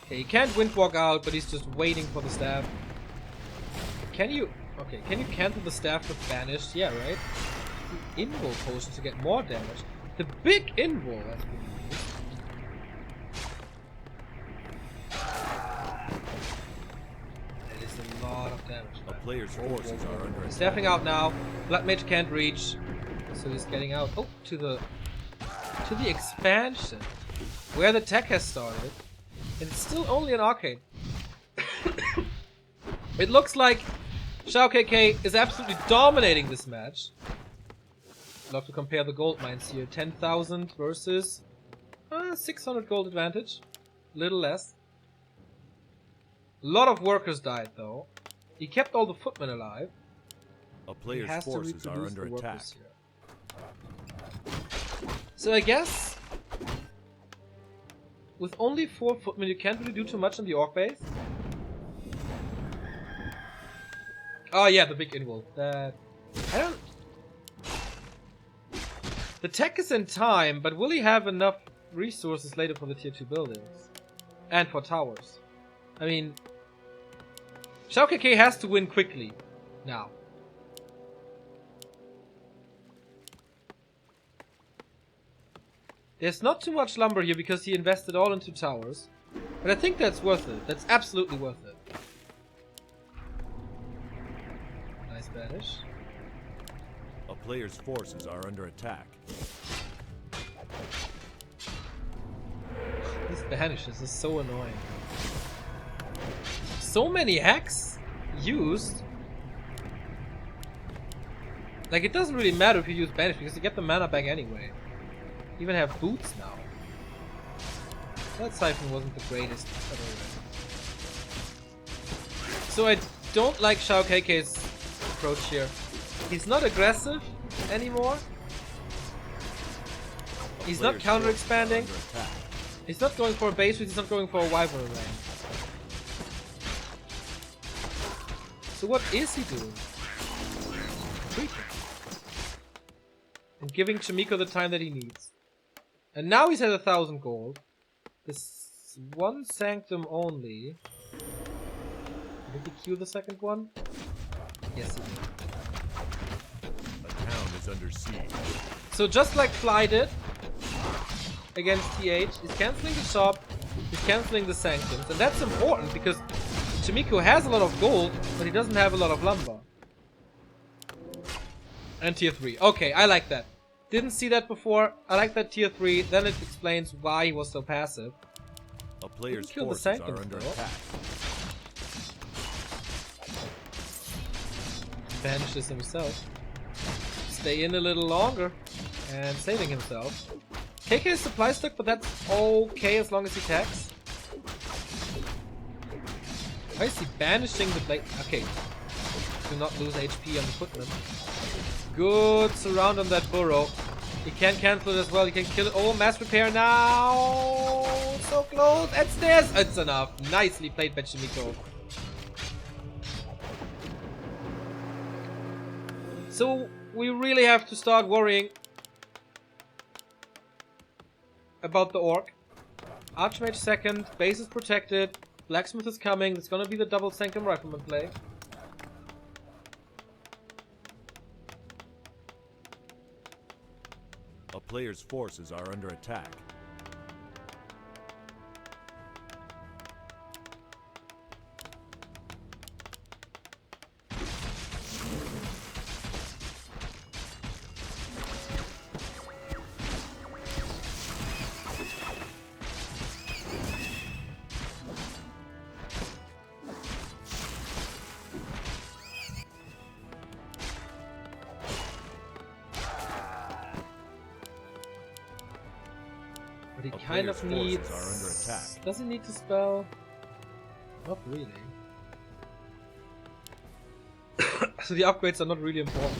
Okay, he can't Windwalk out, but he's just waiting for the staff. Can you... Okay, can you cancel the staff with Banished? Yeah, right? The Invul potion to get more damage. The big Invul has been used. That is a lot of damage. A player's forces are under attack. Staffing out now. Blood Mage can't reach. So he's getting out. Oh, to the expansion. Where the tech has started. And it's still only an arcade. It looks like Shao KK is absolutely dominating this match. I'd love to compare the gold mines here. 10,000 versus 600 gold advantage. A little less. A lot of workers died though. He kept all the footmen alive. A player's forces are under attack. So I guess with only 4 footmen you can't really do too much in the orc base. Oh yeah, the big invul. That I don't. The tech is in time, but will he have enough resources later for the tier 2 buildings and for towers? I mean, Shao KK has to win quickly now. There's not too much lumber here because he invested all into towers, but I think that's worth it. That's absolutely worth it. Nice banish. A player's forces are under attack. These banishes are so annoying. So many hacks used. Like, it doesn't really matter if you use banish because you get the mana back anyway. You even have boots now. That siphon wasn't the greatest. So I don't like Shao KK's approach here. He's not aggressive anymore. He's not counter expanding. He's not going for a base raid, he's not going for a wyvern range. So what is he doing? Creeping. And giving Chimiko the time that he needs. And now he's at 1,000 gold. This one sanctum only. Did he queue the second one? Yes, he did. A town is under siege. So just like Fly did against TH, he's cancelling the shop, he's cancelling the sanctums, and that's important because Chimiko has a lot of gold, but he doesn't have a lot of lumber. And tier 3. Okay, I like that. Didn't see that before. I like that tier 3. Then it explains why he was so passive. A player's forces are under attack. Banishes himself. Stay in a little longer. And saving himself. KK is supply stuck, but that's okay as long as he attacks. Why is he banishing the blade? Okay. Do not lose HP on the footman. Good surround on that burrow. He can cancel it as well. He can kill it. Oh, mass repair now. So close. And stairs. It's enough. Nicely played by Chimiko. So we really have to start worrying about the orc. Archmage second. Base is protected. Blacksmith is coming. It's gonna be the double Sanctum Rifleman play. player's forces are under attack. But he A kind of player's forces needs... are under attack. Does he need to spell? Not really. So the upgrades are not really important.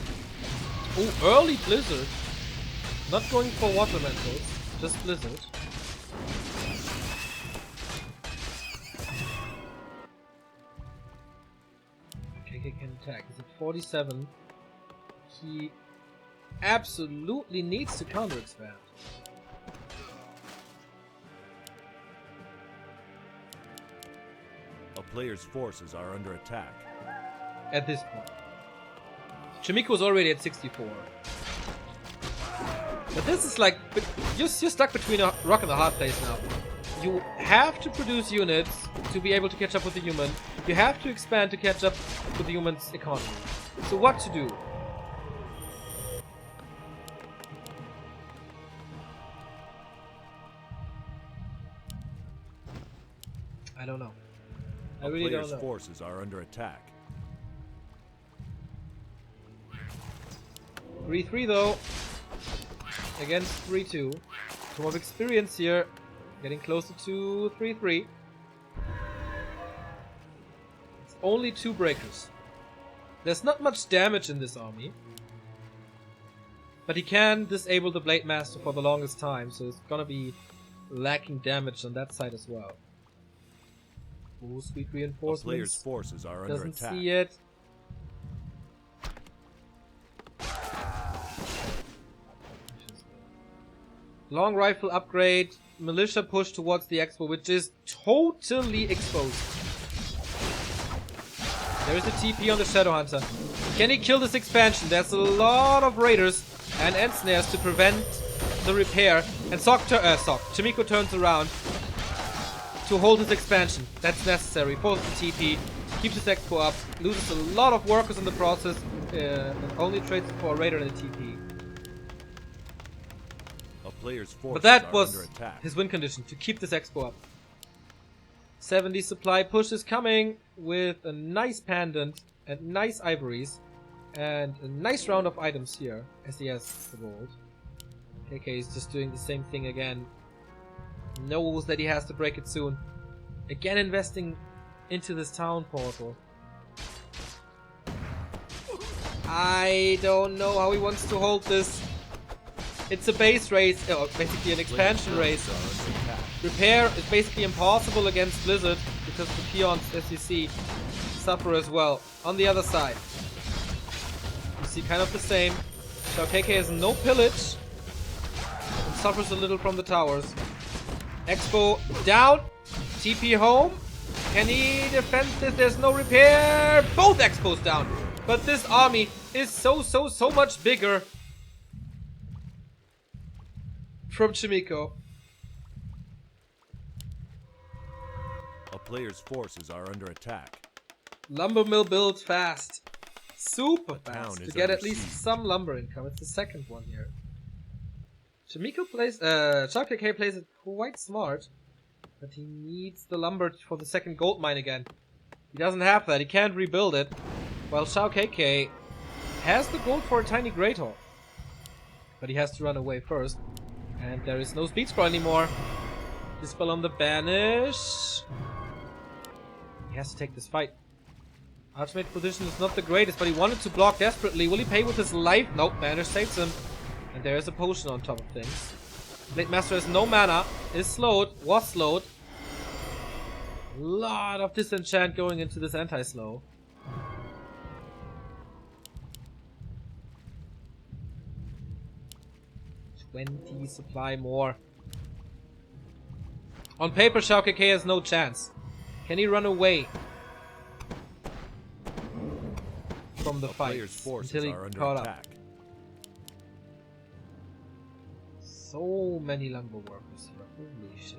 Oh, early Blizzard! Not going for water elementals, just Blizzard. KK can attack. He's at 47. He absolutely needs to counter expand. A player's forces are under attack. At this point. Chimiko's already at 64. But this is like, you're stuck between a rock and a hard place now. You have to produce units to be able to catch up with the human. You have to expand to catch up with the human's economy. So what to do? I don't know. I really don't Player's know. forces are under attack. 3-3 though. Against 3-2. Too much experience here. Getting closer to 3-3. It's only 2 breakers. There's not much damage in this army. But he can disable the Blade Master for the longest time, so it's gonna be lacking damage on that side as well. Ooh, sweet A player's reinforcements. forces are under Doesn't attack. see it. Long rifle upgrade, militia push towards the expo, which is totally exposed. There is a TP on the Shadow Hunter. Can he kill this expansion? There's a lot of raiders and end snares to prevent the repair. And Chimiko turns around to hold his expansion. That's necessary. Forces the TP, keeps his expo up, loses a lot of workers in the process, and only trades for a raider and a TP. A player's forces But that are was under attack. his win condition, to keep this expo up. 70 supply push is coming with a nice pendant and nice ivories and a nice round of items here as he has the gold. KK is just doing the same thing again. Knows that he has to break it soon. Again investing into this town portal. I don't know how he wants to hold this. It's a base race, basically an expansion race. Repair is basically impossible against Blizzard because the peons, as you see, suffer as well. On the other side, you see kind of the same. So KK has no pillage and suffers a little from the towers. Expo down, TP home. Can he defend this? There's no repair. Both Expos down. But this army is so much bigger from Chimiko. A player's forces are under attack. Lumber mill builds fast. Super The town fast. To is get under at least siege. some lumber income. It's the second one here. Chimiko plays, Chuck KK plays it quite smart. But he needs the lumber for the second gold mine again. He doesn't have that. He can't rebuild it. While Shao KK has the gold for a tiny Great Hall. But he has to run away first. And there is no speed scroll anymore. Dispel on the banish. He has to take this fight. Archmage position is not the greatest, but he wanted to block desperately. Will he pay with his life? Nope, banish saves him. And there is a potion on top of things. Blade Master has no mana, is slowed, was slowed. A lot of disenchant going into this anti-slow. $20 supply more. On paper, Shao KK has no chance. Can he run away from the A fight player's forces until he are under caught attack. up? So many lumber workers here. Holy shit.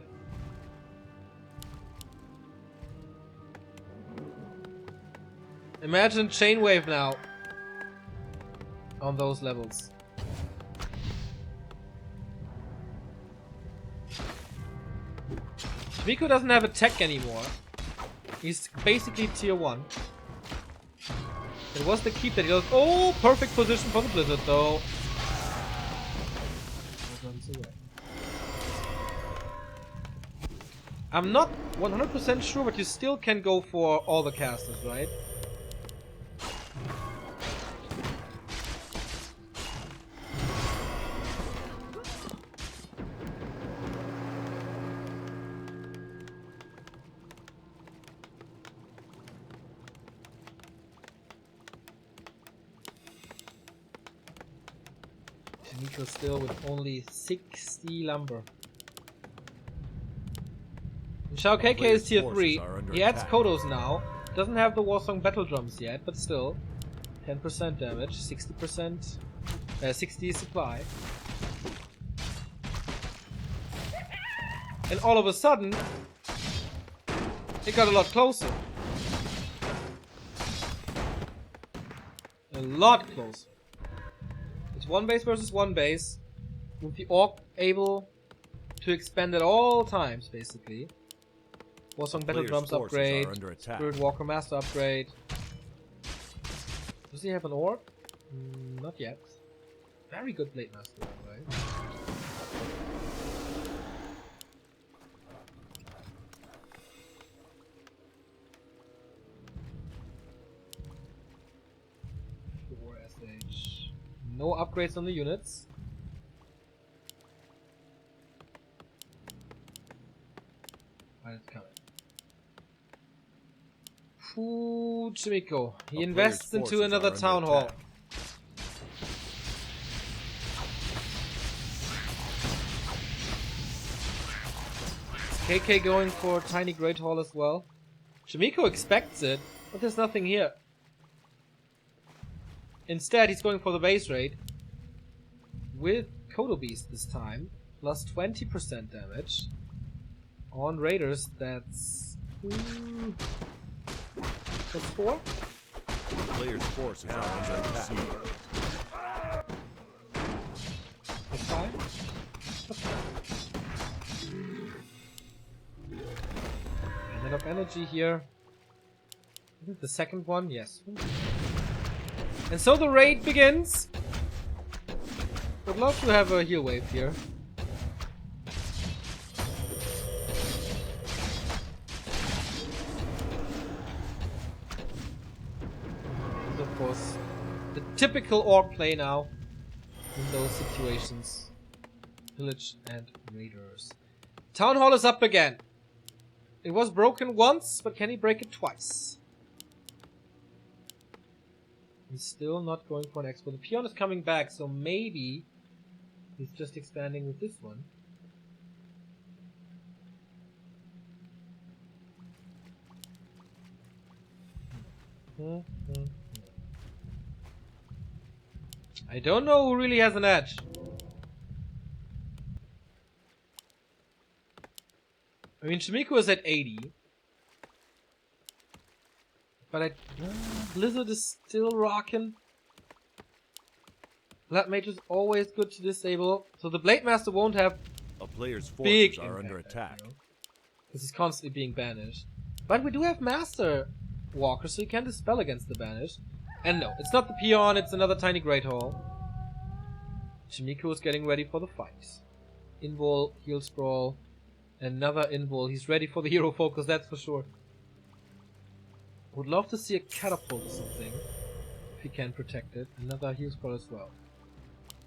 Imagine Chainwave now. On those levels. Shimiko doesn't have a tech anymore. He's basically tier 1. It was the keep that he goes. Oh, perfect position for the blizzard though. Runs away. I'm not 100% sure, but you still can go for all the casters, right? Nico still with only 60 lumber. Shao KK is tier 3. He adds Kodos now. Doesn't have the Warsong battle drums yet, but still. 10% damage, 60%, 60 supply. And all of a sudden, it got a lot closer. A lot closer. It's one base versus one base, with the Orc able to expand at all times, basically. Warsong Battle Drums upgrade, Spirit Walker Master upgrade. Does he have an Orc? Not yet. Very good Blade Master, right? SH. No upgrades on the units. But it's coming. Chimiko. He invests into another town hall. Is KK going for tiny great hall as well? Chimiko expects it, but there's nothing here. Instead, he's going for the base raid with Kodo Beast this time, plus 20% damage on raiders. That's 4. Player's force is under attack. That's 5. And enough energy here. Is it the second one? Yes. And so the raid begins. Would love to have a heal wave here. And of course, the typical orc play now in those situations. Village and raiders. Town hall is up again. It was broken once, but can he break it twice? He's still not going for an expo. The peon is coming back, so maybe he's just expanding with this one. I don't know who really has an edge. I mean, Shimiko is at 80. But Blizzard is still rocking. Blood Mage is always good to disable. So the Blade Master won't have a player's big forces are under attack. Because he's constantly being banished. But we do have Master Walker, so he can dispel against the banished. And no, it's not the peon, it's another tiny Great Hall. Shimiko is getting ready for the fight. Invol, Heal Scroll, another Invol. He's ready for the hero focus, that's for sure. Would love to see a catapult or something, if he can protect it. Another heal scroll as well.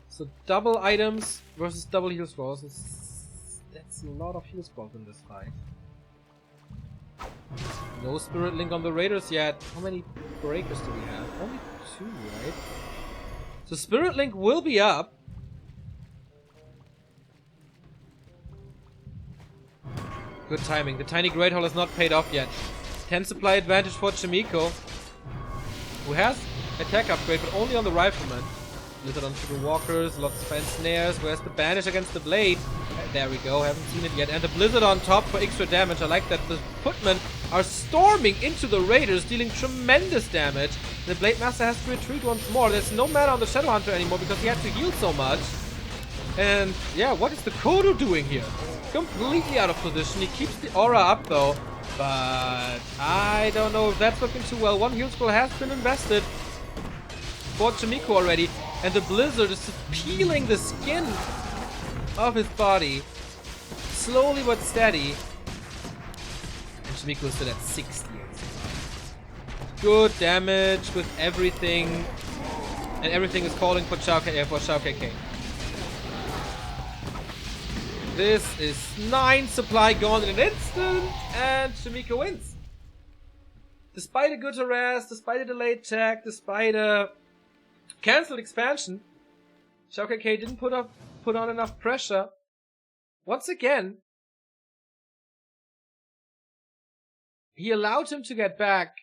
So double items versus double heal scrolls. That's a lot of heal scrolls in this fight. No Spirit Link on the Raiders yet. How many breakers do we have? Only 2, right? So Spirit Link will be up. Good timing. The tiny Great Hall is not paid off yet. 10 supply advantage for Chimiko, who has attack upgrade, but only on the Rifleman. Blizzard onto the walkers, lots of ensnares. Where's the banish against the blade? There we go, haven't seen it yet. And the Blizzard on top for extra damage. I like that the footmen are storming into the raiders, dealing tremendous damage. The Blade Master has to retreat once more. There's no mana on the Shadow Hunter anymore because he had to heal so much. And yeah, what is the Kodo doing here? Completely out of position. He keeps the aura up though, but I don't know if that's looking too well. One heal scroll has been invested for Chimiko already, and the Blizzard is just peeling the skin of his body, slowly but steady. And Chimiko is still at 60. Good damage with everything, and everything is calling for Shao KK. This is 9 supply gone in an instant, and Chimiko wins. Despite a good harass, despite a delayed tech, despite a cancelled expansion, Shao KK didn't put on enough pressure. Once again, he allowed him to get back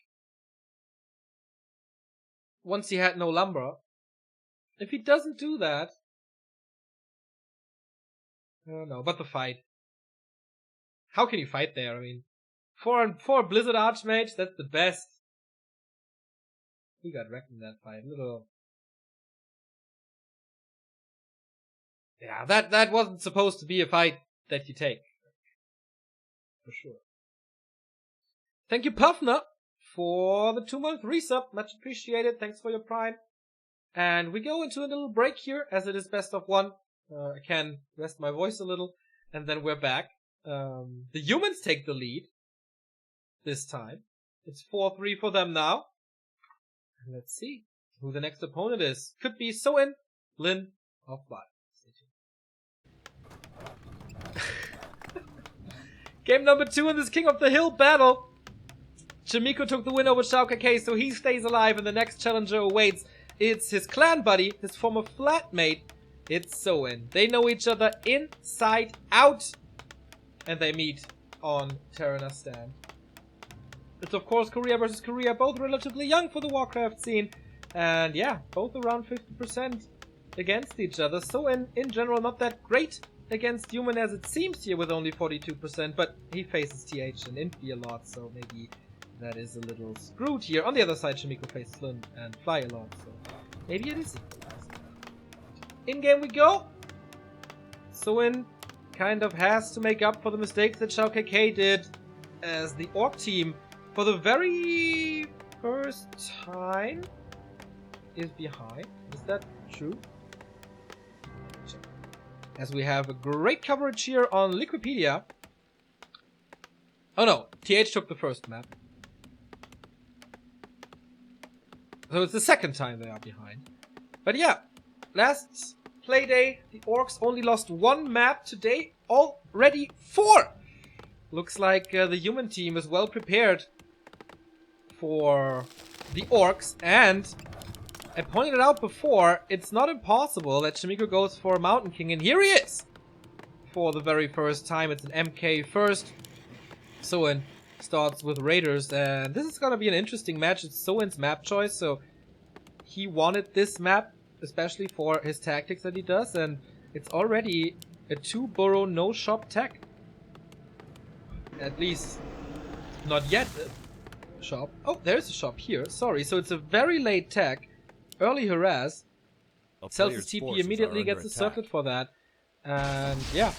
once he had no lumber. If he doesn't do that, I don't know, but the fight. How can you fight there? I mean, for a Blizzard Archmage, that's the best. He got wrecked in that fight. Yeah, that wasn't supposed to be a fight that you take. For sure. Thank you, Puffner, for the 2-month resub. Much appreciated. Thanks for your prime. And we go into a little break here, as it is best of 1. I can rest my voice a little, and then we're back. The humans take the lead this time. It's 4-3 for them now. And let's see who the next opponent is. Could be Soin Lin of Blood. Game number 2 in this King of the Hill battle. Chimiko took the win over Shao KK, so he stays alive, and the next challenger awaits. It's his clan buddy, his former flatmate. It's Soin. They know each other inside out, and they meet on Terranas stand. It's of course Korea versus Korea, both relatively young for the Warcraft scene, and yeah, both around 50% against each other. Soin, in general, not that great against human as it seems here with only 42%, but he faces TH and Infi a lot, so maybe that is a little screwed here. On the other side, Chimiko faces Lin and Fly a lot, so maybe it is. In game we go. Soin kind of has to make up for the mistakes that Shao KK did, as the Orc team, for the very first time, is behind. Is that true? As we have a great coverage here on Liquipedia. Oh no, TH took the first map. So it's the second time they are behind. But yeah, last Playday, the Orcs only lost 1 map today, already 4! Looks like the human team is well prepared for the Orcs, and I pointed it out before, it's not impossible that Chimiko goes for a Mountain King, and here he is! For the very first time, it's an MK first. Soin starts with Raiders, and this is gonna be an interesting match. It's Soin's map choice, so he wanted this map, especially for his tactics that he does, and it's already a 2-burrow no-shop tech. At least, not yet a shop. Oh, there's a shop here, sorry. So it's a very late tech, early harass, sells his TP immediately, gets a circlet for that, and yeah.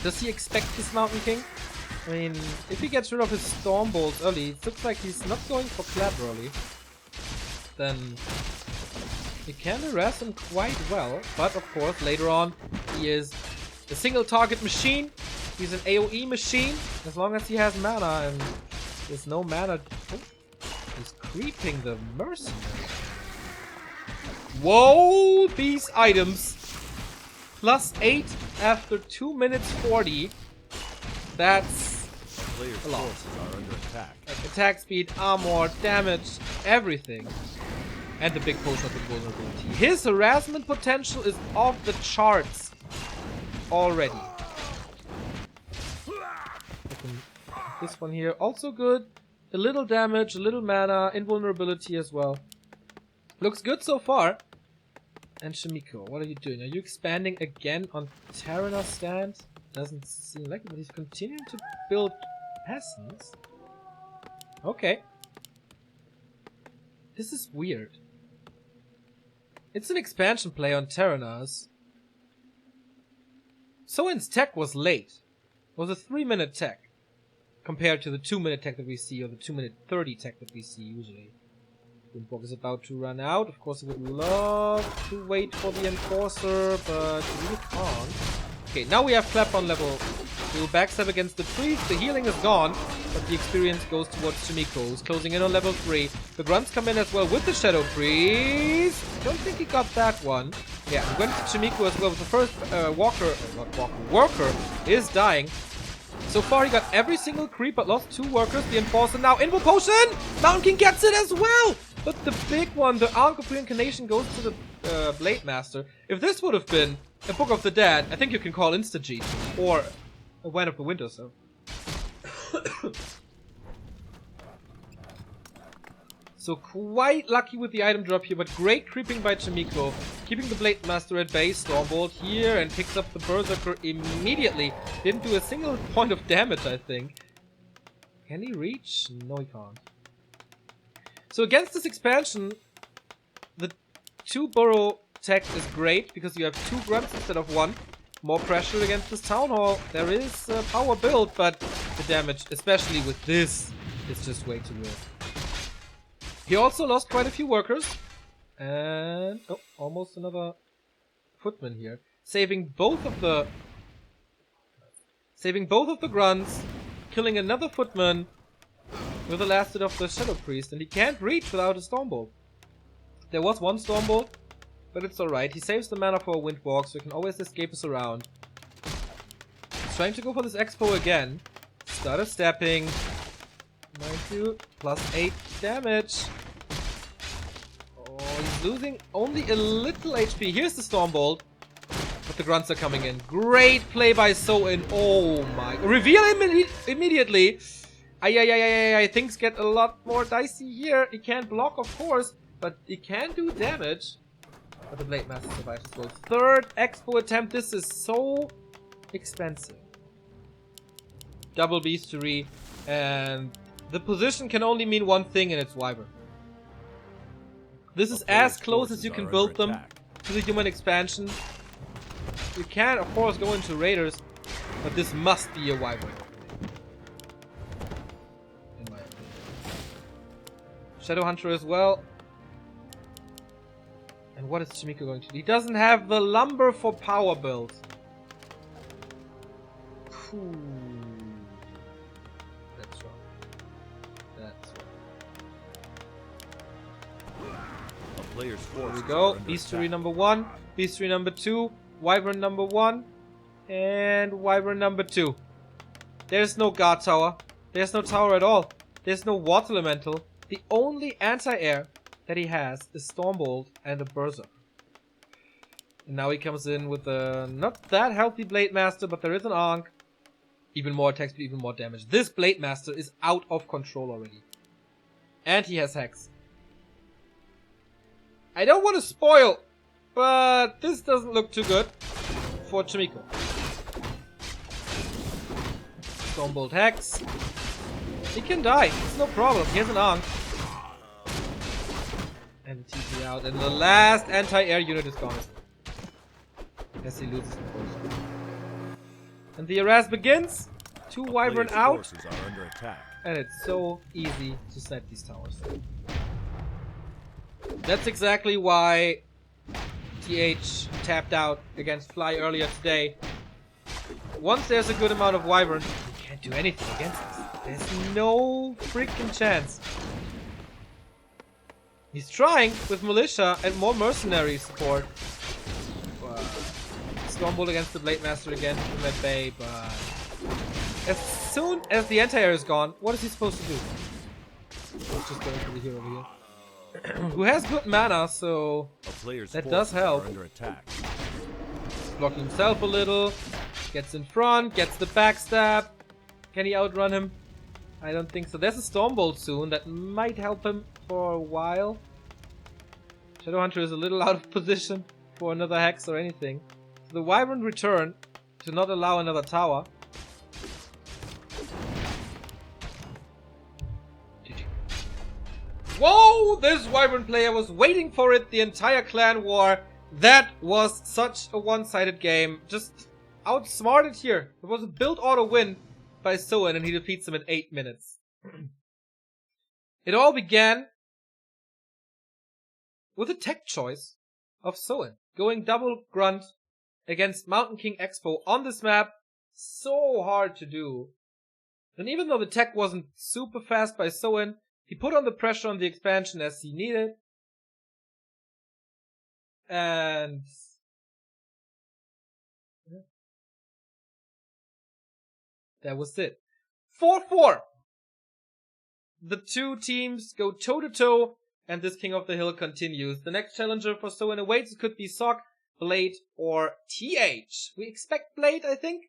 Does he expect this Mountain King? I mean, if he gets rid of his Storm Bolt early, it looks like he's not going for Clap early, then he can harass him quite well, but of course later on he is a single target machine. He's an AoE machine as long as he has mana, and there's no mana. Oh, he's creeping the mercenary. Whoa, these items. +8 after 2 minutes 40. That's a lot. Are under attack. Like attack speed, armor, damage, everything. And the big potion of invulnerability. His harassment potential is off the charts already. This one here, also good. A little damage, a little mana, invulnerability as well. Looks good so far. And Shimiko, what are you doing? Are you expanding again on Terranor's stand? Doesn't seem like it, but he's continuing to build peasants. Okay. This is weird. It's an expansion play on Terranor's. Soen's tech was late. It was a 3-minute tech. Compared to the 2-minute tech that we see, or the 2-minute 30 tech that we see usually. Windwalk is about to run out. Of course, I would love to wait for the Enforcer, but we really can't. Okay, now we have Clap on level 2. Backstab against the Priest. The healing is gone, but the experience goes towards Shimiko, who's closing in on level 3. The Grunts come in as well with the Shadow Priest. Don't think he got that one. Yeah, I'm going to Shimiko as well. The first worker is dying. So far he got every single creep but lost 2 workers. The Enforcer now Invo Potion! Mountain King gets it as well! But the big one, the Arc of Reincarnation, goes to the Blade Master. If this would have been a Book of the Dead, I think you can call Insta-G. Or a Wind of the Winter, so. So quite lucky with the item drop here, but great creeping by Shimiko. Keeping the Blade Master at bay. Stormbolt here and picks up the Berserker immediately. Didn't do a single point of damage, I think. Can he reach? No, he can't. So against this expansion, the 2-burrow tech is great because you have 2 grunts instead of 1. More pressure against this Town Hall. There is power build, but the damage, especially with this, is just way too good. He also lost quite a few workers. And oh, almost another footman here. Saving both of the grunts, killing another footman with the last hit of the Shadow Priest, and he can't reach without a Stormbolt. There was one Stormbolt, but it's alright. He saves the mana for a Windwalk, so he can always escape us around. He's trying to go for this Expo again. Started stepping. 92 plus 8 damage. Oh, he's losing only a little HP. Here's the Stormbolt. But the grunts are coming in. Great play by Soen. Oh my. Reveal immediately. Ay. Things get a lot more dicey here. He can't block, of course, but he can do damage. But the Blade Master survives as well. 3rd Expo attempt. This is so expensive. Double Beastery. And the position can only mean one thing, and it's Wyvern. This is as close as you can build them to the human expansion. You can, of course, go into Raiders, but this must be a Wyvern. In my opinion. Shadowhunter as well. And what is Shimiko going to do? He doesn't have the lumber for power build. That's wrong. That's wrong. Player's There we go. Beastery number 1, Beastery number 2, Wyvern number 1, and Wyvern number 2. There's no guard tower. There's no tower at all. There's no water elemental. The only anti-air that he has is Stormbolt and a Berserker. And now he comes in with a not that healthy Blade Master, but there is an Ankh. Even more attacks, but even more damage. This Blade Master is out of control already. And he has Hex. I don't want to spoil, but this doesn't look too good for Shimiko. Stormbolt Hex. He can die, it's no problem. He has an Ankh. And TP out, and the last anti-air unit is gone. As he loses, of course. And the harass begins. 2 Wyvern out. Are under attack. And it's so easy to snipe these towers. That's exactly why TH tapped out against Fly earlier today. Once there's a good amount of Wyvern, you can't do anything against this. There's no freaking chance. He's trying with Militia and more mercenary support. Stormbolt against the Blade Master again from that bay, but as soon as the anti-air is gone, what is he supposed to do? Let's just go into the hero over here. Who has good mana, so that does help. Under attack. Blocking himself a little, gets in front, gets the backstab. Can he outrun him? I don't think so. There's a Stormbolt soon that might help him for a while. Shadowhunter is a little out of position. for another hex or anything. So the Wyvern return to not allow another tower. Whoa! This Wyvern player was waiting for it the entire clan war. That was such a one-sided game. Just outsmarted here. It was a build auto win by Soen, and he defeats him in 8 minutes. It all began with a tech choice of Soen. Going double grunt against Mountain King Expo on this map. So hard to do. And even though the tech wasn't super fast by Soen, he put on the pressure on the expansion as he needed. And yeah. That was it. 4-4. The two teams go toe-to-toe, and this King of the Hill continues. The next challenger for Soen awaits. It could be Sock, Blade, or TH. We expect Blade, I think.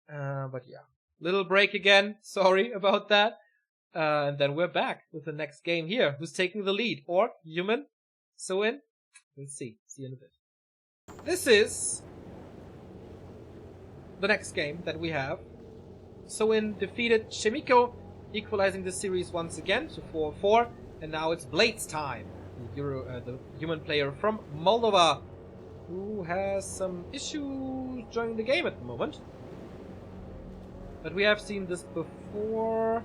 But yeah. Little break again. Sorry about that. And then we're back with the next game here. Who's taking the lead? Orc? Human? Soen? We'll see. See you in a bit. This is the next game that we have. Soen defeated Shimiko, equalizing the series once again to 4-4. And now it's Blade's time. The human player from Moldova, who has some issues joining the game at the moment. But we have seen this before.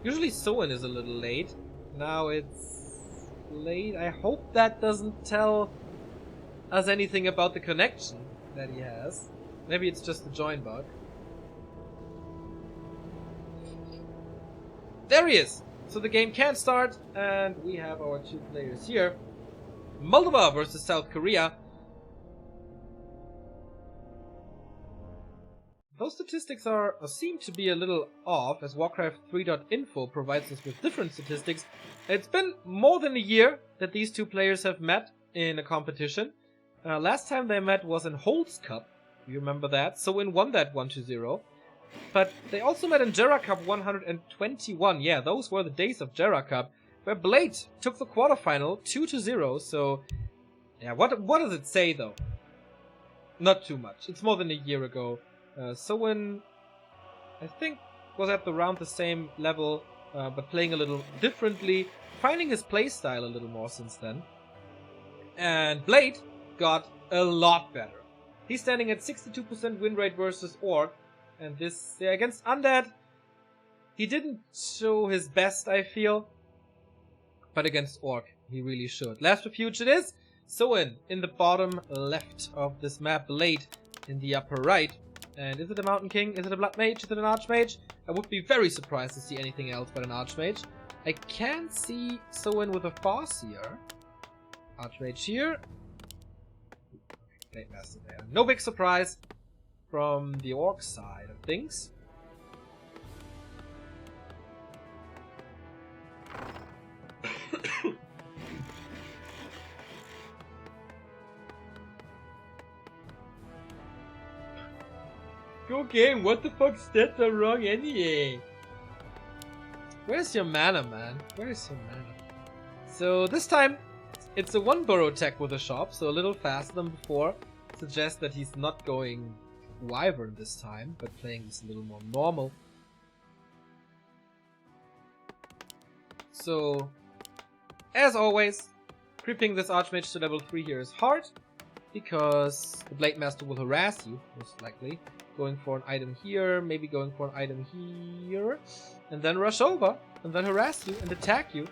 Usually Soen is a little late. Now it's late. I hope that doesn't tell us anything about the connection that he has. Maybe it's just a join bug. There he is! So the game can start, and we have our two players here. Moldova versus South Korea. Those statistics seem to be a little off, as Warcraft3.info provides us with different statistics. It's been more than a year that these two players have met in a competition. Last time they met was in Holtz Cup. You remember that? Soen won that 1-0. But they also met in Jera Cup 121. Yeah, those were the days of Jera Cup, where Blade took the quarterfinal 2-0. So, yeah, what does it say though? Not too much. It's more than a year ago. Soen, I think, was at around the same level, but playing a little differently, finding his playstyle a little more since then. And Blade got a lot better. He's standing at 62% win rate versus Orc, and this against Undead, he didn't show his best, I feel, but against Orc, he really should. Last refuge it is. Soen in the bottom left of this map, Blade in the upper right. And is it a Mountain King? Is it a Blood Mage? Is it an Archmage? I would be very surprised to see anything else but an Archmage. I can see Soen with a Farseer. Archmage here. Blade Master there. No big surprise from the Orc side of things. Go game, what the fuck stats are wrong anyway? Where's your mana, man? Where's your mana? So this time, it's a 1-burrow tech with a shop, so a little faster than before. Suggests that he's not going Wyvern this time, but playing this a little more normal. So, as always, creeping this Archmage to level 3 here is hard, because the Blade Master will harass you, most likely. Going for an item here, maybe going for an item here, and then rush over, and then harass you and attack you.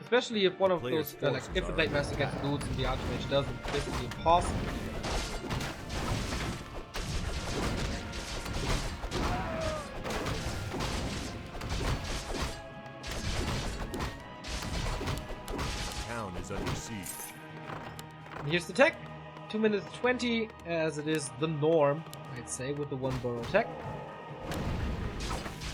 Especially if one of those, like, if the Blade Master gets boots and the Archmage doesn't, it's basically impossible. Town is under siege. And here's the tech. 2 minutes 20, as it is the norm, I'd say, with the 1-burrow tech.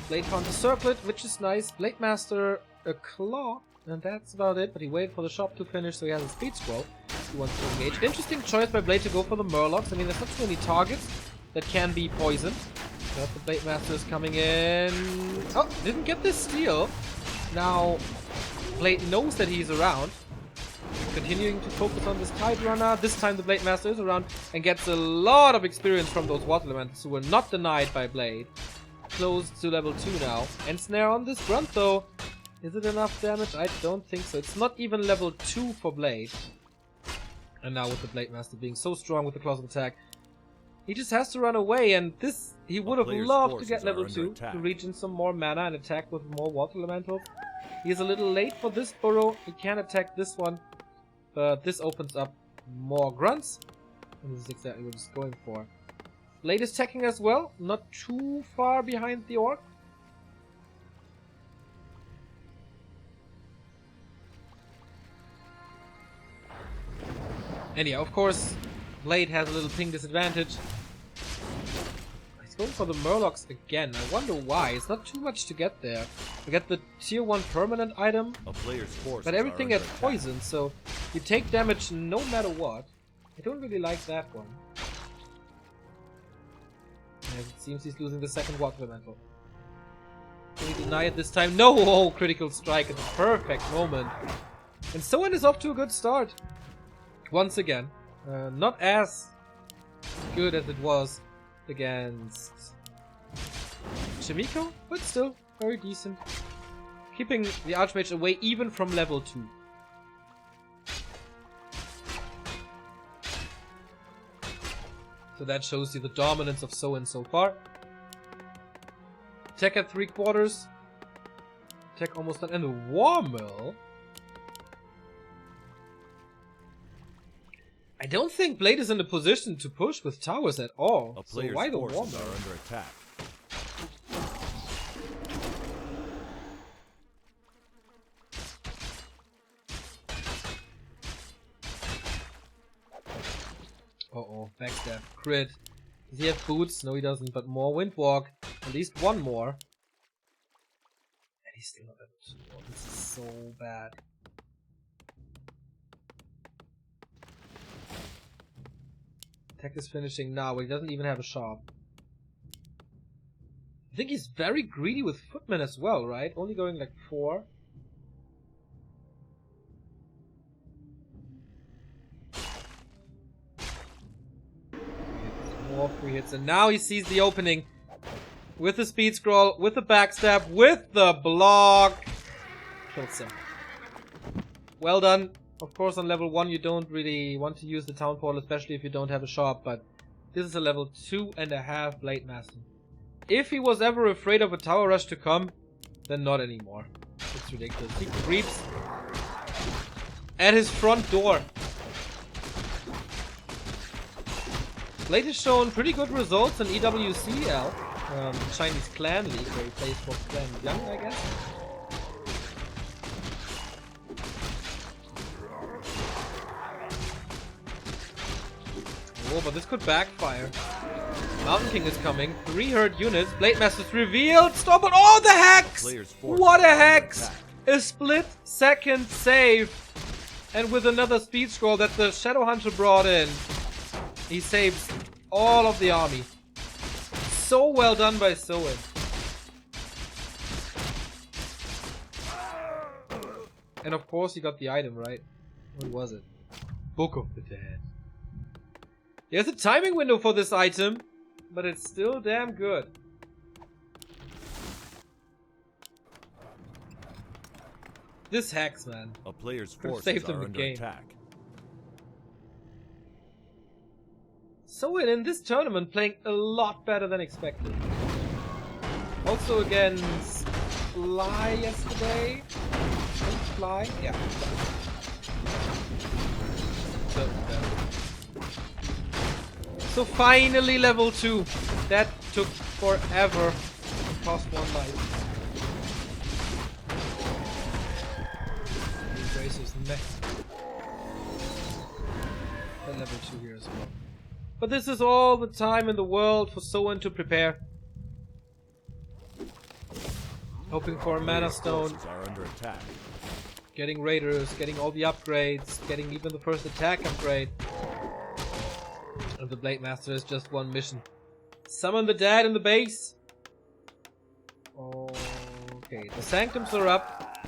Blade found a circlet, which is nice. Blade Master a claw, and that's about it. But he waited for the shop to finish, so he has a speed scroll. He wants to engage. Interesting choice by Blade to go for the Murlocs. I mean, there's not too many targets that can be poisoned. But the Blade Master is coming in. Oh, didn't get this steal. Now, Blade knows that he's around. continuing to focus on this Tide Runner. This time the Blade Master is around and gets a lot of experience from those Water Elementals who were not denied by Blade. Close to level 2 now. End Snare on this grunt though. Is it enough damage? I don't think so. It's not even level 2 for Blade. And now with the Blade Master being so strong with the Claws of Attack, he just has to run away, and this he would have loved to get level 2 to regen some more mana and attack with more Water Elementals. He is a little late for this burrow. He can attack this one, but this opens up more grunts, and this is exactly what he's going for. Blade is attacking as well, not too far behind the Orc. And yeah, of course, Blade has a little ping disadvantage. He's going for the Murlocs again. I wonder why. It's not too much to get there. We get the tier 1 permanent item, but everything has poison, so you take damage no matter what. I don't really like that one. As it seems he's losing the second Water Elemental. Can he deny it this time? No! Oh, critical strike at the perfect moment. And Soen is off to a good start. Once again. Not as good as it was against Chimiko, but still very decent. Keeping the Archmage away even from level 2. So that shows you the dominance of Soen so far. Tech at 3/4. Tech almost done. And the War Mill. I don't think Blade is in a position to push with towers at all. So why the War Mill? Are under attack. Uh-oh, backstab. Crit. Does he have boots? No, he doesn't, but more Windwalk. At least one more. And he's still not level 2. Oh, this is so bad. Tech is finishing now, but he doesn't even have a shop. I think he's very greedy with Footmen as well, right? Only going like 4. More free hits, and now he sees the opening with the speed scroll, with the backstab, with the block. Kills him. Well done. Of course, on level 1 you don't really want to use the town portal, especially if you don't have a shop, but this is a level 2.5 Blade Master. If he was ever afraid of a tower rush to come, then not anymore. It's ridiculous. He creeps at his front door. Blade has shown pretty good results in EWCL, Chinese Clan League, where he plays for Clan Young, I guess. Oh, but this could backfire. Mountain King is coming. 3 hurt units. Blade Master's revealed. Stop it. Oh, the hex! What a hex! A split second save. And with another speed scroll that the Shadow Hunter brought in, he saves all of the army. So well done by Soen. And of course he got the item, right? What was it? Book of the Dead. There's a timing window for this item, but it's still damn good. This hex, man. A player's forces saved are him the under game. attack. Soen in this tournament playing a lot better than expected. Also against Fly yesterday. Fly? Yeah. So, so finally level 2. That took forever. It cost 1 life. Embracer's next. And level 2 here as well. But this is all the time in the world for Soen to prepare. Hoping for a mana stone. Are under attack. Getting raiders, getting all the upgrades, getting even the first attack upgrade. And the Blade Master is just one mission. Summon the dead in the base. Okay, the Sanctums are up.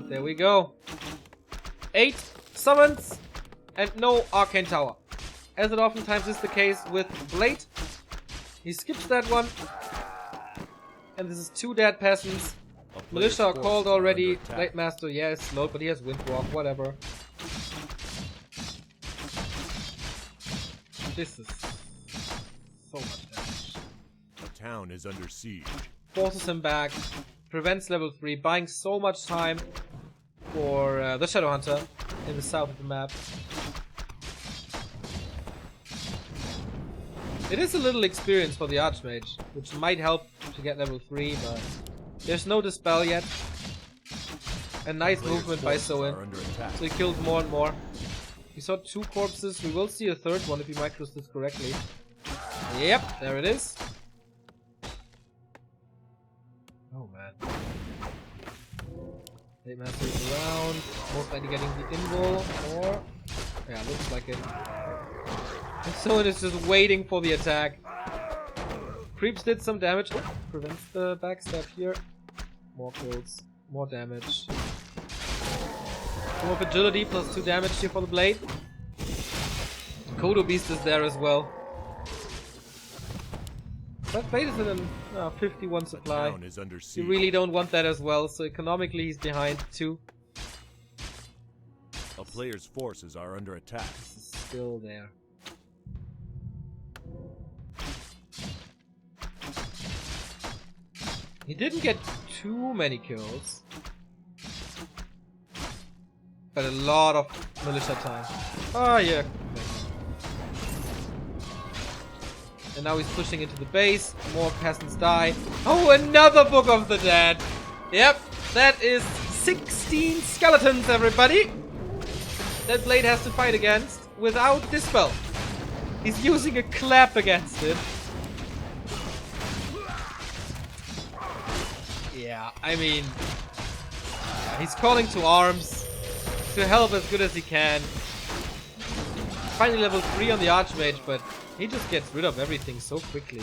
There we go. 8 summons and no Arcane Tower. As it oftentimes is the case with Blade. He skips that one. And this is 2 dead peasants. Militia are called already. Blade Master, yes, slow, but he has Windwalk, whatever. This is so much damage. A town is under siege. Forces him back. Prevents level 3, buying so much time for the Shadowhunter in the south of the map. It is a little experience for the Archmage, which might help to get level 3, but there's no Dispel yet. A nice movement by Soin, so he kills more and more. We saw 2 corpses, we will see a 3rd one if he micros this correctly. Yep, there it is. Oh man. Blade Master is around, most likely getting the invul, or... yeah, looks like it. And Soin is just waiting for the attack. Creeps did some damage. Oh, prevents the backstab here. More kills, more damage. More agility, plus 2 damage here for the blade. Kodo Beast is there as well. That blade is in a 51 supply. You really don't want that as well, so economically he's behind too. A player's forces are under attack. This is still there. He didn't get too many kills, but a lot of militia time. Oh yeah. And now he's pushing into the base. More peasants die. Oh, another Book of the Dead. Yep, that is 16 skeletons, everybody. That blade has to fight against without Dispel. He's using a clap against it. Yeah, I mean, he's calling to arms to help as good as he can. Finally level 3 on the Archmage, but he just gets rid of everything so quickly.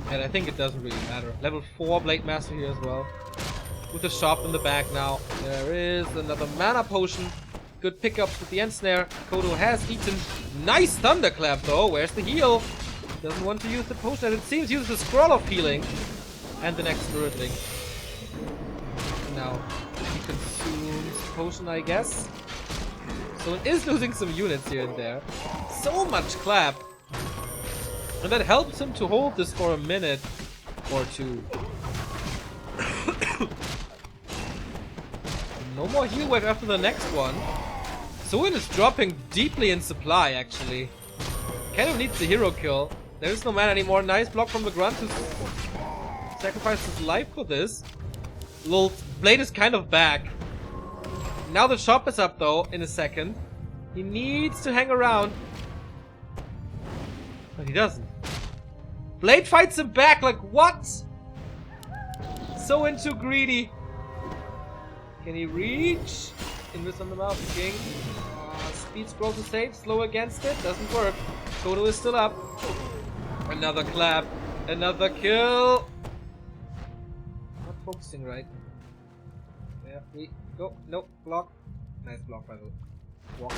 And I think it doesn't really matter. Level 4 Blade Master here as well. With the shop in the back now. There is another mana potion. Good pickups with the end snare. Kodo has eaten. Nice thunderclap though. Where's the heal? Doesn't want to use the potion, and it seems uses the scroll of healing. And the next spirit link. Now he consumes potion, I guess. So it is losing some units here and there. So much clap. And that helps him to hold this for a minute or 2. No more heal wave after the next one. Soin is dropping deeply in supply, actually. Kind of needs the hero kill. There is no mana anymore. Nice block from the grunt to sacrifice his life for this. Lol, blade is kind of back. Now the shop is up though in a second. He needs to hang around. But he doesn't. Blade fights him back, like what? Soin too greedy. Can he reach? Invis on the mouth, king. Speed scroll to save, slow against it, doesn't work. Kodo is still up. Another clap, another kill. Not focusing right. There we go. Nope, block. Nice block by the walk.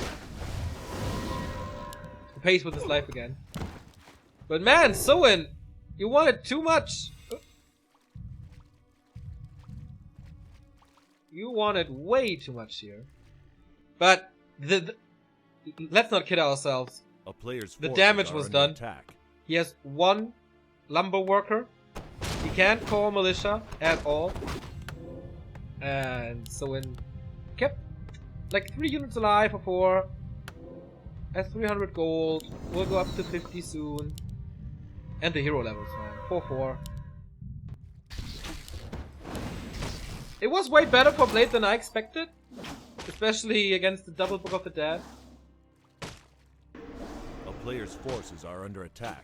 Pays with his life again. But man, Soin, you wanted too much. You wanted way too much here. But let's not kid ourselves. The damage was done. He has 1 lumber worker. He can't call militia at all. And Soin kept like 3 units alive for 4. Has 300 gold. We'll go up to 50 soon. And the hero levels, man. 4-4. It was way better for Blade than I expected. Especially against the double Book of the Dead. A player's forces are under attack.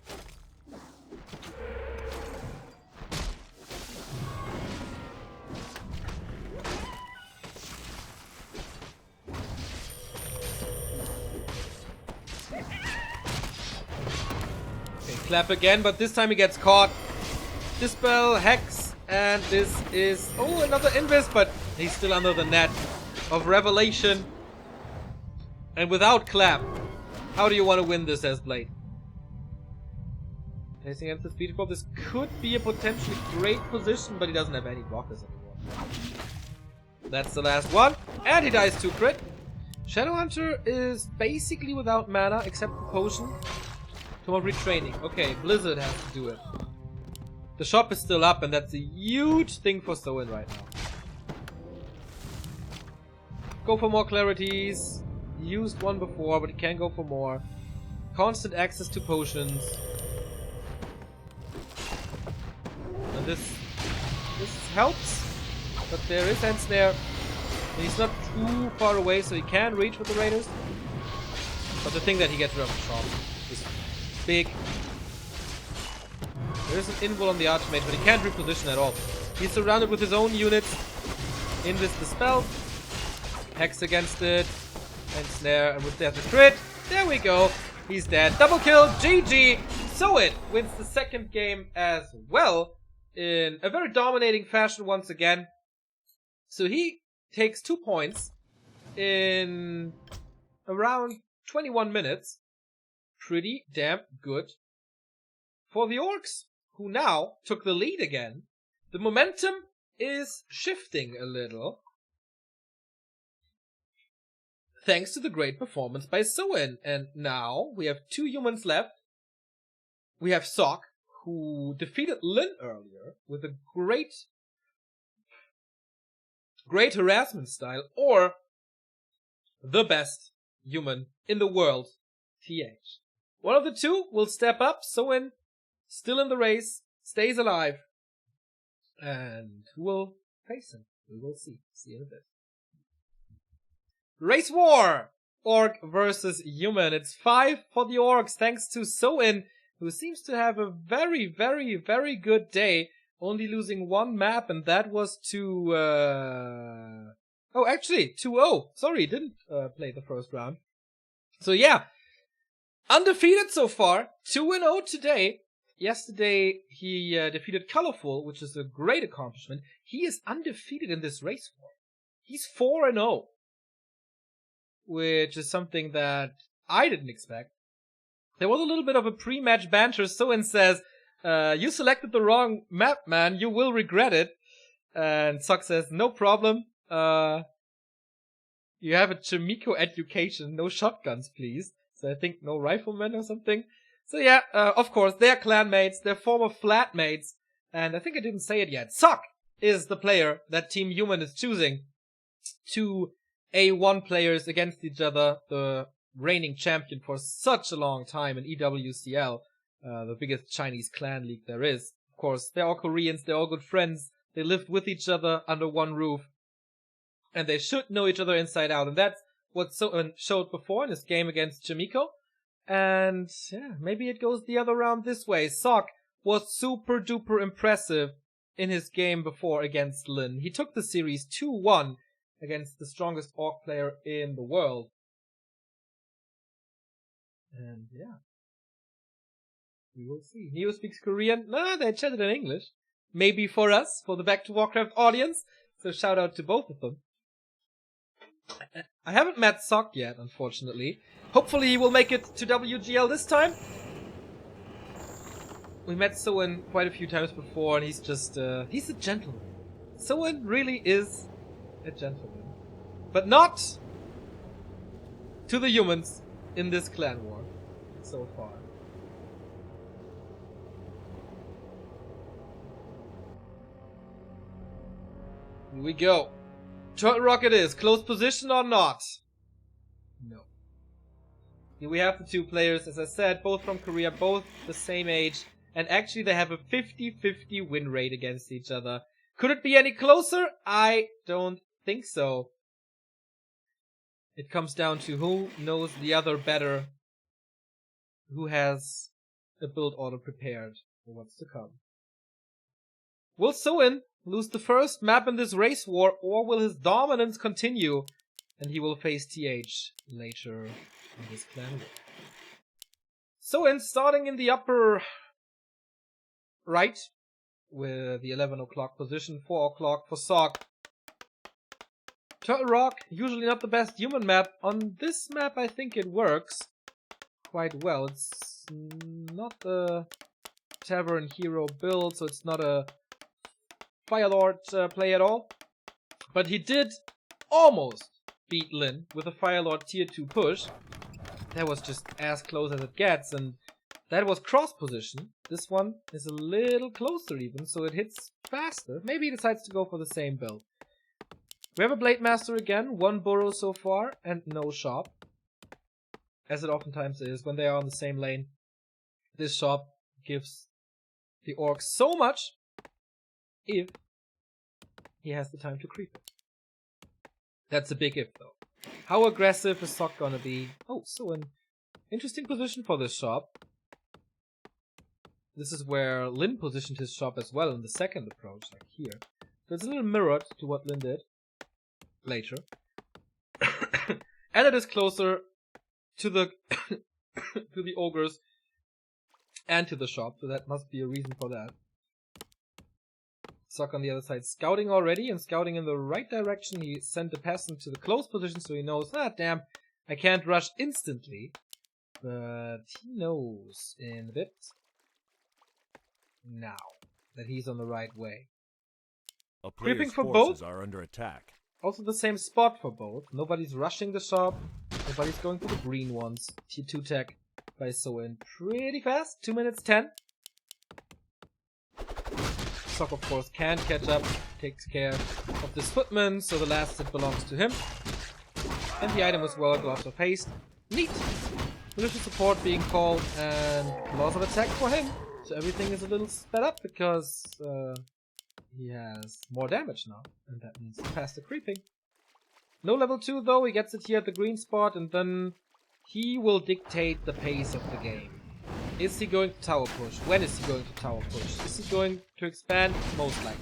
Okay, clap again, but this time he gets caught. Dispel, Hex, And this is... Oh, another invis, but he's still under the net of Revelation. And without Clap, how do you want to win this as Blade? Facing against the Speed Probe, this could be a potentially great position, but he doesn't have any blockers anymore. That's the last one. And he dies to crit. Shadowhunter is basically without mana, except for potion. Tomb of Retraining. Okay, Blizzard has to do it. The shop is still up, and that's a huge thing for Soin right now. Go for more clarities. He used one before, but he can go for more. Constant access to potions. And this helps, but there is End Snare. And he's not too far away, so he can reach with the Raiders. But the thing that he gets rid of the shop is big. There is an invul on the Archmage, but he can't reposition at all. He's surrounded with his own units. Invis dispelled. Hex against it. And snare, and with death and crit. There we go. He's dead. Double kill. GG. Soin wins the second game as well. In a very dominating fashion once again. So he takes 2 points in around 21 minutes. Pretty damn good for the Orcs, who now took the lead again. The momentum is shifting a little, thanks to the great performance by Soin. And now we have 2 humans left. We have Sok, who defeated Lin earlier with a great harassment style, or the best human in the world, TH. One of the two will step up. Soin still in the race, stays alive, and who will face him? We will see. See in a bit. Race War! Orc versus human. It's 5 for the Orcs, thanks to Soin, who seems to have a very, very, very good day. Only losing 1 map, and that was to... Oh, actually, 2-0. Sorry, didn't play the first round. So yeah, undefeated so far. 2-0 today. Yesterday, he defeated Colorful, which is a great accomplishment. He is undefeated in this race war. He's 4-0. Which is something that I didn't expect. There was a little bit of a pre-match banter. Soin says, you selected the wrong map, man. You will regret it. And Sok says, no problem. You have a Chimico education. No shotguns, please. So I think no riflemen or something. So yeah, of course, they're clanmates. They're former flatmates. And I think I didn't say it yet. Sok is the player that Team Human is choosing. 2 A1 players against each other. The reigning champion for such a long time in EWCL. The biggest Chinese clan league there is. Of course, they're all Koreans. They're all good friends. They lived with each other under one roof. And they should know each other inside out. And that's what Soin showed before in his game against Chimico. And yeah, maybe it goes the other round this way. Sok was super duper impressive in his game before against Lin. He took the series 2-1 against the strongest Orc player in the world. And yeah, we will see. Neo speaks Korean. No, they chatted in English. Maybe for us, for the Back to Warcraft audience. So shout out to both of them. I haven't met Sok yet, unfortunately. Hopefully he will make it to WGL this time. We met Soin quite a few times before, and he's just, he's a gentleman. Soin really is a gentleman. But not to the humans in this clan war so far. Here we go. Turtle Rocket is close position or not? No. Here we have the 2 players, as I said, both from Korea, both the same age, and actually they have a 50-50 win rate against each other. Could it be any closer? I don't think so. It comes down to who knows the other better, who has a build order prepared for what's to come. Will Soin lose the first map in this race war, or will his dominance continue and he will face TH later in this clan war? Soin starting in the upper right with the 11 o'clock position, 4 o'clock for Sock. Turtle Rock, usually not the best human map. On this map I think it works quite well. It's not a Tavern Hero build, so it's not a Firelord play at all. But he did almost beat Lin with a Firelord tier 2 push. That was just as close as it gets, and that was cross position. This one is a little closer even, so it hits faster. Maybe he decides to go for the same build. We have a Blade Master again, 1 burrow so far, and no shop. As it oftentimes is when they are on the same lane. This shop gives the orc so much if he has the time to creep it. That's a big if though. How aggressive is Sock gonna be? Oh, so an interesting position for this shop. This is where Lin positioned his shop as well in the second approach, like here. So it's a little mirrored to what Lin did later. And it is closer to the to the ogres and to the shop, so that must be a reason for that. Sock on the other side scouting already, and scouting in the right direction. He sent the peasant to the close position so he knows, damn, I can't rush instantly. But he knows in a bit now that he's on the right way. Creeping for both are under attack. Also the same spot for both. Nobody's rushing the shop. Nobody's going for the green ones. Tier 2 tech by Soin pretty fast. 2 minutes 10. Sock of course can't catch up. Takes care of this footman, so the last hit belongs to him. And the item as well, Gloves of Haste. Neat! Militia support being called and Laws of Attack for him. So everything is a little sped up because he has more damage now, and that means faster creeping. No level 2 though, he gets it here at the green spot, and then he will dictate the pace of the game. Is he going to tower push? When is he going to tower push? Is he going to expand? Most likely.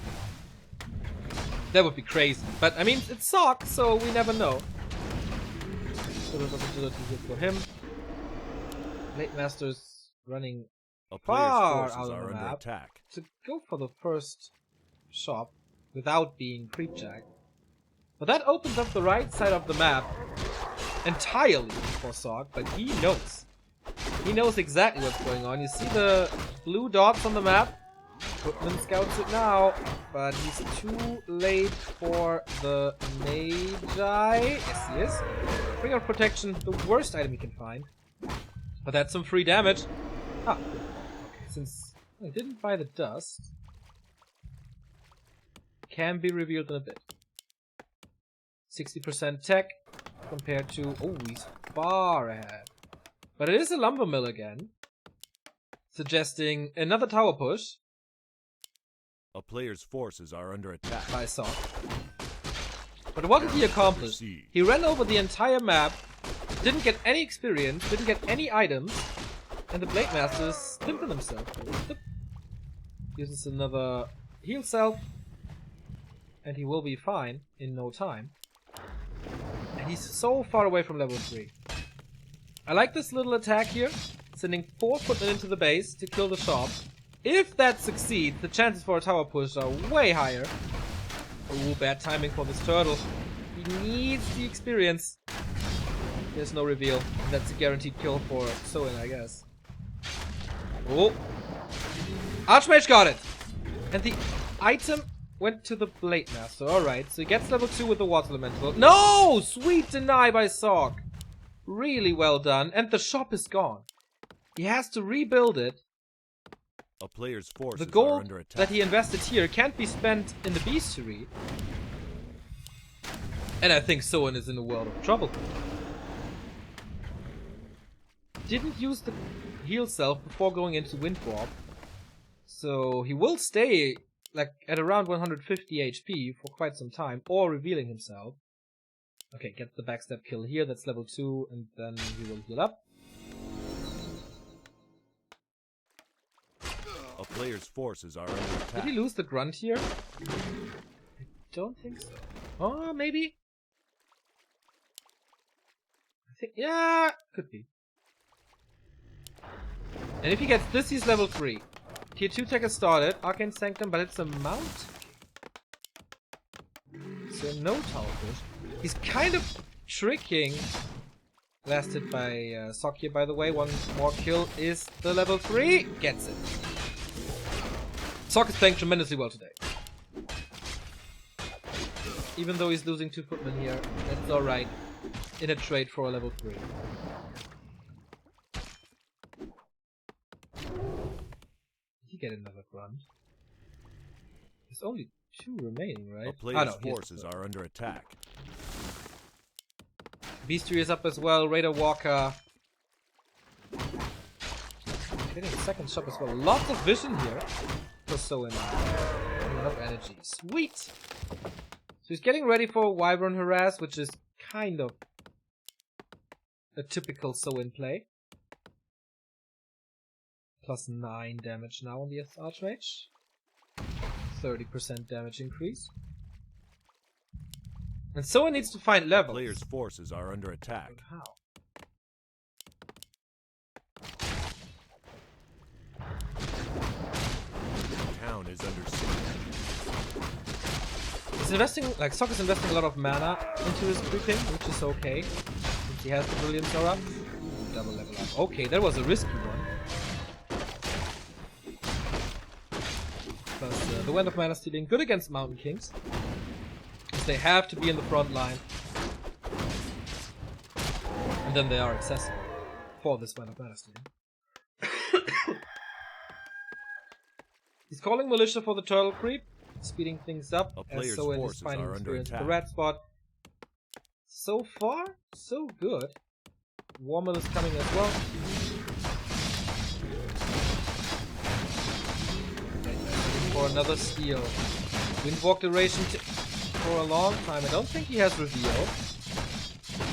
That would be crazy, but I mean, it's Sock, so we never know. So there's opportunity here for him. Blade Master's running far out of the map to go for the first shop without being creepjacked. But that opens up the right side of the map entirely for Sock, but he knows. He knows exactly what's going on. You see the blue dots on the map? Footman scouts it now, but he's too late for the Magi. Yes, he is. Ring of Protection, the worst item he can find. But that's some free damage. Ah, okay. Since I didn't buy the dust, can be revealed in a bit. 60% tech compared to... Oh, he's far ahead. But it is a lumber mill again, suggesting another tower push. A player's forces are under attack by Sock. But what did he accomplish? He ran over the entire map, didn't get any experience, didn't get any items, and the Blade Master is limping himself. Uses another heal self, and he will be fine in no time. And he's so far away from level 3. I like this little attack here, sending 4 footmen into the base to kill the shop. If that succeeds, the chances for a tower push are way higher. Ooh, bad timing for this turtle. He needs the experience. There's no reveal. And that's a guaranteed kill for Soin, I guess. Oh! Archmage got it! And the item went to the Blade Master. Alright, so he gets level 2 with the Water Elemental. No! Sweet deny by Sock. Really well done. And the shop is gone. He has to rebuild it. A player's forces the gold are under attack. that he invested here can't be spent in the bestiary. And I think Soin is in a world of trouble. Didn't use the heal self before going into Wind Warp. So he will stay like at around 150 HP for quite some time, or revealing himself. Okay, get the backstab kill here, that's level 2, and then he will heal up. A player's forces are under attack. Did he lose the grunt here? I don't think so. Oh, maybe? I think, yeah, could be. And if he gets this, he's level 3. Tier 2 tech has started. Arcane Sanctum, but it's a mount. So no Tower Push. He's kind of tricking. Last hit by Sok here, by the way. One more kill is the level 3. Gets it. Sok is playing tremendously well today. Even though he's losing 2 footmen here, that's alright. In a trade for a level 3. Did he get another grunt? There's only 2 remaining, right? A player's forces are under attack. Beastry is up as well. Raider Walker. Getting a second shot as well. Lots of vision here. For so enough energy. Sweet! So he's getting ready for Wyvern Harass, which is kind of a typical so-in play. Plus 9 damage now on the Archmage. 30% damage increase. And so-in needs to find levels. Player's forces are under attack. But how? Town is under siege. He's investing, like Sok is investing a lot of mana into his creeping, which is okay. Since he has the Brilliant Aura. Double level up. Okay, that was a risky one. Plus, the Wind of Mana Stealing, good against Mountain Kings. Because they have to be in the front line. And then they are accessible for this Wind of Mana Stealing. He's calling Militia for the Turtle Creep. Speeding things up, as so-in is finding experience with the red spot. So far, so good. Warmill is coming as well. For another steal. Windwalk duration for a long time. I don't think he has reveal.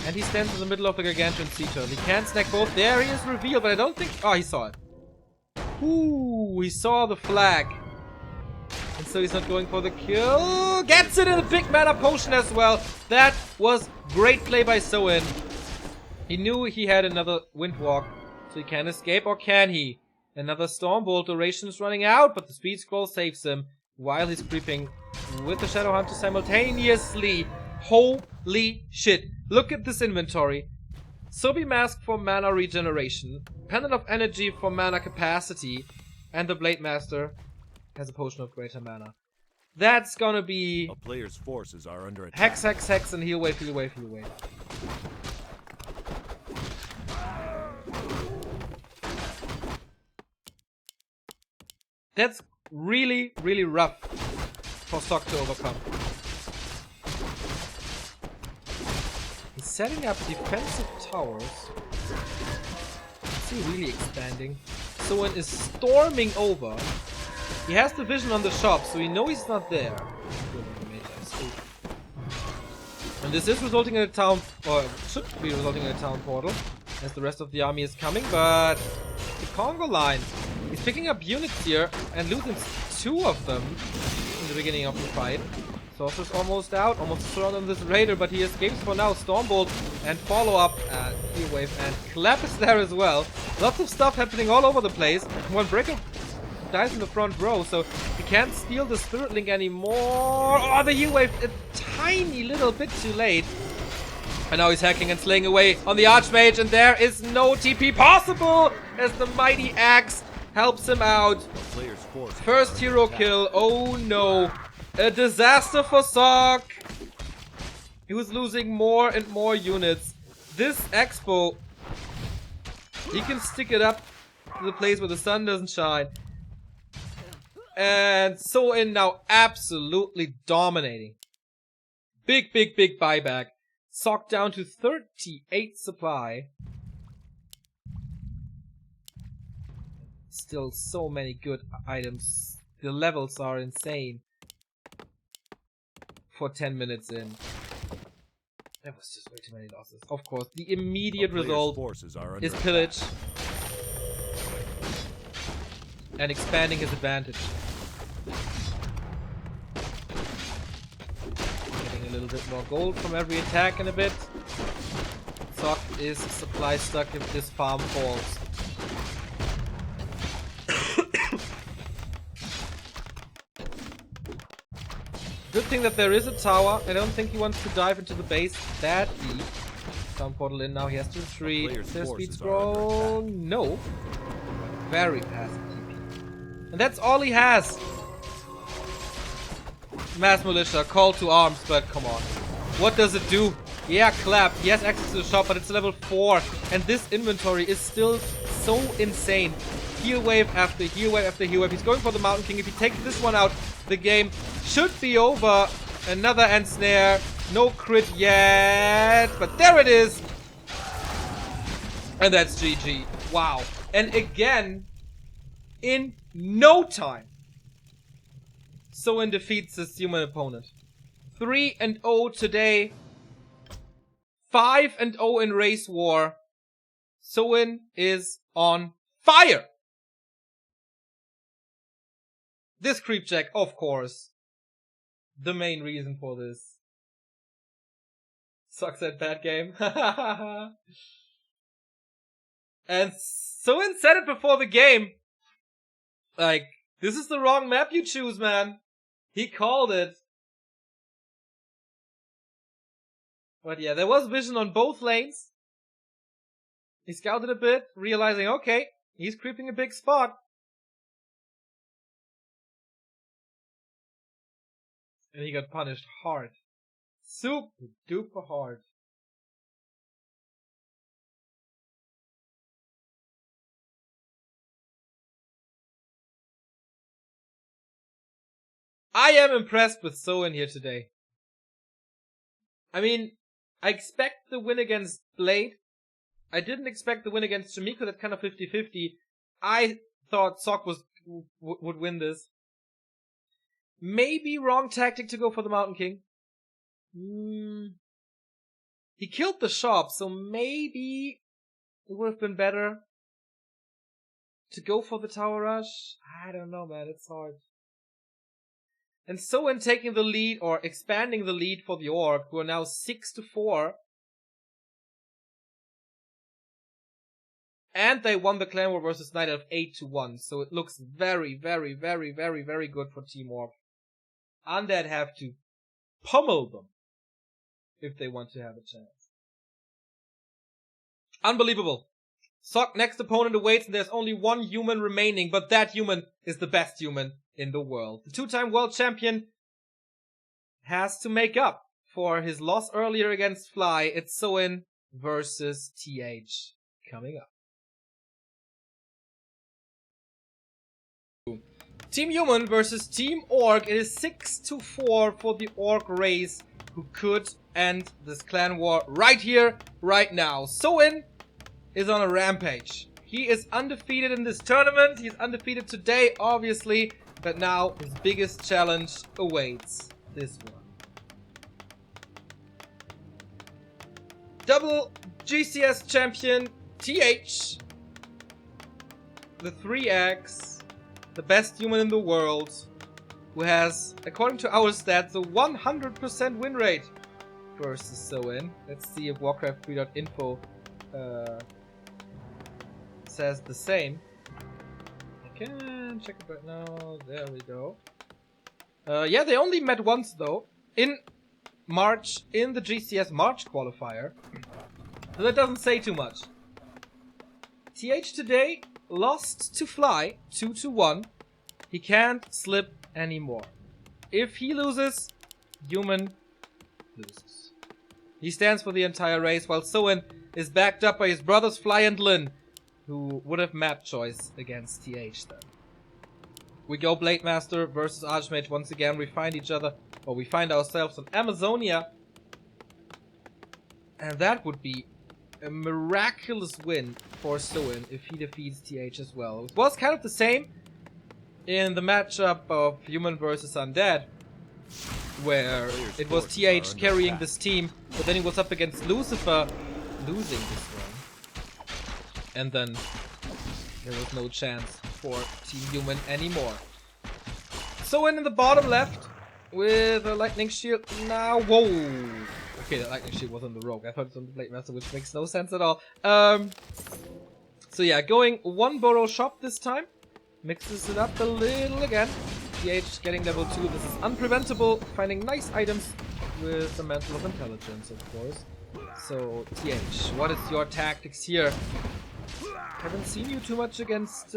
And he stands in the middle of the Gargantuan Sea Turtle. He can snack both. There he is reveal, but I don't think... Oh, he saw it. Ooh, he saw the flag. And so he's not going for the kill. Gets it in a big mana potion as well. That was great play by so-in. He knew he had another Windwalk, so he can escape, or can he? Another Stormbolt duration is running out, but the Speed Scroll saves him while he's creeping with the Shadow Hunter simultaneously. Holy shit. Look at this inventory. Sobi Mask for mana regeneration, Pendant of Energy for mana capacity, and the Blade Master has a potion of greater mana. That's gonna be a player's forces are under attack. Hex, Hex, Hex, and heal wave, heal wave, heal wave. That's really, really rough for Sok to overcome. He's setting up defensive towers. Is he really expanding? So-in is storming over. He has the vision on the shop, so we know he's not there. And this is resulting in a town, or should be resulting in a town portal, as the rest of the army is coming, but the Congo line, he's picking up units here and losing 2 of them in the beginning of the fight. Sorcerer's almost out, almost thrown on this raider, but he escapes for now. Stormbolt and follow-up, heal wave, and Clap is there as well. Lots of stuff happening all over the place. One breaker dies in the front row, so he can't steal the Spirit Link anymore. Oh, the heal wave, a tiny little bit too late. And now he's hacking and slaying away on the Archmage, and there is no TP possible as the Mighty Axe helps him out. First hero kill. Oh no. A disaster for Sok. He was losing more and more units. This Expo, he can stick it up to the place where the sun doesn't shine. And so-in now absolutely dominating. Big, big, big buyback. Sok down to 38 supply. Still so many good items. The levels are insane. For 10 minutes in. That was just way too many losses. Of course, the immediate result is pillage. And expanding his advantage. Getting a little bit more gold from every attack in a bit. Sok is supply stuck if this farm falls. Good thing that there is a tower. I don't think he wants to dive into the base that deep. Sound portal in now. He has to retreat. Is there speed scroll? No. Very passive TP. And that's all he has. Mass militia, call to arms, but come on. What does it do? Yeah, clap. He has access to the shop, but it's level 4. And this inventory is still so insane. Heal wave after heal wave after heal wave. He's going for the Mountain King. If he takes this one out, the game should be over. Another end snare. No crit yet. But there it is. And that's GG. Wow. And again, in no time, Soin defeats his human opponent. 3-0 today. 5-0 in race war. Soin is on fire. This creep check, of course, the main reason for this. Sucks at bad game. And Soin said it before the game. Like, this is the wrong map you choose, man. He called it. But yeah, there was vision on both lanes. He scouted a bit, realizing, okay, he's creeping a big spot. And he got punished hard. Super duper hard. I am impressed with Soin here today. I mean, I expect the win against Blade. I didn't expect the win against Jamiko. That's kind of 50-50. I thought Sok would win this. Maybe wrong tactic to go for the Mountain King. He killed the shop, so maybe it would have been better to go for the Tower Rush. I don't know, man. It's hard. And Soin taking the lead, or expanding the lead for the Orc, who are now 6-4. And they won the Clan War versus Night Elf 8-1. So it looks very, very, very, very, very good for Team Orc. Undead have to pummel them if they want to have a chance. Unbelievable. Sok next opponent awaits, and there's only one human remaining, but that human is the best human in the world. The two-time world champion has to make up for his loss earlier against Fly. It's Soin versus TH coming up. Team Human versus Team Orc. It is 6-4 for the Orc race, who could end this clan war right here, right now. Soin is on a rampage. He is undefeated in this tournament. He's undefeated today, obviously. But now his biggest challenge awaits. This one. Double GCS champion TH. The 3X. The best human in the world, who has, according to our stats, a 100% win rate versus Soin. Let's see if Warcraft3.info says the same. I can check it right now. There we go. Yeah, they only met once though, in March, in the GCS March qualifier. So that doesn't say too much. TH today lost to Fly 2-1. He can't slip anymore. If he loses, Human loses. He stands for the entire race, while Soin is backed up by his brothers Fly and Lin, who would have map choice against TH then. We go Blade Master versus Archmage once again. We find each other, or we find ourselves on Amazonia. And that would be a miraculous win for Soin if he defeats TH as well. It was kind of the same in the matchup of Human versus Undead, where it was TH carrying this team, but then he was up against Lucifer, losing this one. And then there was no chance for Team Human anymore. Soin in the bottom left with a lightning shield now. Whoa! Okay, that lightning shield was on the rogue. I thought it was on the Blade Master, which makes no sense at all. So yeah, going one burrow shop this time. Mixes it up a little again. TH getting level 2. This is unpreventable. Finding nice items with the Mantle of Intelligence, of course. So, TH, what is your tactics here? Haven't seen you too much against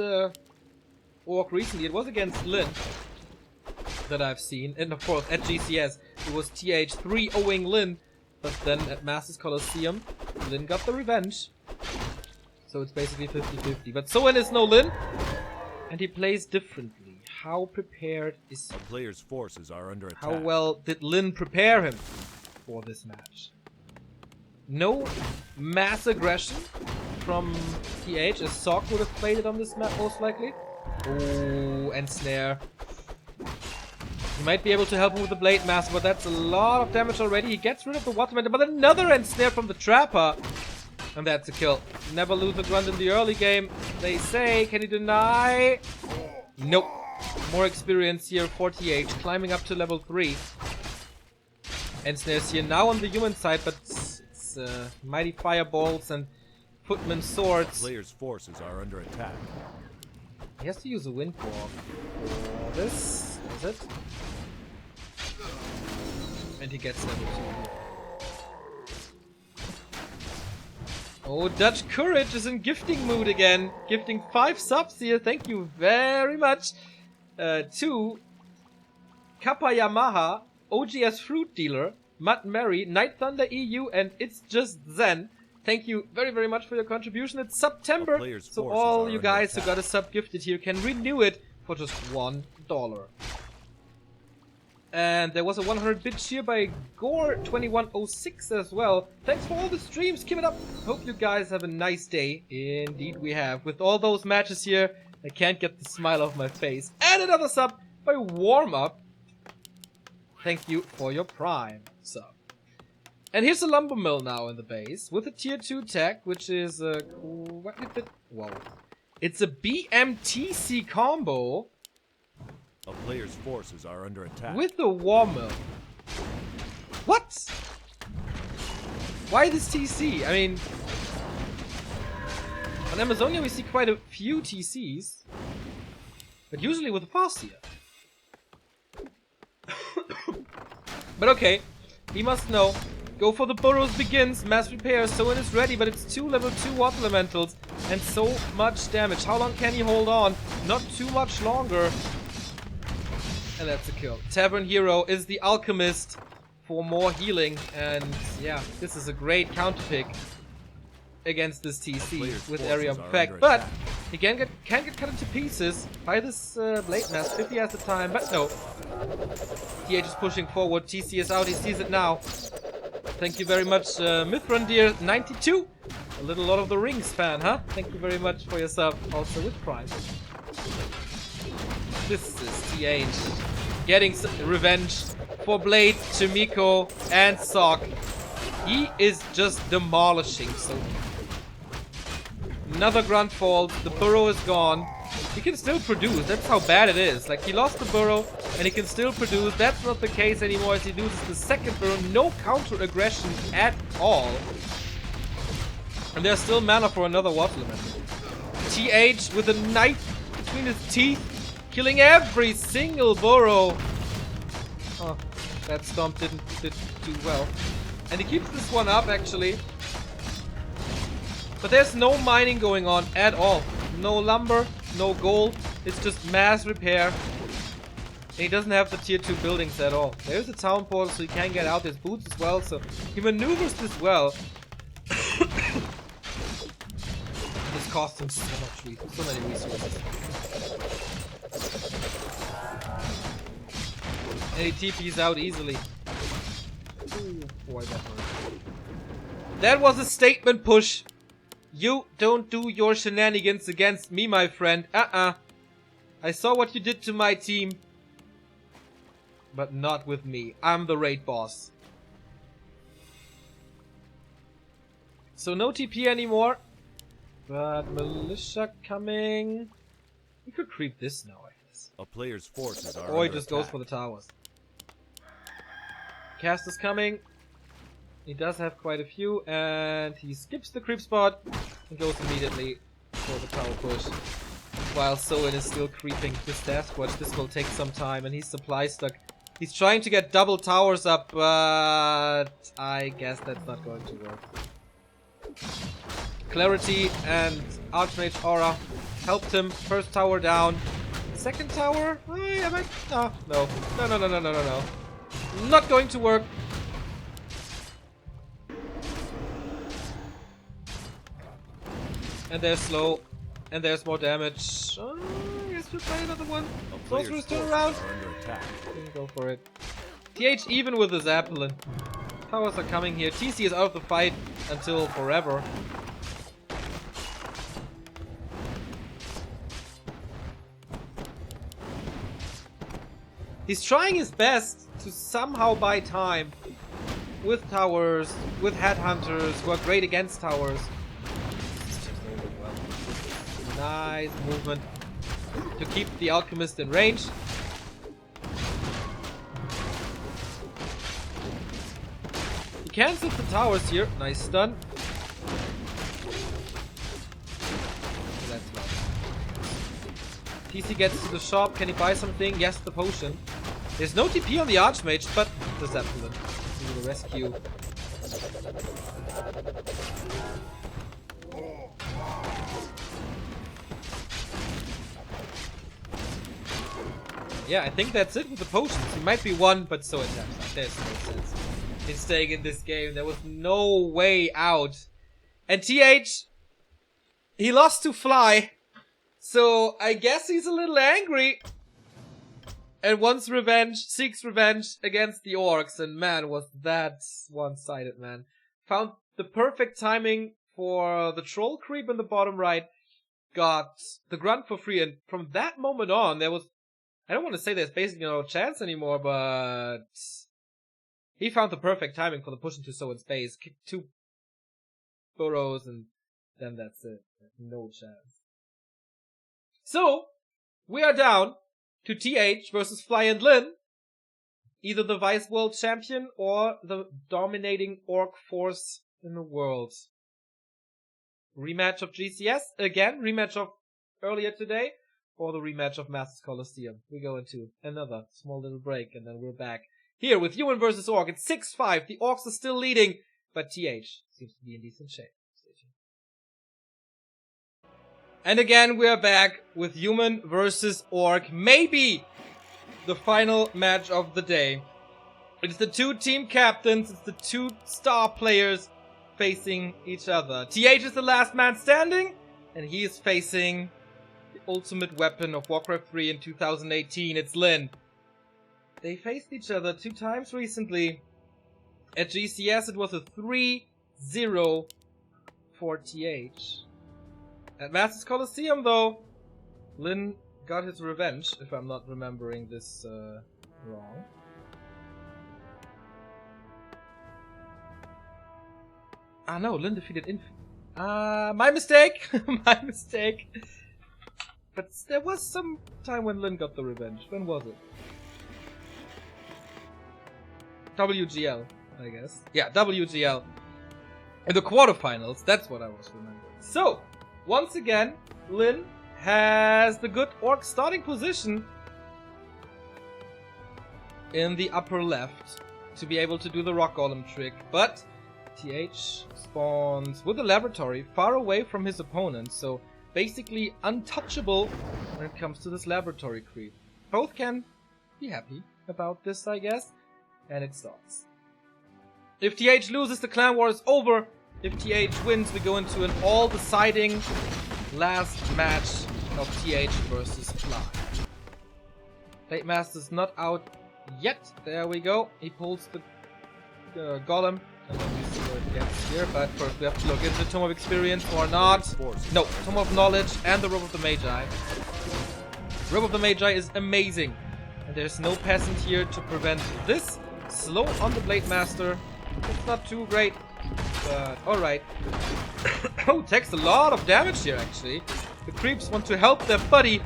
Orc recently. It was against Lin that I've seen. And of course, at GCS, it was TH 3-0ing Lin. But then at Masters Colosseum, Lin got the revenge. So it's basically 50-50. But Soen is no Lin, and he plays differently. How prepared is he? A player's forces are under attack. How well did Lin prepare him for this match? No mass aggression from TH, as Sok would have played it on this map most likely. Oh, and snare. He might be able to help him with the Blade Master, but that's a lot of damage already. He gets rid of the Waterman, but another end snare from the Trapper. And that's a kill. Never lose a grunt in the early game, they say. Can he deny? Nope. More experience here for TH, climbing up to level 3. End snares here now on the human side, but it's mighty fireballs and footman swords. Player's forces are under attack. He has to use a wind core for this, is it? And he gets level 2. Oh, Dutch Courage is in gifting mood again. Gifting 5 subs here, thank you very much. To Kappa Yamaha, OGS Fruit Dealer, Mud Mary, Night Thunder EU, and It's Just Zen. Thank you very, very much for your contribution. It's September, so all you guys who got a sub gifted here can renew it for just $1. And there was a 100-bit cheer by Gore2106 as well. Thanks for all the streams. Keep it up. Hope you guys have a nice day. Indeed we have. With all those matches here, I can't get the smile off my face. And another sub by Warm Up. Thank you for your Prime sub. And here's a lumber mill now in the base with a tier 2 tech, which is a... What is it? Whoa. It's a BMTC combo. A player's forces are under attack. With the war mill. What? Why this TC? I mean... On Amazonia we see quite a few TCs. But usually with a Fastia. But okay. He must know. Go for the burrows begins, mass repair, Soen is ready, but it's 2 level 2 water elementals and so much damage. How long can he hold on? Not too much longer. And that's a kill. Tavern Hero is the alchemist for more healing, and yeah, this is a great counter pick against this TC with area of effect. But he can get cut into pieces by this Blade Master if he has the time, but no. TH is pushing forward, TC is out, he sees it now. Thank you very much, Mithrandir92. A little Lord of the Rings fan, huh? Thank you very much for your sub, also with Prime. This is TH getting revenge for Blade, Chimiko, and Sok. He is just demolishing, so... Another grunt falls, the burrow is gone. He can still produce, that's how bad it is. Like, he lost the burrow, and he can still produce. That's not the case anymore as he loses the second burrow. No counter aggression at all. And there's still mana for another water elemental. TH with a knife between his teeth, killing every single burrow. Oh, that stomp didn't do well. And he keeps this one up actually. But there's no mining going on at all. No lumber, no gold. It's just mass repair. And he doesn't have the tier 2 buildings at all. There's a town portal so he can get out his boots as well. So he maneuvers this well. This costs him so much, so many resources. And he TP's out easily. Ooh, boy, that hurt. That was a statement push. You don't do your shenanigans against me, my friend. I saw what you did to my team. But not with me. I'm the raid boss. So no TP anymore. But militia coming. We could creep this now, I guess. A player's forces are Or he under just attack. goes for the towers. Cast is coming. He does have quite a few, and he skips the creep spot and goes immediately for the tower push. While Soin is still creeping his death watch. This will take some time, and he's supply stuck. He's trying to get double towers up, but I guess that's not going to work. Clarity and Archmage Aura helped him. First tower down. Second tower? Am I? No. No. Not going to work. And there's slow. And there's more damage. I guess we'll play another one. Sorcerer's turn around. Go for it. TH even with the Zeppelin. Towers are coming here. TC is out of the fight until forever. He's trying his best to somehow buy time with towers, with headhunters who are great against towers. Nice movement to keep the alchemist in range. He cancels the towers here. Nice stun. That's low. TC gets to the shop. Can he buy something? Yes, the potion. There's no TP on the Archmage, but the Zeppelin. Do the rescue. Yeah, I think that's it with the potions. He might be one, but so it happens. There's no sense in staying in this game. There was no way out. And TH, he lost to Fly. So I guess he's a little angry. And wants revenge, seeks revenge against the orcs. And man, was that one-sided, man. Found the perfect timing for the troll creep in the bottom right. Got the grunt for free. And from that moment on, there was... I don't want to say there's basically no chance anymore, but... he found the perfect timing for the push into Soin space. Kicked 2 burrows, and then that's it. No chance. So, we are down to TH versus Fly and Lin. Either the Vice World Champion or the dominating orc force in the world. Rematch of GCS. Again, rematch of earlier today. Or the rematch of Masters Coliseum. We go into another small little break, and then we're back here with Human versus Orc. It's 6-5. The Orcs are still leading, but TH seems to be in decent shape. And again, we are back with Human versus Orc. Maybe the final match of the day. It's the 2 team captains. It's the 2 star players facing each other. TH is the last man standing, and he is facing... ultimate weapon of Warcraft 3 in 2018, it's Lin. They faced each other 2 times recently. At GCS it was a 3-0 for TH. At Masters Coliseum though, Lin got his revenge, if I'm not remembering this wrong. Ah no, Lin defeated my mistake! My mistake! But there was some time when Lin got the revenge. When was it? WGL, I guess. Yeah, WGL. In the quarterfinals, that's what I was remembering. So, once again, Lin has the good orc starting position in the upper left to be able to do the rock golem trick. But TH spawns with a laboratory far away from his opponent, so basically untouchable when it comes to this laboratory creep. Both can be happy about this, I guess. And it starts. If TH loses, the clan war is over. If TH wins, we go into an all-deciding last match of TH versus Fly. Blade Master's not out yet. There we go. He pulls the golem. And then we see what it gets here, but first we have to look into Tome of Experience or not. No, Tome of Knowledge and the Robe of the Magi. Robe of the Magi is amazing. And there's no peasant here to prevent this. Slow on the Blade Master. It's not too great, but alright. Oh, takes a lot of damage here actually. The creeps want to help their buddy.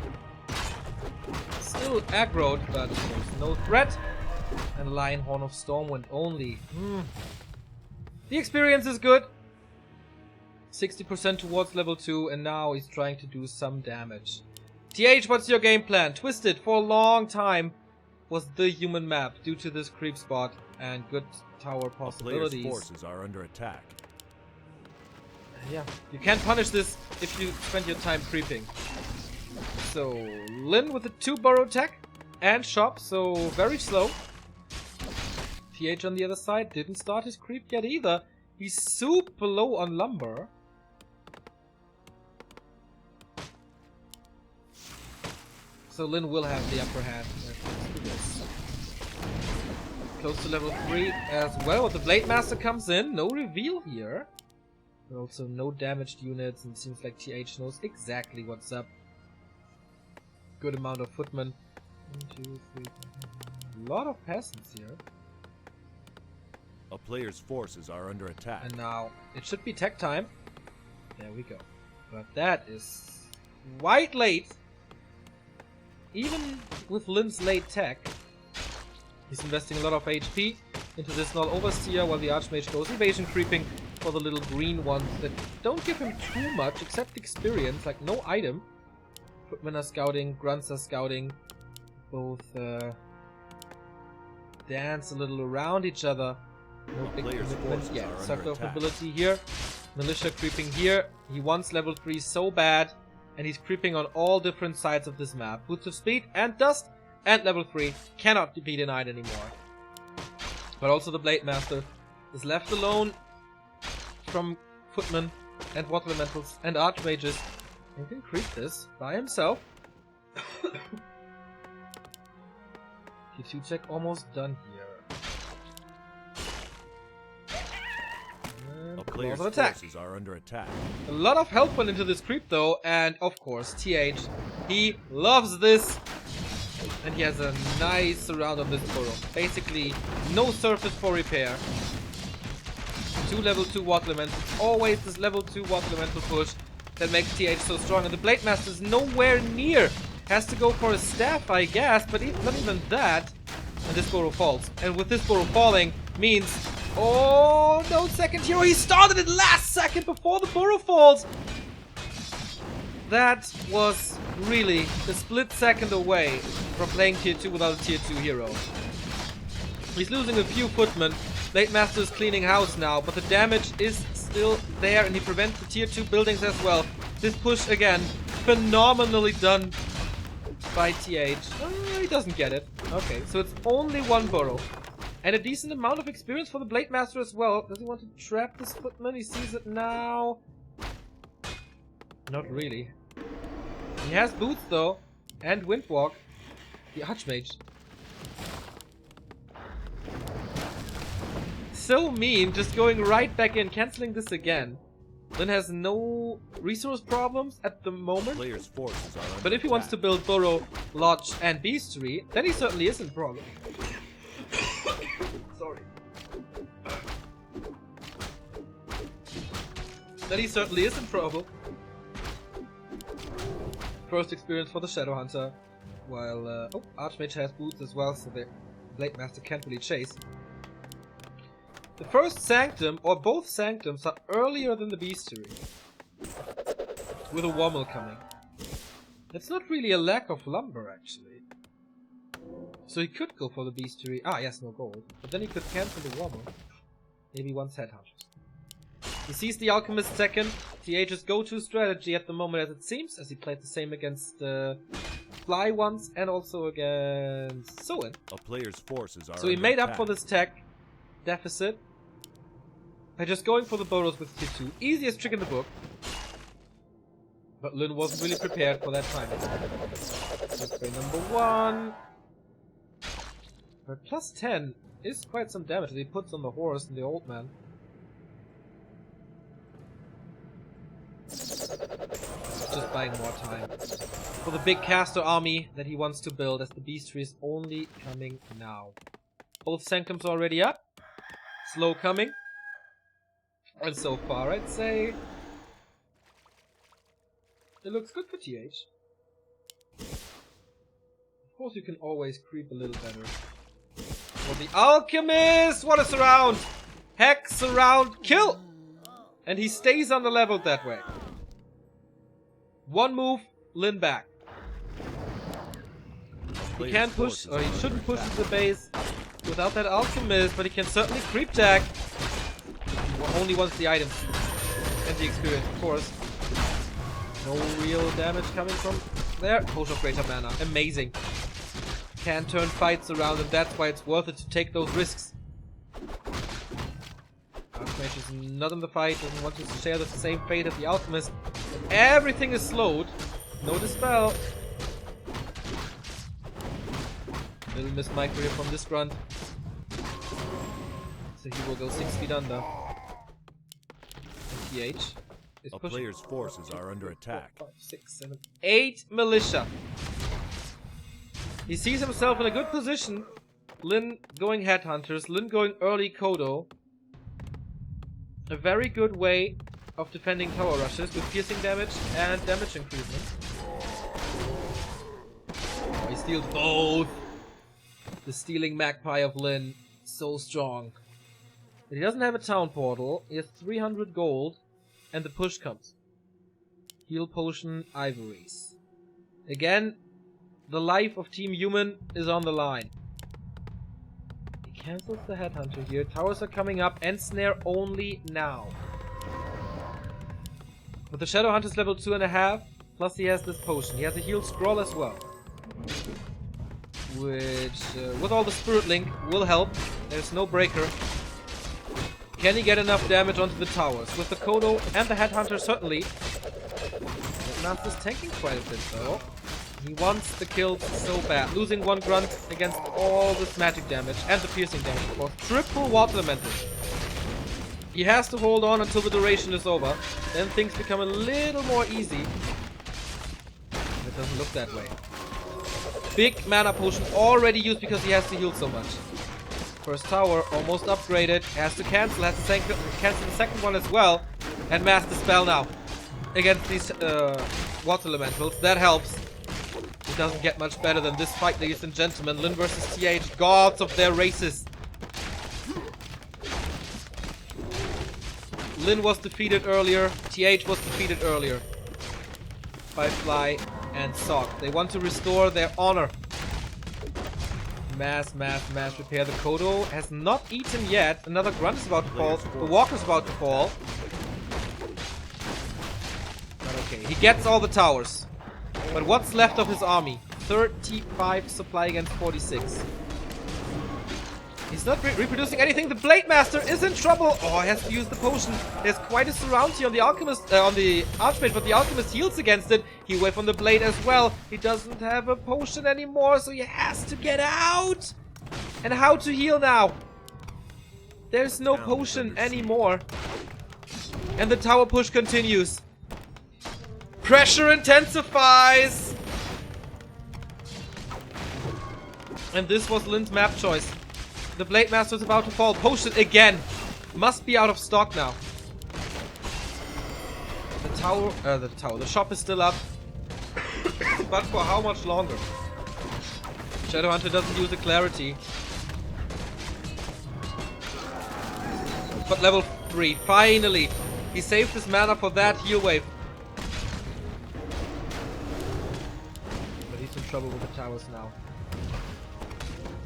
Still aggroed, but there's no threat. And Lion Horn of Stormwind only. The experience is good. 60% towards level 2, and now he's trying to do some damage. TH, what's your game plan? Twisted for a long time was the human map due to this creep spot and good tower possibilities. Players' forces are under attack. Yeah, you can't punish this if you spend your time creeping. So, Lin with a 2 burrow tech and shop, so very slow. TH on the other side didn't start his creep yet either. He's super low on lumber. So Lin will have the upper hand. Let's do this. Close to level 3 as well. The Blade Master comes in. No reveal here. But also no damaged units, and it seems like TH knows exactly what's up. Good amount of footmen. 1, 2, 3, 4. A lot of peasants here. A player's forces are under attack. And now it should be tech time. There we go. But that is quite late. Even with Lin's late tech, he's investing a lot of HP into this null overseer while the Archmage goes evasion creeping for the little green ones that don't give him too much except experience, like no item. Footmen are scouting, grunts are scouting, both dance a little around each other. No big commitment. Yeah, circle of ability here. Militia creeping here. He wants level 3 so bad, and he's creeping on all different sides of this map. Boots of speed and dust and level 3 cannot be denied anymore. But also the Blade Master is left alone from footmen and water elementals and archmages and can creep this by himself. T2 check almost done here. A player's forces are under attack. A lot of help went into this creep though, and of course TH, he loves this. And he has a nice surround on this burrow. Basically, no surface for repair. 2 level 2 water elementals. Always this level 2 water elemental push that makes TH so strong. And the Blade Master is nowhere near. Has to go for a staff, I guess, but not even that. And this burrow falls. And with this burrow falling means... Oh, no second hero. He started it last second before the burrow falls. That was really a split second away from playing tier 2 without a tier 2 hero. He's losing a few footmen. Blade Master is cleaning house now, but the damage is still there and he prevents the tier 2 buildings as well. This push again, phenomenally done by TH. He doesn't get it. Okay, so it's only 1 burrow. And a decent amount of experience for the Blade Master as well. Does he want to trap this footman? He sees it now. Not really. He has boots though, and Windwalk, the Archmage. So mean, just going right back in, cancelling this again. Lin has no resource problems at the moment. Player's forces are under but if he wants to build Burrow, Lodge, and Beastery, then he certainly is in problem. Sorry. Then he certainly is in trouble. First experience for the Shadow Hunter, while oh, Archmage has boots as well, so the Blade Master can't really chase. The first Sanctum, or both Sanctums, are earlier than the Beastery, with a Wommel coming. It's not really a lack of lumber, actually. So he could go for the Beastery. Ah, yes, no gold. But then he could cancel the Wommel. Maybe once Headhunters. He sees the Alchemist second. TH's go-to strategy at the moment, as it seems, as he played the same against Fly once and also against Soin. A player's forces are so he made up for this tech deficit by just going for the burrows with tier 2. Easiest trick in the book. But Lin wasn't really prepared for that timing. Display number 1. But plus 10 is quite some damage that he puts on the horse and the old man. Just buying more time for the big caster army that he wants to build, as the Beastery is only coming now. Both Sanctums already up. Slow coming. And so far, I'd say it looks good for TH. Of course, you can always creep a little better. For the Alchemist! What a surround! Hex, surround, kill! And he stays on the level that way. 1 move, Lin back. He can't push, or he shouldn't push to the base without that alchemist, but he can certainly creep tag. Only wants the items and the experience, of course. No real damage coming from there. Potion of Greater Mana. Amazing. Can turn fights around, and that's why it's worth it to take those risks. Archmage is not in the fight, doesn't want to share the same fate as the Alchemist. Everything is slowed. No Dispel. Little miss micro here from this grunt. So he will go 6 feet under. And TH is A pushing. player's forces are under attack. 5, 6, 7, 8 militia. He sees himself in a good position. Lin going headhunters, Lin going early Kodo. A very good way of defending tower rushes with piercing damage and damage increasement. Oh, he steals both. The stealing magpie of Lin, so strong. But he doesn't have a town portal. He has 300 gold, and the push comes. Heal potion, ivories. Again, the life of Team Human is on the line. He cancels the headhunter here. Towers are coming up, and snare only now. But the Shadow Hunter's level 2.5, plus he has this potion. He has a heal scroll as well. Which, with all the Spirit Link, will help. There's no breaker. Can he get enough damage onto the towers? With the Kodo and the Headhunter, certainly. The Master's tanking quite a bit, though. He wants the kills so bad. Losing one grunt against all this magic damage and the piercing damage, of course. Triple Water Elemental. He has to hold on until the duration is over. Then things become a little more easy. It doesn't look that way. Big mana potion already used because he has to heal so much. First tower almost upgraded. Has to cancel. Has to cancel the second one as well. And master spell now against these water elementals. That helps. It doesn't get much better than this fight, ladies and gentlemen. Lin versus TH, gods of their races. Lin was defeated earlier. TH was defeated earlier by Fly and Sock. They want to restore their honor. Mass repair. The Kodo has not eaten yet. Another grunt is about to fall. The Walker's about to fall. But okay, he gets all the towers. But what's left of his army? 35 supply against 46. He's not reproducing anything. The Blade Master is in trouble. Oh, he has to use the potion. There's quite a surround here on the Alchemist, on the Archmage, but the Alchemist heals against it. He went from the Blade as well. He doesn't have a potion anymore, so he has to get out. And how to heal now? There's no potion anymore. And the tower push continues. Pressure intensifies. And this was Lin's map choice. The Blade Master is about to fall. Potion again. Must be out of stock now. The shop is still up. But for how much longer? Shadowhunter doesn't use the clarity. But level 3, finally. He saved his mana for that heal wave. But he's in trouble with the towers now.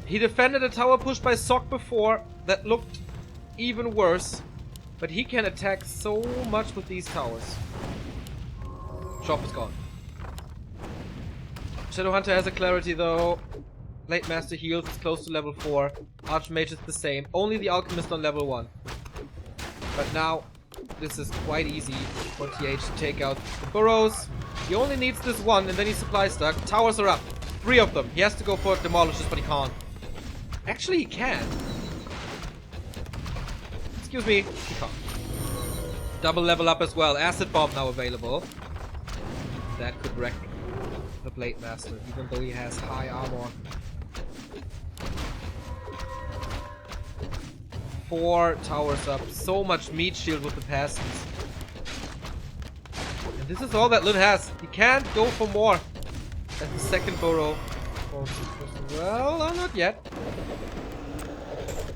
He defended a tower push by Sock before that looked even worse. But he can attack so much with these towers. Shop is gone. Shadowhunter has a clarity though. Blade Master heals, it's close to level 4. Archmage is the same. Only the Alchemist on level 1. But now, this is quite easy for TH to take out the burrows. He only needs this one and then he's supply stuck. Towers are up. 3 of them. He has to go for demolishes, but he can't. Actually, he can. Excuse me. He can't. Double level up as well. Acid Bomb now available. That could wreck the Blade Master, even though he has high armor. 4 towers up. So much meat shield with the passes. And this is all that Lin has. He can't go for more. As the second burrow. Well, not yet.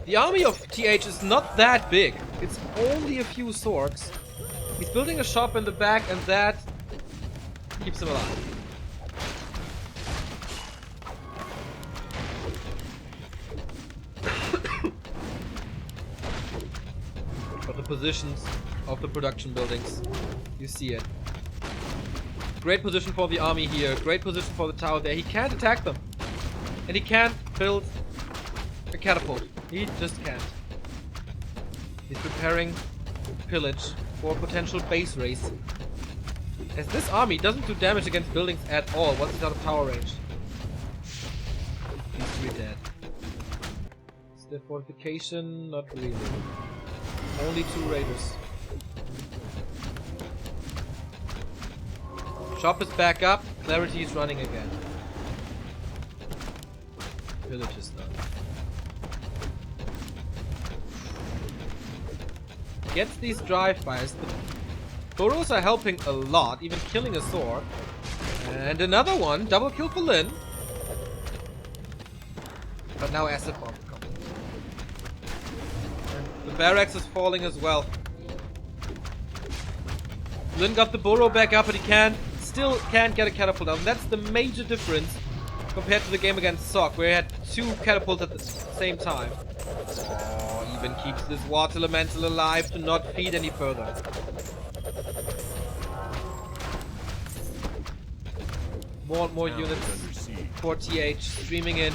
The army of TH is not that big. It's only a few Sorks. He's building a shop in the back and that keeps him alive. positions of the production buildings. You see it. Great position for the army here. Great position for the tower there. He can't attack them. And he can't build a catapult. He just can't. He's preparing pillage for a potential base race. As this army doesn't do damage against buildings at all once it's out of tower range. These three dead. Is there fortification? Not really. Only 2 raiders. Shop is back up. Clarity is running again. Village is done. Gets these drive-bys. The burrows are helping a lot, even killing a sword. And another one. Double kill for Lin. But now acid bomb coming. And the barracks is falling as well. Lin got the burrow back up, but he still can't get a catapult out. And that's the major difference compared to the game against Sok, where he had 2 catapults at the same time. Oh, even keeps this water elemental alive to not feed any further. More and more units for TH streaming in,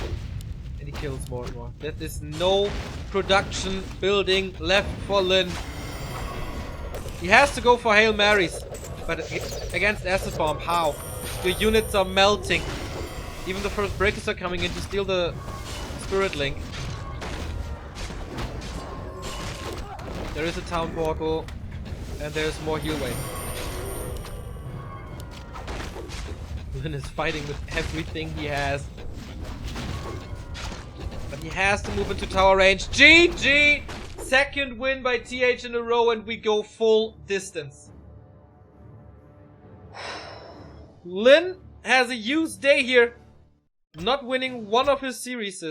and he kills more and more. There is no production building left for Lin. He has to go for Hail Marys, but against Acid Bomb, how? The units are melting. Even the first breakers are coming in to steal the Spirit Link. There is a town portal, and there's more heal wave. Lin is fighting with everything he has. But he has to move into tower range. GG! Second win by TH in a row, and we go full distance. Lin has a used day here. Not winning one of his series.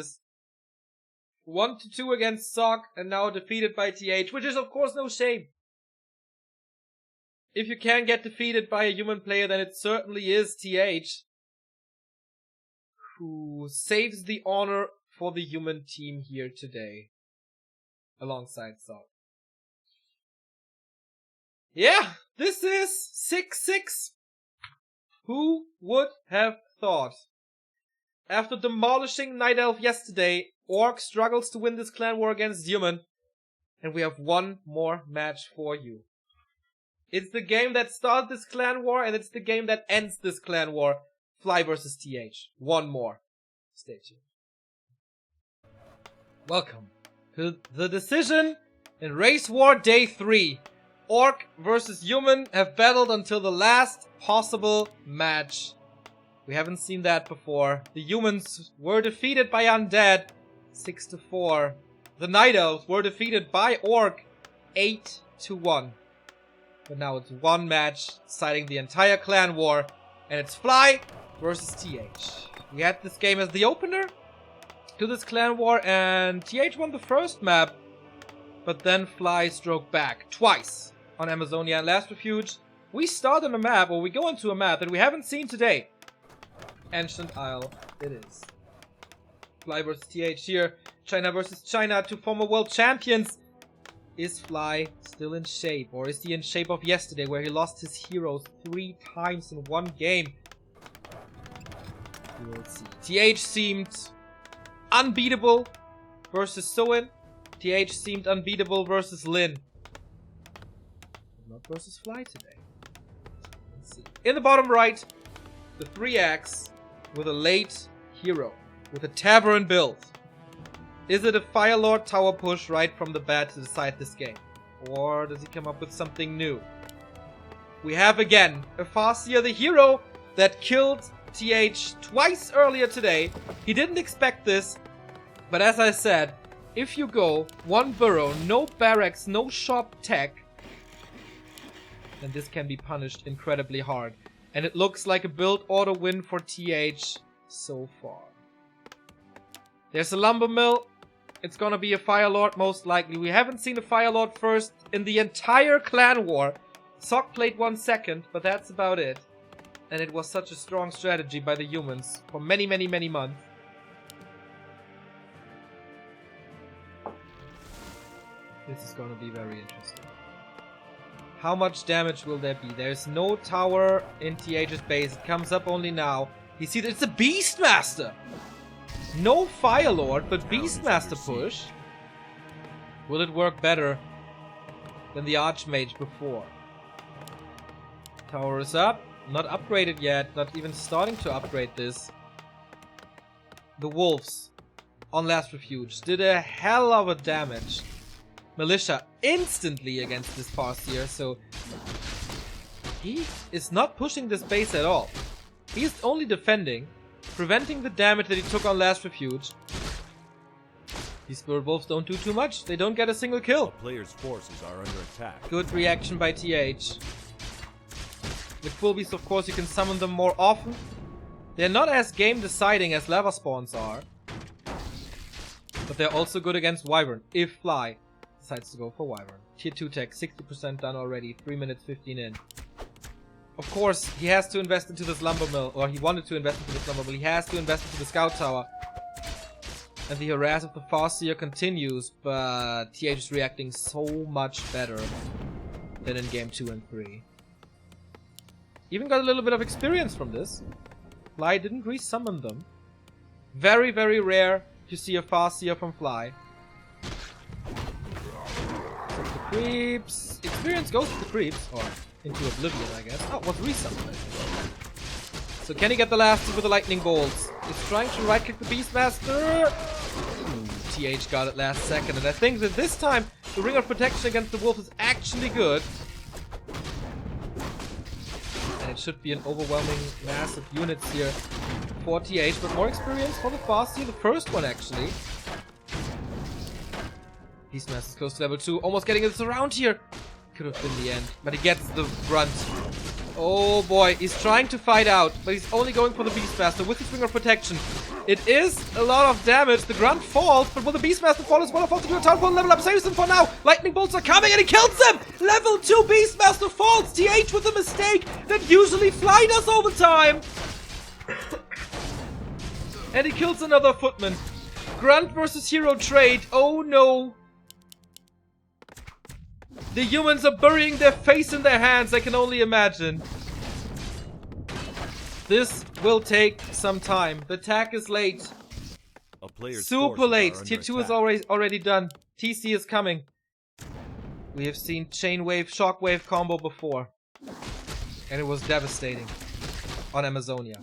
1-2 against Sok, and now defeated by TH, which is of course no shame. If you can get defeated by a human player, then it certainly is TH, who saves the honor for the human team here today, alongside Sok. Yeah, this is 6-6. Who would have thought? After demolishing Night Elf yesterday, Orc struggles to win this clan war against Human. And we have one more match for you. It's the game that started this clan war, and it's the game that ends this clan war. Fly versus TH. One more. Stay tuned. Welcome to the decision in Race War Day 3. Orc versus Human have battled until the last possible match. We haven't seen that before. The humans were defeated by Undead 6-4. The Night Elves were defeated by Orc 8-1. But now it's one match deciding the entire clan war, and it's Fly versus TH. We had this game as the opener to this clan war, and TH won the first map, but then Fly stroked back twice on Amazonia and Last Refuge. We start on a map, or we go into a map that we haven't seen today. Ancient Isle it is. Fly versus TH here. China versus China, 2 former world champions. Is Fly still in shape? Or is he in shape of yesterday, where he lost his heroes 3 times in one game? We will see. TH seemed unbeatable versus Soin. TH seemed unbeatable versus Lin. Not versus Fly today. Let's see. In the bottom right, the 3-axe with a late hero, with a tavern build. Is it a Fire Lord tower push right from the bat to decide this game? Or does he come up with something new? We have again a Farseer, the hero that killed TH twice earlier today. He didn't expect this, but as I said, if you go 1 burrow, no barracks, no shop tech, then this can be punished incredibly hard. And it looks like a build order win for TH so far. There's a lumber mill. It's gonna be a Fire Lord most likely. We haven't seen a Fire Lord first in the entire clan war. Sok played 1 second, but that's about it. And it was such a strong strategy by the humans for many, many, many months. This is gonna be very interesting. How much damage will there be? There's no tower in TH's base. It comes up only now. You see that it's a Beastmaster! No Fire Lord, but Beastmaster push. Will it work better than the Archmage before? Tower is up. Not upgraded yet. Not even starting to upgrade this. The Wolves on Last Refuge did a hell of a damage. Militia instantly against this Farseer, so he is not pushing this base at all. He is only defending, preventing the damage that he took on Last Refuge. These Spirit Wolves don't do too much. They don't get a single kill. The player's forces are under attack. Good reaction by TH. With Full Beast, of course, you can summon them more often. They're not as game deciding as Lava Spawns are. But they're also good against Wyvern, if Fly decides to go for Wyvern. Tier 2 tech, 60% done already, 3 minutes 15 in. Of course, he has to invest into this Lumber Mill, or he wanted to invest into this Lumber Mill. He has to invest into the Scout Tower. And the harass of the Farseer continues, but TH is reacting so much better than in game 2 and 3. Even got a little bit of experience from this. Fly didn't resummon them. Very, very rare to see a Farseer from Fly. So the creeps. Experience goes to the creeps, or into oblivion, I guess. Oh, what's resummoned? So can he get the last two with the lightning bolts? He's trying to right click the Beastmaster. TH got it last second, and I think that this time the Ring of Protection against the Wolf is actually good. And it should be an overwhelming mass of units here for TH, but more experience for the Farseer, the first one actually. Beastmaster is close to level 2, almost getting this around here. Could have been the end, but he gets the brunt. Oh boy, he's trying to fight out, but he's only going for the Beastmaster with his Ring of Protection. It is a lot of damage. The grunt falls, but will the Beastmaster fall as well? Falls to do a town level up, saves him for now. Lightning bolts are coming and he kills them! Level 2 Beastmaster falls. TH with a mistake that usually Fly does all the time. And he kills another footman. Grunt versus hero trade. Oh no. The humans are burying their face in their hands, I can only imagine. This will take some time. The attack is late. Super late. Tier 2 is already done. TC is coming. We have seen Chain Wave, Shockwave combo before. And it was devastating. On Amazonia.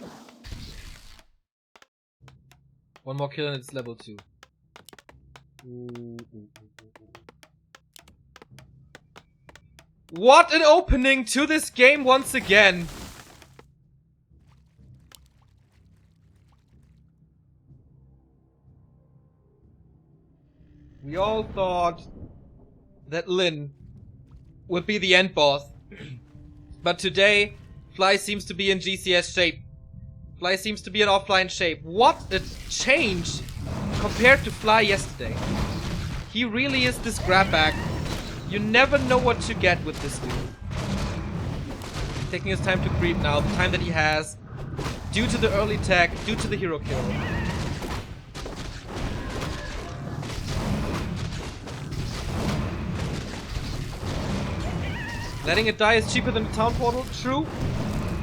One more kill and it's level 2. Ooh. What an opening to this game once again! We all thought that Lin would be the end boss. But today, Fly seems to be in GCS shape. Fly seems to be in offline shape. What a change compared to Fly yesterday. He really is this grab bag. You never know what to get with this dude. He's taking his time to creep now, the time that he has. Due to the early tech, due to the hero kill. Letting it die is cheaper than the town portal, true.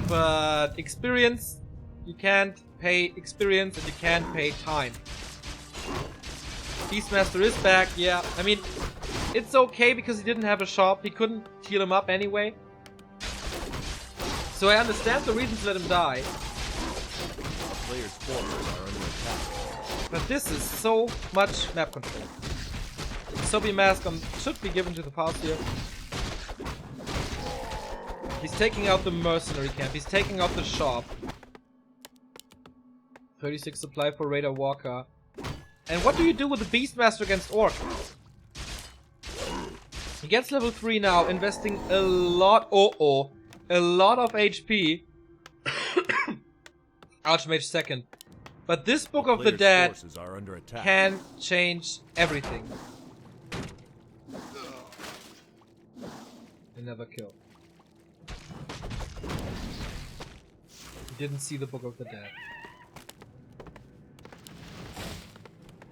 But experience, you can't pay experience and you can't pay time. Beastmaster is back, yeah. I mean, it's okay because he didn't have a shop. He couldn't heal him up anyway. So I understand the reason to let him die. Players' forces are under attack. But this is so much map control. Sobi Mask should be given to the Farseer. He's taking out the mercenary camp. He's taking out the shop. 36 supply for Raider Walker. And what do you do with the Beastmaster against Orc? He gets level 3 now, investing a lot, a lot of HP. Archmage second. But this Book of the Dead can change everything. Another kill. He didn't see the Book of the Dead.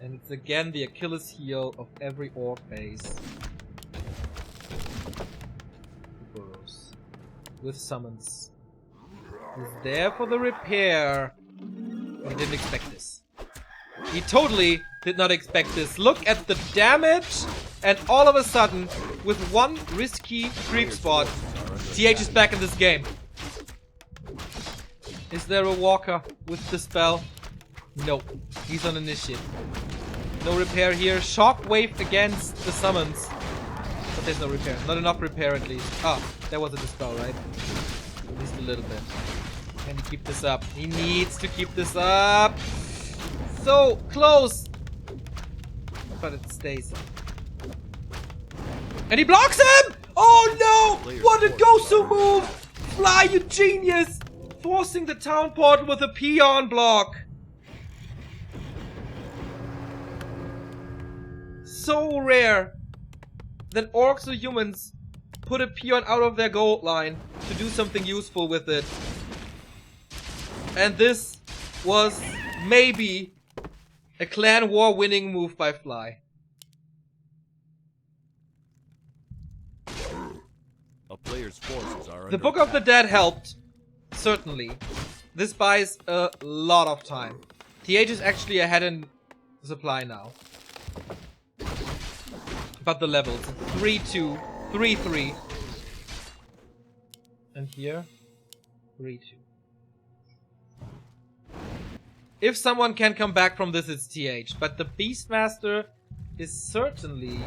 And it's again the Achilles heel of every orc base. Burrows. With summons. He's there for the repair. He didn't expect this. He totally did not expect this. Look at the damage. And all of a sudden, with one risky creep spot, TH is back in this game. Is there a walker with the spell? Nope. He's on initiate. No repair here. Shockwave against the summons. But there's no repair. Not enough repair at least. Ah, there was a dispel, right? At least a little bit. Can he keep this up? He needs to keep this up. So close. But it stays up. And he blocks him! Oh no! What a Gosu move! Fly, you genius! Forcing the town portal with a peon block. So rare that orcs or humans put a peon out of their gold line to do something useful with it. And this was maybe a clan war winning move by Fly. A player's forces are The Book of the Dead helped, certainly. This buys a lot of time. TH is actually ahead in supply now. But the levels, 3-2, 3-3. And here, 3-2. If someone can come back from this, it's TH. But the Beastmaster is certainly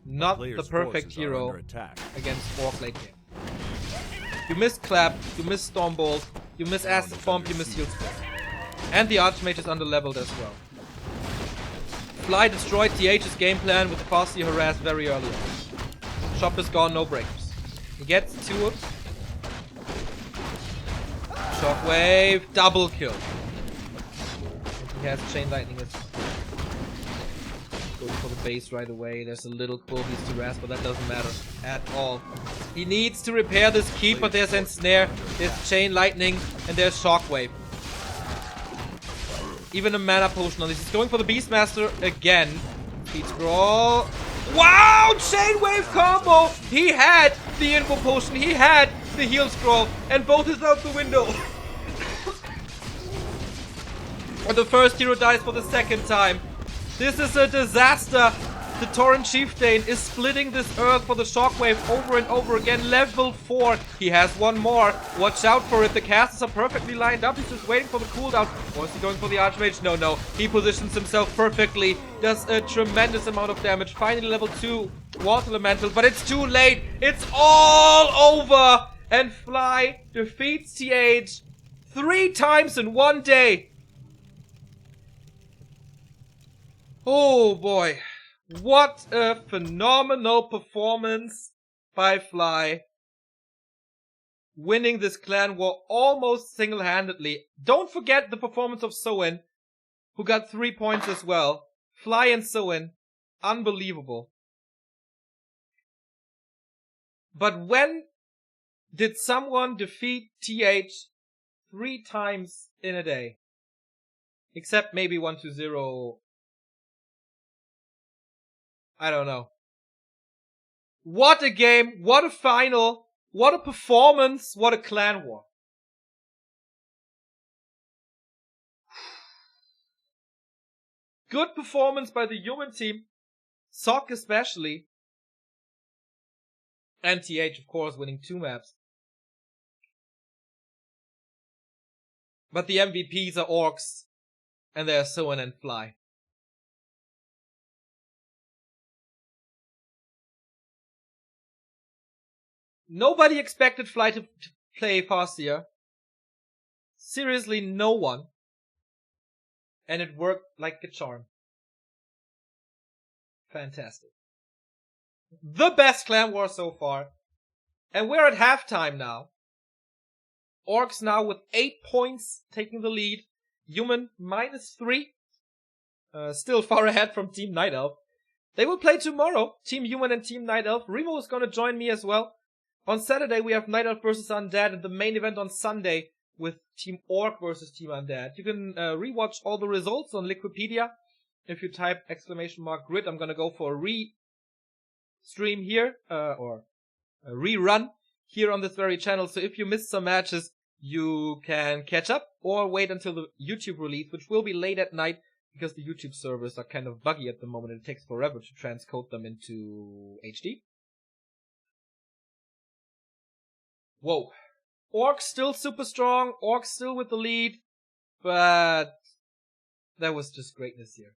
not the perfect hero against Orc late game. You miss Clap, you miss Stormbolt, you miss Acid Bomb, you miss Heal Spell. And the Archmage is under-leveled as well. Fly destroyed TH's game plan with Farsi Harass very early on. Shop is gone, no breakers. He gets 2. Shockwave, double kill. He has Chain Lightning as well. Going for the base right away. There's a little Quilbies to Rasp, but that doesn't matter at all. He needs to repair this keep, but there's Ensnare, there's Chain Lightning, and there's Shockwave. Even a mana potion on this. He's going for the Beastmaster again. Speed Scroll. Wow! Chain Wave combo! He had the Info Potion, he had the Heal Scroll, and both is out the window. And the first hero dies for the second time. This is a disaster. The Tauren Chieftain is splitting this earth for the Shockwave over and over again. Level 4. He has one more. Watch out for it. The casters are perfectly lined up. He's just waiting for the cooldown. Or is he going for the Archmage? No, no. He positions himself perfectly. Does a tremendous amount of damage. Finally level 2. Water Elemental. But it's too late. It's all over. And Fly defeats TH 3 times in one day. Oh boy. What a phenomenal performance by Fly. Winning this clan war almost single-handedly. Don't forget the performance of Soin, who got 3 points as well. Fly and Soin, unbelievable. But when did someone defeat TH 3 times in a day? Except maybe 1-0. I don't know. What a game, what a final, what a performance, what a clan war. Good performance by the human team, Sok especially, and TH of course winning 2 maps. But the MVPs are Orcs, and they are Soin and Fly. Nobody expected Fly to play Farseer. Seriously, no one. And it worked like a charm. Fantastic. The best clan war so far. And we're at halftime now. Orcs now with 8 points taking the lead. Human -3. Still far ahead from Team Night Elf. They will play tomorrow. Team Human and Team Night Elf. Remo is gonna join me as well. On Saturday, we have Night Elf versus Undead, and the main event on Sunday with Team Orc versus Team Undead. You can rewatch all the results on Liquipedia. If you type !grid, I'm gonna go for a re-stream here, or a rerun here on this very channel. So if you missed some matches, you can catch up or wait until the YouTube release, which will be late at night because the YouTube servers are kind of buggy at the moment and it takes forever to transcode them into HD. Whoa. Orc still super strong, Orc still with the lead, but that was just greatness here.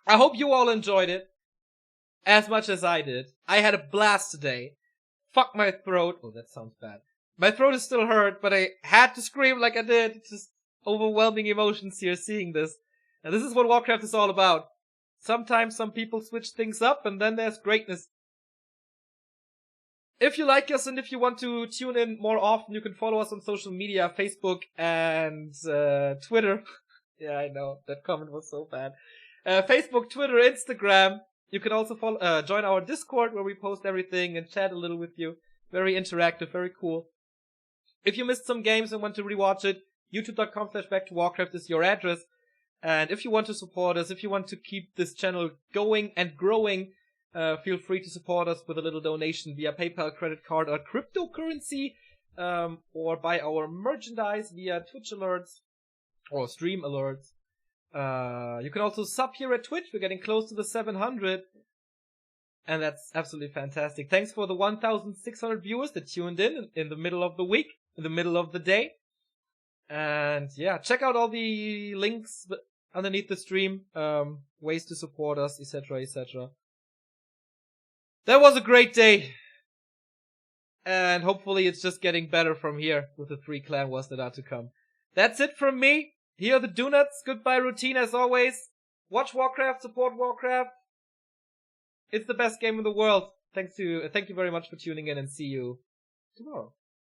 I hope you all enjoyed it as much as I did. I had a blast today. Fuck my throat. Oh, that sounds bad. My throat is still hurt, but I had to scream like I did. Just overwhelming emotions here seeing this. And this is what Warcraft is all about. Sometimes some people switch things up, and then there's greatness. If you like us and if you want to tune in more often, you can follow us on social media, Facebook and Twitter. Yeah, I know, that comment was so bad. Facebook, Twitter, Instagram. You can also follow, join our Discord where we post everything and chat a little with you. Very interactive, very cool. If you missed some games and want to rewatch it, youtube.com/backtowarcraft is your address. And if you want to support us, if you want to keep this channel going and growing, feel free to support us with a little donation via PayPal, credit card, or cryptocurrency, or buy our merchandise via Twitch alerts or stream alerts. You can also sub here at Twitch. We're getting close to the 700. And that's absolutely fantastic. Thanks for the 1,600 viewers that tuned in the middle of the week, in the middle of the day. And yeah, check out all the links underneath the stream, ways to support us, etc., etc. That was a great day. And hopefully it's just getting better from here with the 3 clan wars that are to come. That's it from me. Here are the donuts. Goodbye routine as always. Watch Warcraft, support Warcraft. It's the best game in the world. Thank you very much for tuning in and see you tomorrow.